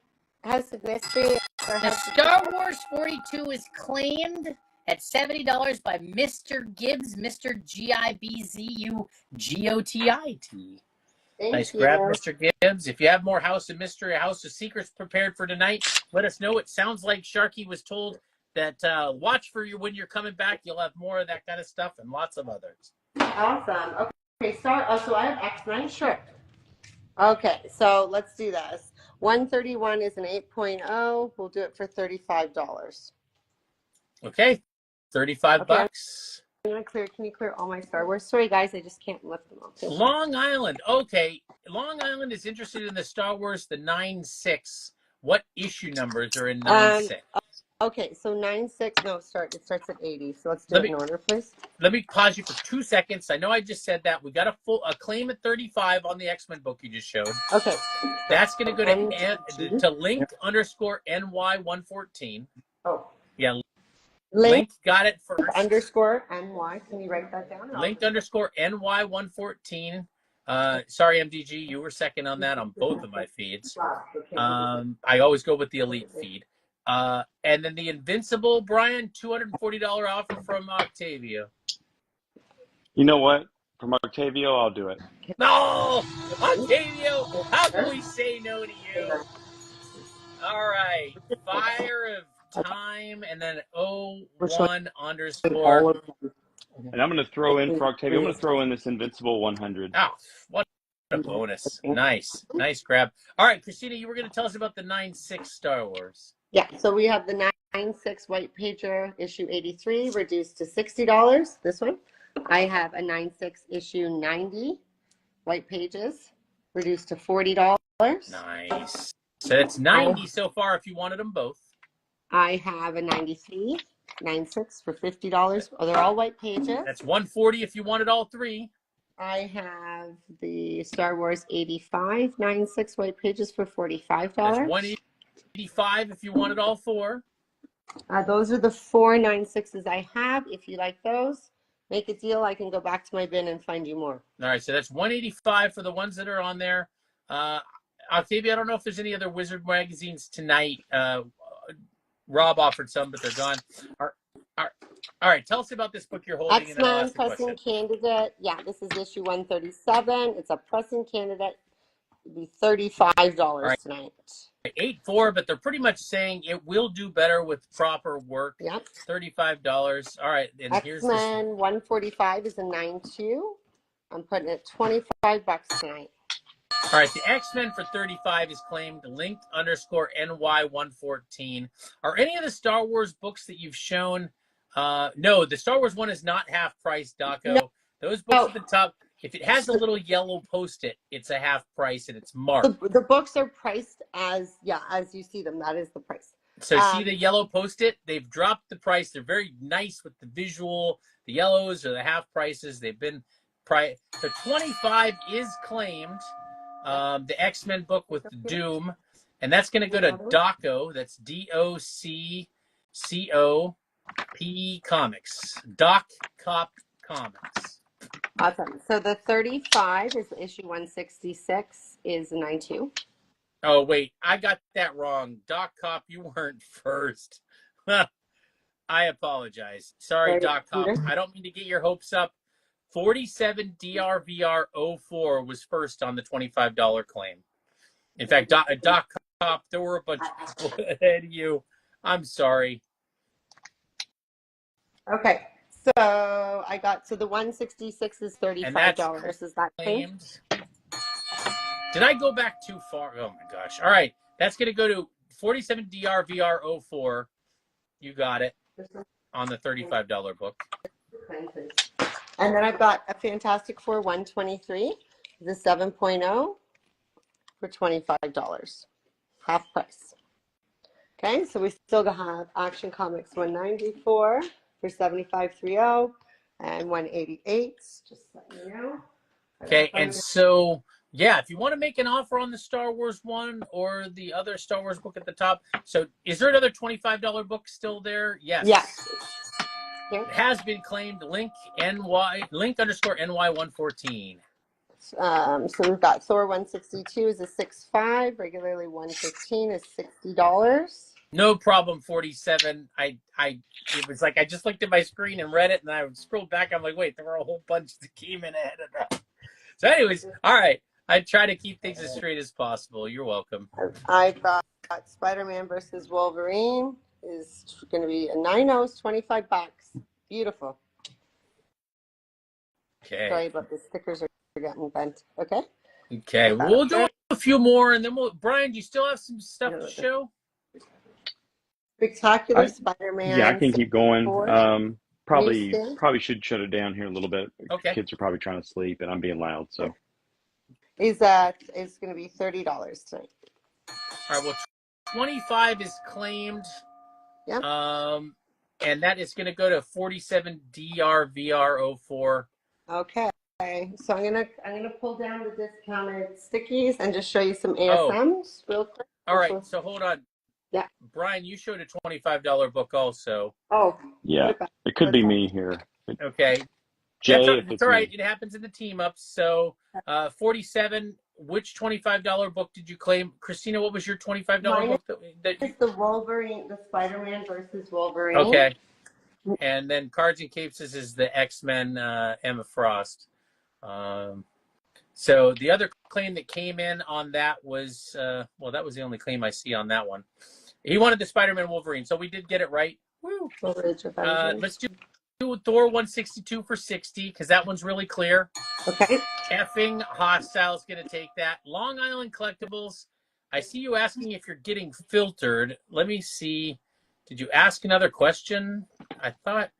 House of Mystery. The Star Wars 42 is claimed at $70 by Mr. Gibbs, Mr. Gibzugottit. Nice grab, Mr. Gibbs. If you have more House of Mystery, House of Secrets prepared for tonight, let us know. It sounds like Sharky was told that watch for you when you're coming back. You'll have more of that kind of stuff and lots of others. Awesome. Okay, so I have X-Men. Sure. Okay, so let's do this. 131 is an 8.0. We'll do it for $35. Okay, 35 bucks. I'm gonna clear. Can you clear all my Star Wars? Sorry, guys, I just can't lift them all. Long Island. Okay, Long Island is interested in the Star Wars, the 9.6. What issue numbers are in 9.6? Okay, so 9.6. No, it starts at 80. So let's do it in order, please. Let me pause you for 2 seconds. I know I just said that. We got a claim at 35 on the X-Men book you just showed. Okay. That's going to go to link_NY114. Oh. Yeah. Link got it first. _NY. Can you write that down? Link_NY114. Sorry, MDG, you were second on that on both of my feeds. I always go with the Elite feed. And then the Invincible, Brian, $240 offer from Octavio. You know what? From Octavio, I'll do it. No! Octavio, how can we say no to you? All right. Fire of Time, and then 01 underscore. And I'm going to throw in for Octavio, I'm going to throw in this Invincible 100. Oh, what a bonus. Nice. Nice grab. All right, Christina, you were going to tell us about the 9.6 Star Wars. Yeah, so we have the 9.6 white pager issue 83 reduced to $60. This one. I have a 9.6 issue 90 white pages reduced to $40. Nice. So that's 90 so far if you wanted them both. I have a 93 9.6 for $50. Oh, they're all white pages. That's 140 if you wanted all three. I have the Star Wars 85 9.6 white pages for $45. That's 185 if you wanted all four. Those are the 4 9.6s I have. If you like those, make a deal. I can go back to my bin and find you more. All right, so that's 185 for the ones that are on there. Octavia, I don't know if there's any other Wizard magazines tonight. Rob offered some, but they're gone. All right, tell us about this book you're holding. X-Men pressing candidate. Yeah, this is issue 137. It's a pressing candidate. It'll be $35 tonight. 8.4, but they're pretty much saying it will do better with proper work. Yep. $35. All right, and here's this. X-Men 145 is a 9.2. I'm putting it $25 tonight. All right, the X-Men for 35 is claimed linked _NY114. Are any of the Star Wars books that you've shown? No, the Star Wars one is not half price, Daco. No. Those books at the top, if it has a little yellow post-it, it's a half price and it's marked. The books are priced as you see them. That is the price. So see the yellow post-it? They've dropped the price. They're very nice with the visual. The yellows are the half prices. They've been priced. So 25 is claimed. The X-Men book with Doom, and that's going to go to Doco. That's DOCCOP Comics. Doc Cop Comics. Awesome. So the 35 is issue 166 is a 9.2. Oh wait, I got that wrong. Doc Cop, you weren't first. I apologize. Sorry, Doc Cop. I don't mean to get your hopes up. 47 DRVR 04 was first on the $25 claim. In fact, Doc Cop, there were a bunch of people ahead of you. I'm sorry. Okay, so the 166 is $35. Is that claimed? Did I go back too far? Oh my gosh. All right, that's going to go to 47 DRVR 04. You got it on the $35 book. And then I've got a Fantastic Four 123, the 7.0 for $25, half price. Okay, so we still have Action Comics 194 for $75.30 and 188. Just let me know. Okay, and so yeah, if you want to make an offer on the Star Wars one or the other Star Wars book at the top, so is there another $25 book still there? Yes. Yes. It has been claimed link _NY114. So we've got Thor 162 is a 6.5, regularly 115 is $60. No problem, 47. It was like I just looked at my screen and read it, and I scrolled back. I'm like, wait, there were a whole bunch that came in ahead of that. So, anyways, all right. I try to keep things as straight as possible. You're welcome. I've got Spider-Man versus Wolverine is going to be a 9.0, $25. Beautiful. Okay. Sorry about the stickers are getting bent. Okay. Okay. We'll do a few more, and then Brian, do you still have some stuff to show? Spectacular Spider-Man. Yeah, I can keep going. Probably should shut it down here a little bit. Okay. Kids are probably trying to sleep, and I'm being loud. So. Is going to be $30 tonight. All right. Well, 25 is claimed. Yeah. And that is going to go to 47 DRVR 04. Okay. So I'm gonna pull down the discounted stickies and just show you some ASMs real quick. All right. So hold on. Yeah. Brian, you showed a $25 book also. Oh. Yeah. It could be me here. Okay. Jay, that's all right. It happens in the team ups. So 47. Which $25 book did you claim? Christina, what was your $25 book? It's the Wolverine, the Spider-Man versus Wolverine. Okay. And then Cards and Capes is the X-Men Emma Frost. So the other claim that came in on that was, that was the only claim I see on that one. He wanted the Spider-Man Wolverine, so we did get it right. Woo. Let's do Thor 162 for 60 because that one's really clear. Okay. Effing Hostile's going to take that. Long Island Collectibles. I see you asking if you're getting filtered. Let me see. Did you ask another question? I thought.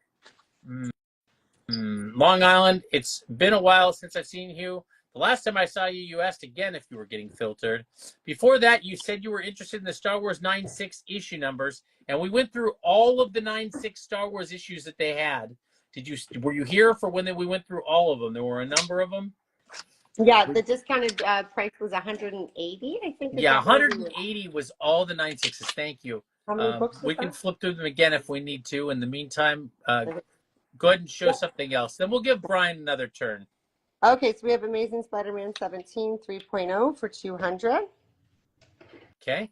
Long Island, it's been a while since I've seen you. The last time I saw you, you asked again if you were getting filtered. Before that, you said you were interested in the Star Wars 9.6 issue numbers, and we went through all of the 9.6 Star Wars issues that they had. Were you here for when we went through all of them? There were a number of them. Yeah, the discounted price was $180, I think. Yeah, $180 was all the 9.6s. Thank you. How many books We is can that? flip through them again if we need to. In the meantime, go ahead and show something else. Then we'll give Brian another turn. Okay, so we have Amazing Spider-Man 17 3.0 for 200. Okay.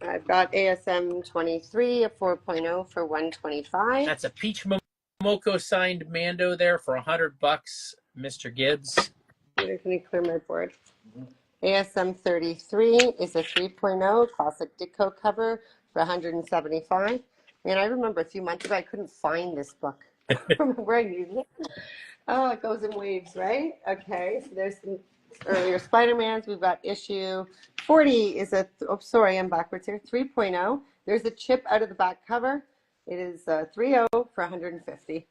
I've got ASM 23 a 4.0 for 125. That's a Peach Momoko signed Mando there for $100, Mr. Gibbs. Let me clear my board. ASM 33 is a 3.0 classic Ditko cover for 175. Man, I remember a few months ago I couldn't find this book. I don't remember where I needed it. Oh, it goes in waves, right? Okay, so there's some earlier Spider-Mans. We've got issue 40 is a, oh, sorry, I'm backwards here, 3.0. There's a chip out of the back cover. It is 3.0 for 150.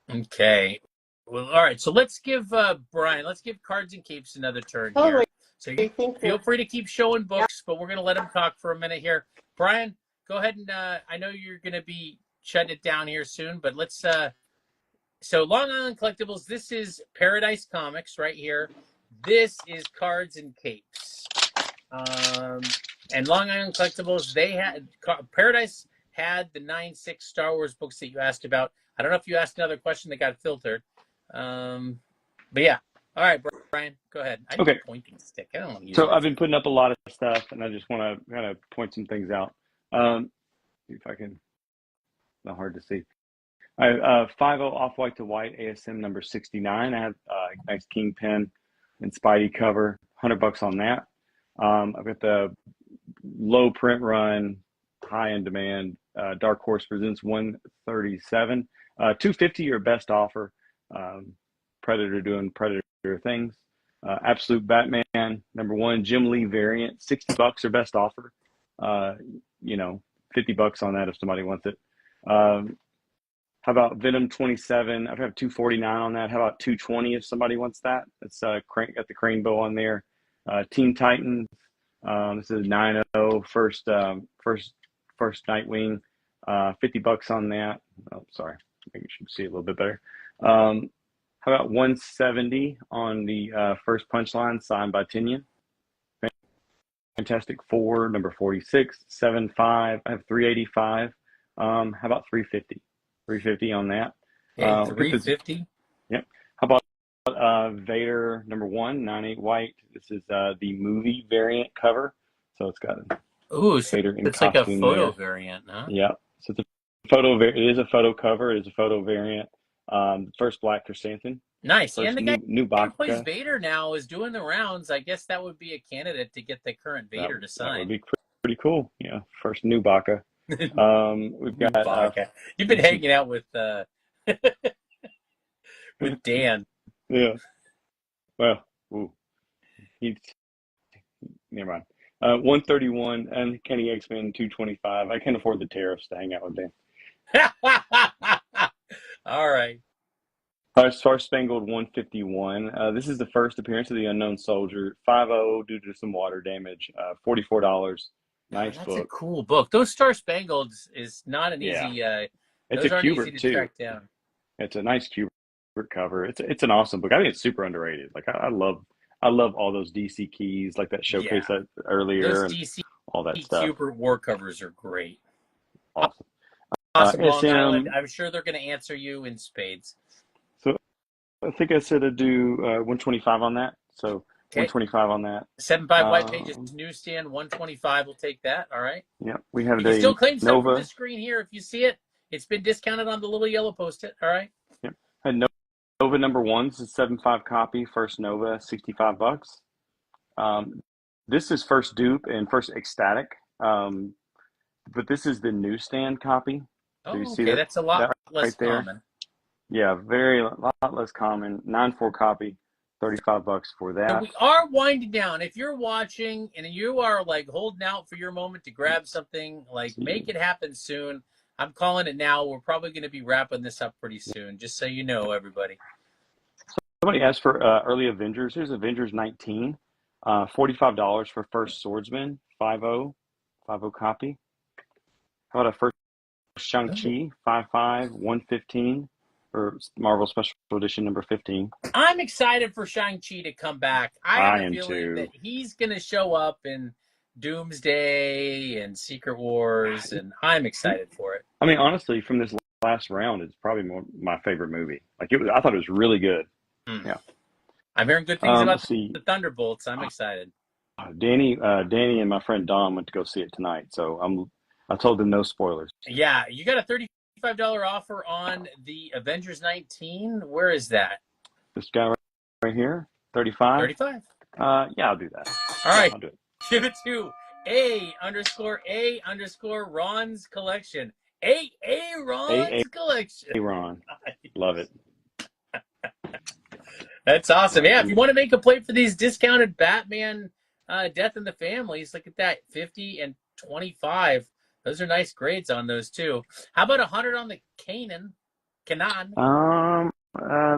Okay. Well, all right. So let's give Brian, let's give Cards and Capes another turn here. Totally. So you feel free to keep showing books, but we're going to let him talk for a minute here. Brian, go ahead and I know you're going to be shutting it down here soon, but let's so Long Island Collectibles, this is Paradise Comics right here. This is Cards and Capes. And Long Island Collectibles, they had Paradise had the 9/6 Star Wars books that you asked about. I don't know if you asked another question that got filtered. But yeah. All right, Brian, go ahead. I need a pointing stick. I don't want to use it. So I've been putting up a lot of stuff, and I just want to kind of point some things out. See if I can. Not hard to see. I have 5.0 Off-White to White ASM number 69. I have nice Kingpin and Spidey cover, $100 on that. I've got the low print run, high in demand Dark Horse Presents 137. 250 your best offer. Predator doing Predator things. Absolute Batman number 1 Jim Lee variant, $60 or best offer. You know, $50 on that if somebody wants it. How about Venom 27? I've got 249 on that. How about 220 if somebody wants that? It's got the crane bow on there. Teen Titans. This is 9.0 first Nightwing. $50 on that. Oh, sorry. Maybe you should see it a little bit better. How about 170 on the first Punchline signed by Tinian? Fantastic Four number 46. 7.5. I have 385. How about 350? 350 on that. Hey, 350? Yep. How about Vader number 1, 9.8 white. This is the movie variant cover. So it's got Vader in it's like a photo there. variant, huh? Yeah. So it's a photo. It is a photo cover. It is a photo variant. First Black Chrysanthemum. Nice. First And the guy new who plays Baka. Vader now is doing the rounds. I guess that would be a candidate to get the current Vader to sign. That would be pretty cool. Yeah. First new Baka. We've got You've been hanging out with with Dan. Yeah. Well, he's never mind. 131 and Kenny X-Men 225. I can't afford the tariffs to hang out with Dan. All right. Star Spangled 151. This is the first appearance of the Unknown Soldier. 5.0 due to some water damage. $44. Nice That's book. a cool book. Those Star Spangleds is not an easy. It's a Kubert easy to too. track down. It's a nice Kubert cover. It's an awesome book. I think it's super underrated. Like I love all those DC keys, like that showcase that earlier, Those and DC all that stuff. Kubert war covers are great. Awesome. Awesome, Long SM, Island. I'm sure they're going to answer you in spades. So I think I said I'd do 125 on that. So 125 on that. 7.5 white pages newsstand 125. We'll take that. All right. Yeah, we have you can still claim some Nova from the screen here if you see it. It's been discounted on the little yellow post-it. All right. Yep. Had Nova number 1. This is 7.5 copy. First Nova, $65. This is first dupe and first ecstatic. But this is the newsstand copy. So you see that's a lot less right common. Yeah, lot less common. 9.4 copy, $35 for that. And we are winding down. If you're watching and you are like holding out for your moment to grab something, like make it happen soon. I'm calling it now. We're probably going to be wrapping this up pretty soon, just so you know, everybody. Somebody asked for early Avengers. Here's Avengers 19, $45 for First Swordsman, 5.0 copy. How about a first Shang-Chi, 5.5, 115 for Marvel Special Edition number 15. I'm excited for Shang-Chi to come back. I have a feeling too. that he's going to show up and Doomsday and Secret Wars, and I'm excited for it. I mean, honestly, from this last round, it's probably my favorite movie. Like I thought it was really good. Yeah. I'm hearing good things about Let's see. the Thunderbolts. I'm excited. Danny and my friend Don went to go see it tonight, so I told them no spoilers. Yeah, you got a $35 offer on the Avengers 19. Where is that? This guy right here, 35. 35. Yeah, I'll do that. All right, I'll do it. give it to A_Ron's collection. Ron's collection. Hey, Ron, love it. That's awesome. Yeah, if you want to make a play for these discounted Batman Death in the Families, look at that, 50 and 25. Those are nice grades on those too. How about 100 on the Kanan?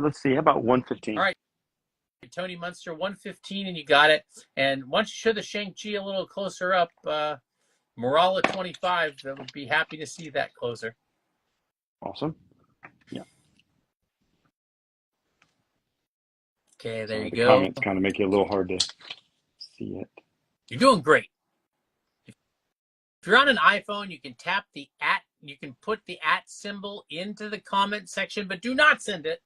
Let's see. How about 115? All right, Tony Munster, 115, and you got it. And once you show the Shang-Chi a little closer up, Morale at 25, I would be happy to see that closer. Awesome. Yeah. Okay, there you the go. Comments kind of make it a little hard to see it. You're doing great. If you're on an iPhone, you can tap the @ you can put the @ symbol into the comment section, but do not send it.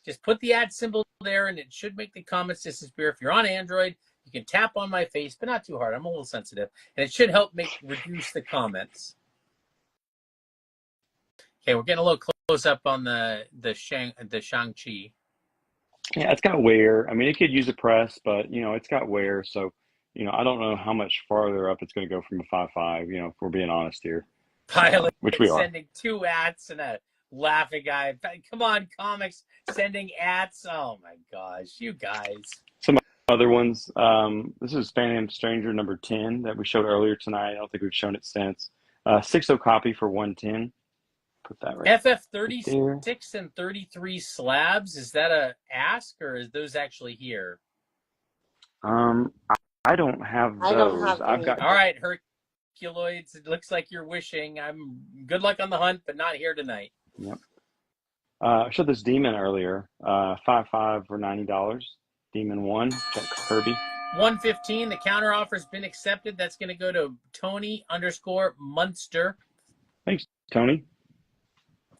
Just put the @ symbol there, and it should make the comments disappear. If you're on Android, you can tap on my face, but not too hard. I'm a little sensitive, and it should help reduce the comments. Okay, we're getting a little close up on the Shang-Chi. Yeah, it's got wear. I mean, it could use a press, but it's got wear. So, I don't know how much farther up it's going to go from a 5.5. If we're being honest here. Pilot which we are. Sending 2 ats and a laughing guy. Come on, comics, sending ats. Oh my gosh, you guys. Some other ones. This is Phantom Stranger number 10 that we showed earlier tonight. I don't think we've shown it since. 6.0 copy for 110. Put that right. FF 36 and 33 slabs. Is that a ask, or is those actually here? I don't have those. I don't have I've any. got. All right, Herculoids. It looks like you're wishing. Good luck on the hunt, but not here tonight. Yep. I showed this Demon earlier. 5.5 for $90. Demon 1. Jack Kirby. 115. The counter offer's been accepted. That's going to go to Tony_Munster. Thanks, Tony.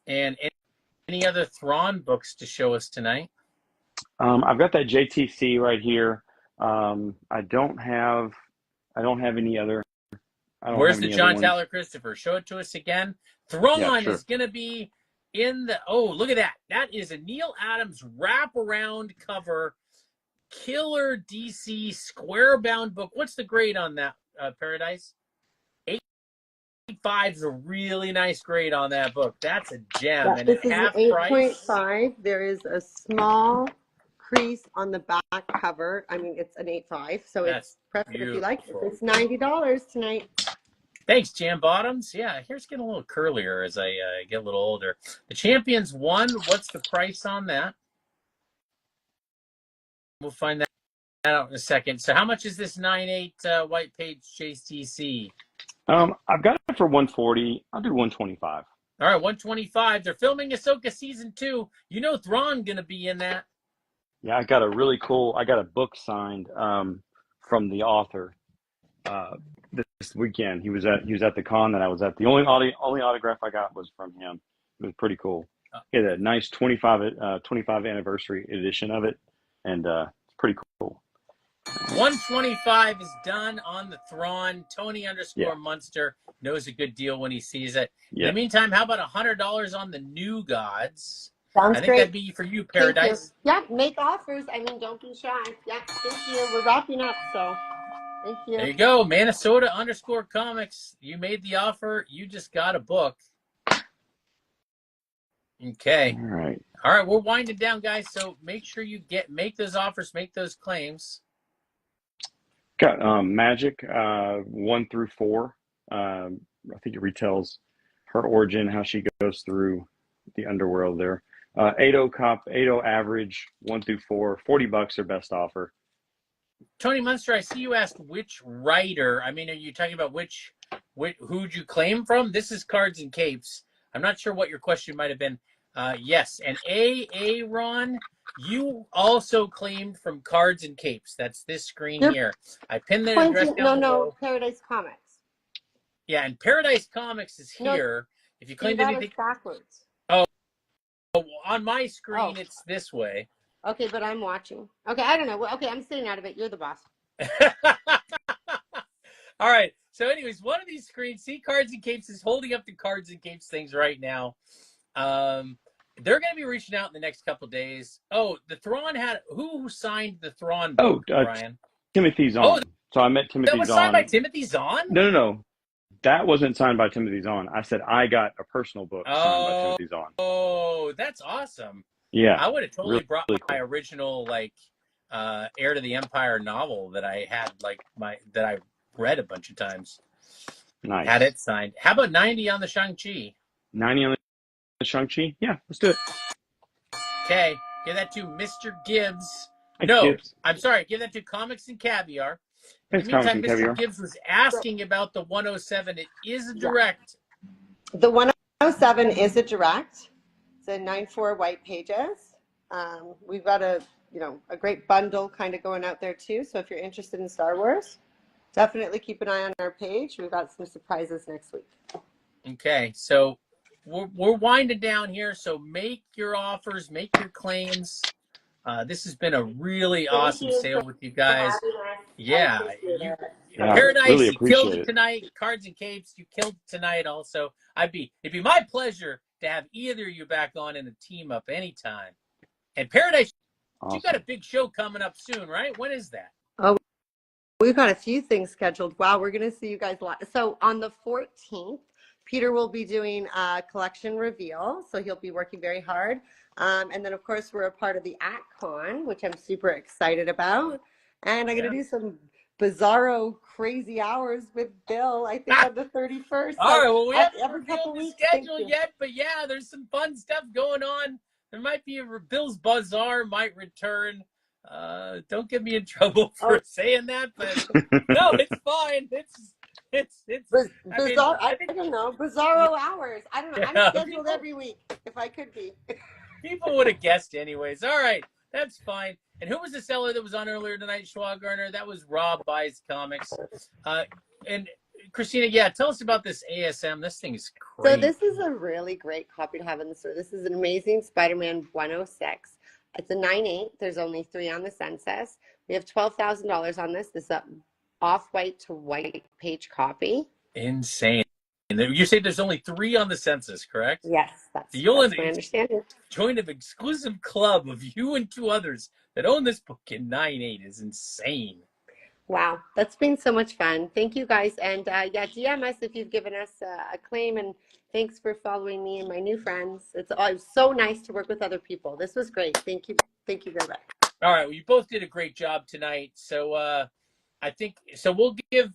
And any other Thrawn books to show us tonight? I've got that JTC right here. I don't have any other. Where's the John Tyler Christopher? Show it to us again. Thrawn sure. is going to be in the. Oh, look at that! That is a Neil Adams wraparound cover, killer DC square bound book. What's the grade on that, Paradise? 8.5 is a really nice grade on that book. That's a gem. Yeah, and this at is half an price. 8.5. There is a small crease on the back cover. I mean, it's an 8.5, so it's press it if you like. It's $90 tonight. Thanks, Jam Bottoms. Yeah, hair's getting a little curlier as I get a little older. The Champions 1, what's the price on that? We'll find that out in a second. So how much is this 9.8 white page JTC? I've got it for 140. I'll do 125. All right, 125. They're filming Ahsoka season 2. You know Thrawn gonna be in that. Yeah, I got a book signed from the author this weekend. He was at the con that I was at. The only autograph I got was from him. It was pretty cool. He had a nice 25 anniversary edition of it, and it's pretty cool. 125 is done on the Thrawn. Tony_Munster knows a good deal when he sees it. Yeah. In the meantime, how about $100 on the New Gods? Sounds I think great. that'd be for you, Paradise. Yeah, make offers. I mean, don't be shy. Yeah, thank you. We're wrapping up, so thank you. There you go, Minnesota_Comics. You made the offer. You just got a book. Okay. All right, we're winding down, guys. So make sure you make those offers, make those claims. Got Magic 1 through 4. I think it retells her origin, how she goes through the underworld there. 8.0 average 1 through 4. $40 their best offer. Tony Munster, I see you asked which writer. I mean, are you talking about who'd you claim from? This is Cards and Capes. I'm not sure what your question might have been. Yes, and Ron, you also claimed from Cards and Capes. That's this screen You're here. I pinned the address pointing, down no, below. Paradise Comics. Yeah, and Paradise Comics is No, here. If you you claimed got us anything, backwards. on my screen, Oh, it's this way. okay, but I'm watching. Okay, I don't know. Okay, I'm staying out of it. You're the boss. All right. So, anyways, one of these screens, see Cards and Capes is holding up the Cards and Capes things right now. They're going to be reaching out in the next couple of days. Oh, the Thrawn who signed the Thrawn book, Brian? Timothy Zahn. So I met Timothy That was Zahn. signed by Timothy Zahn? No. That wasn't signed by Timothy Zahn. I said I got a personal book signed by Timothy Zahn. Oh, that's awesome. Yeah. I would have totally brought really my cool. original Heir to the Empire novel that I had that I read a bunch of times. Nice. Had it signed. How about 90 on the Shang-Chi? 90 on the Shang-Chi? Yeah, let's do it. Okay. Give that to Mr. Gibbs. Gibbs. I'm sorry. Give that to Comics and Caviar. Thanks, In the meantime, Comics and Caviar. Mr. Gibbs was asking about the 107. It is a direct. The 107 is a direct. It's a 9.4 white pages. We've got a great bundle kind of going out there too. So if you're interested in Star Wars, definitely keep an eye on our page. We've got some surprises next week. Okay, so we're winding down here. So make your offers, make your claims. This has been a really awesome sale with you guys. Yeah, Paradise, really you killed appreciate it it. tonight. Cards and Capes, you killed it tonight. Also, it'd be my pleasure to have either of you back on in a team up anytime. And Paradise, Awesome. you got a big show coming up soon, right? When is that? Oh, we've got a few things scheduled. Wow, we're going to see you guys a lot. So on the 14th, Peter will be doing a collection reveal. So he'll be working very hard. And then, of course, we're a part of the AtCon, which I'm super excited about. And I'm going to do some bizarro crazy hours with Bill, I think on the 31st. All right, well, we haven't every revealed couple the weeks. schedule yet, but yeah, there's some fun stuff going on. There might be Bill's Bazaar might return. Don't get me in trouble for saying that, but no, it's fine. It's Bizarre. I don't know. Bizarro hours. I don't know. I'm scheduled every week if I could be. People would have guessed anyways. All right, that's fine. And who was the seller that was on earlier tonight, Schwagarner? That was Rob Buys Comics. And Christina, yeah, tell us about this ASM. This thing is crazy. So this is a really great copy to have in the store. This is an amazing Spider-Man 106. It's a 9.8. There's only 3 on the census. We have $12,000 on this. This is an off-white to white page copy. Insane. You say there's only 3 on the census, correct? Yes, that's my understanding. Join an exclusive club of you and 2 others that own this book in 9.8 is insane. Wow, that's been so much fun. Thank you guys. And yeah, DM us if you've given us a claim. And thanks for following me and my new friends. It's so nice to work with other people. This was great. Thank you. Thank you very much. All right. Well, you both did a great job tonight. So I think, so we'll give,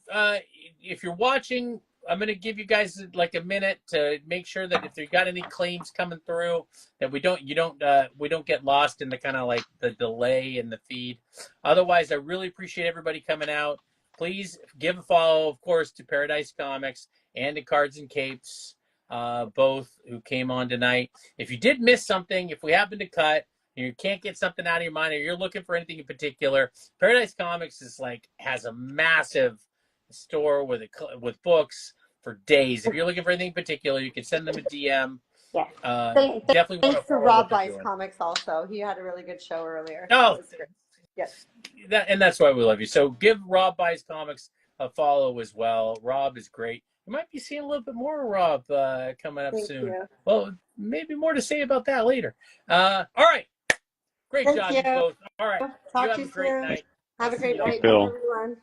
if you're watching, I'm going to give you guys like a minute to make sure that if you got any claims coming through, that we don't get lost in the kind of like the delay in the feed. Otherwise, I really appreciate everybody coming out. Please give a follow, of course, to Paradise Comics and to Cards and Capes, both who came on tonight. If you did miss something, if we happen to cut, you can't get something out of your mind, or you're looking for anything in particular, Paradise Comics has a massive store with books for days. If you're looking for anything in particular, you can send them a DM. Yeah. Definitely. Thanks to Rob Buys Comics also. He had a really good show earlier. Oh, yes. And that's why we love you. So give Rob Buys Comics a follow as well. Rob is great. You might be seeing a little bit more of Rob coming up soon. You. Well, maybe more to say about that later. All right. Great job, you both. All right. Talk you to have you a great soon. night. Have a great night, Bill. everyone.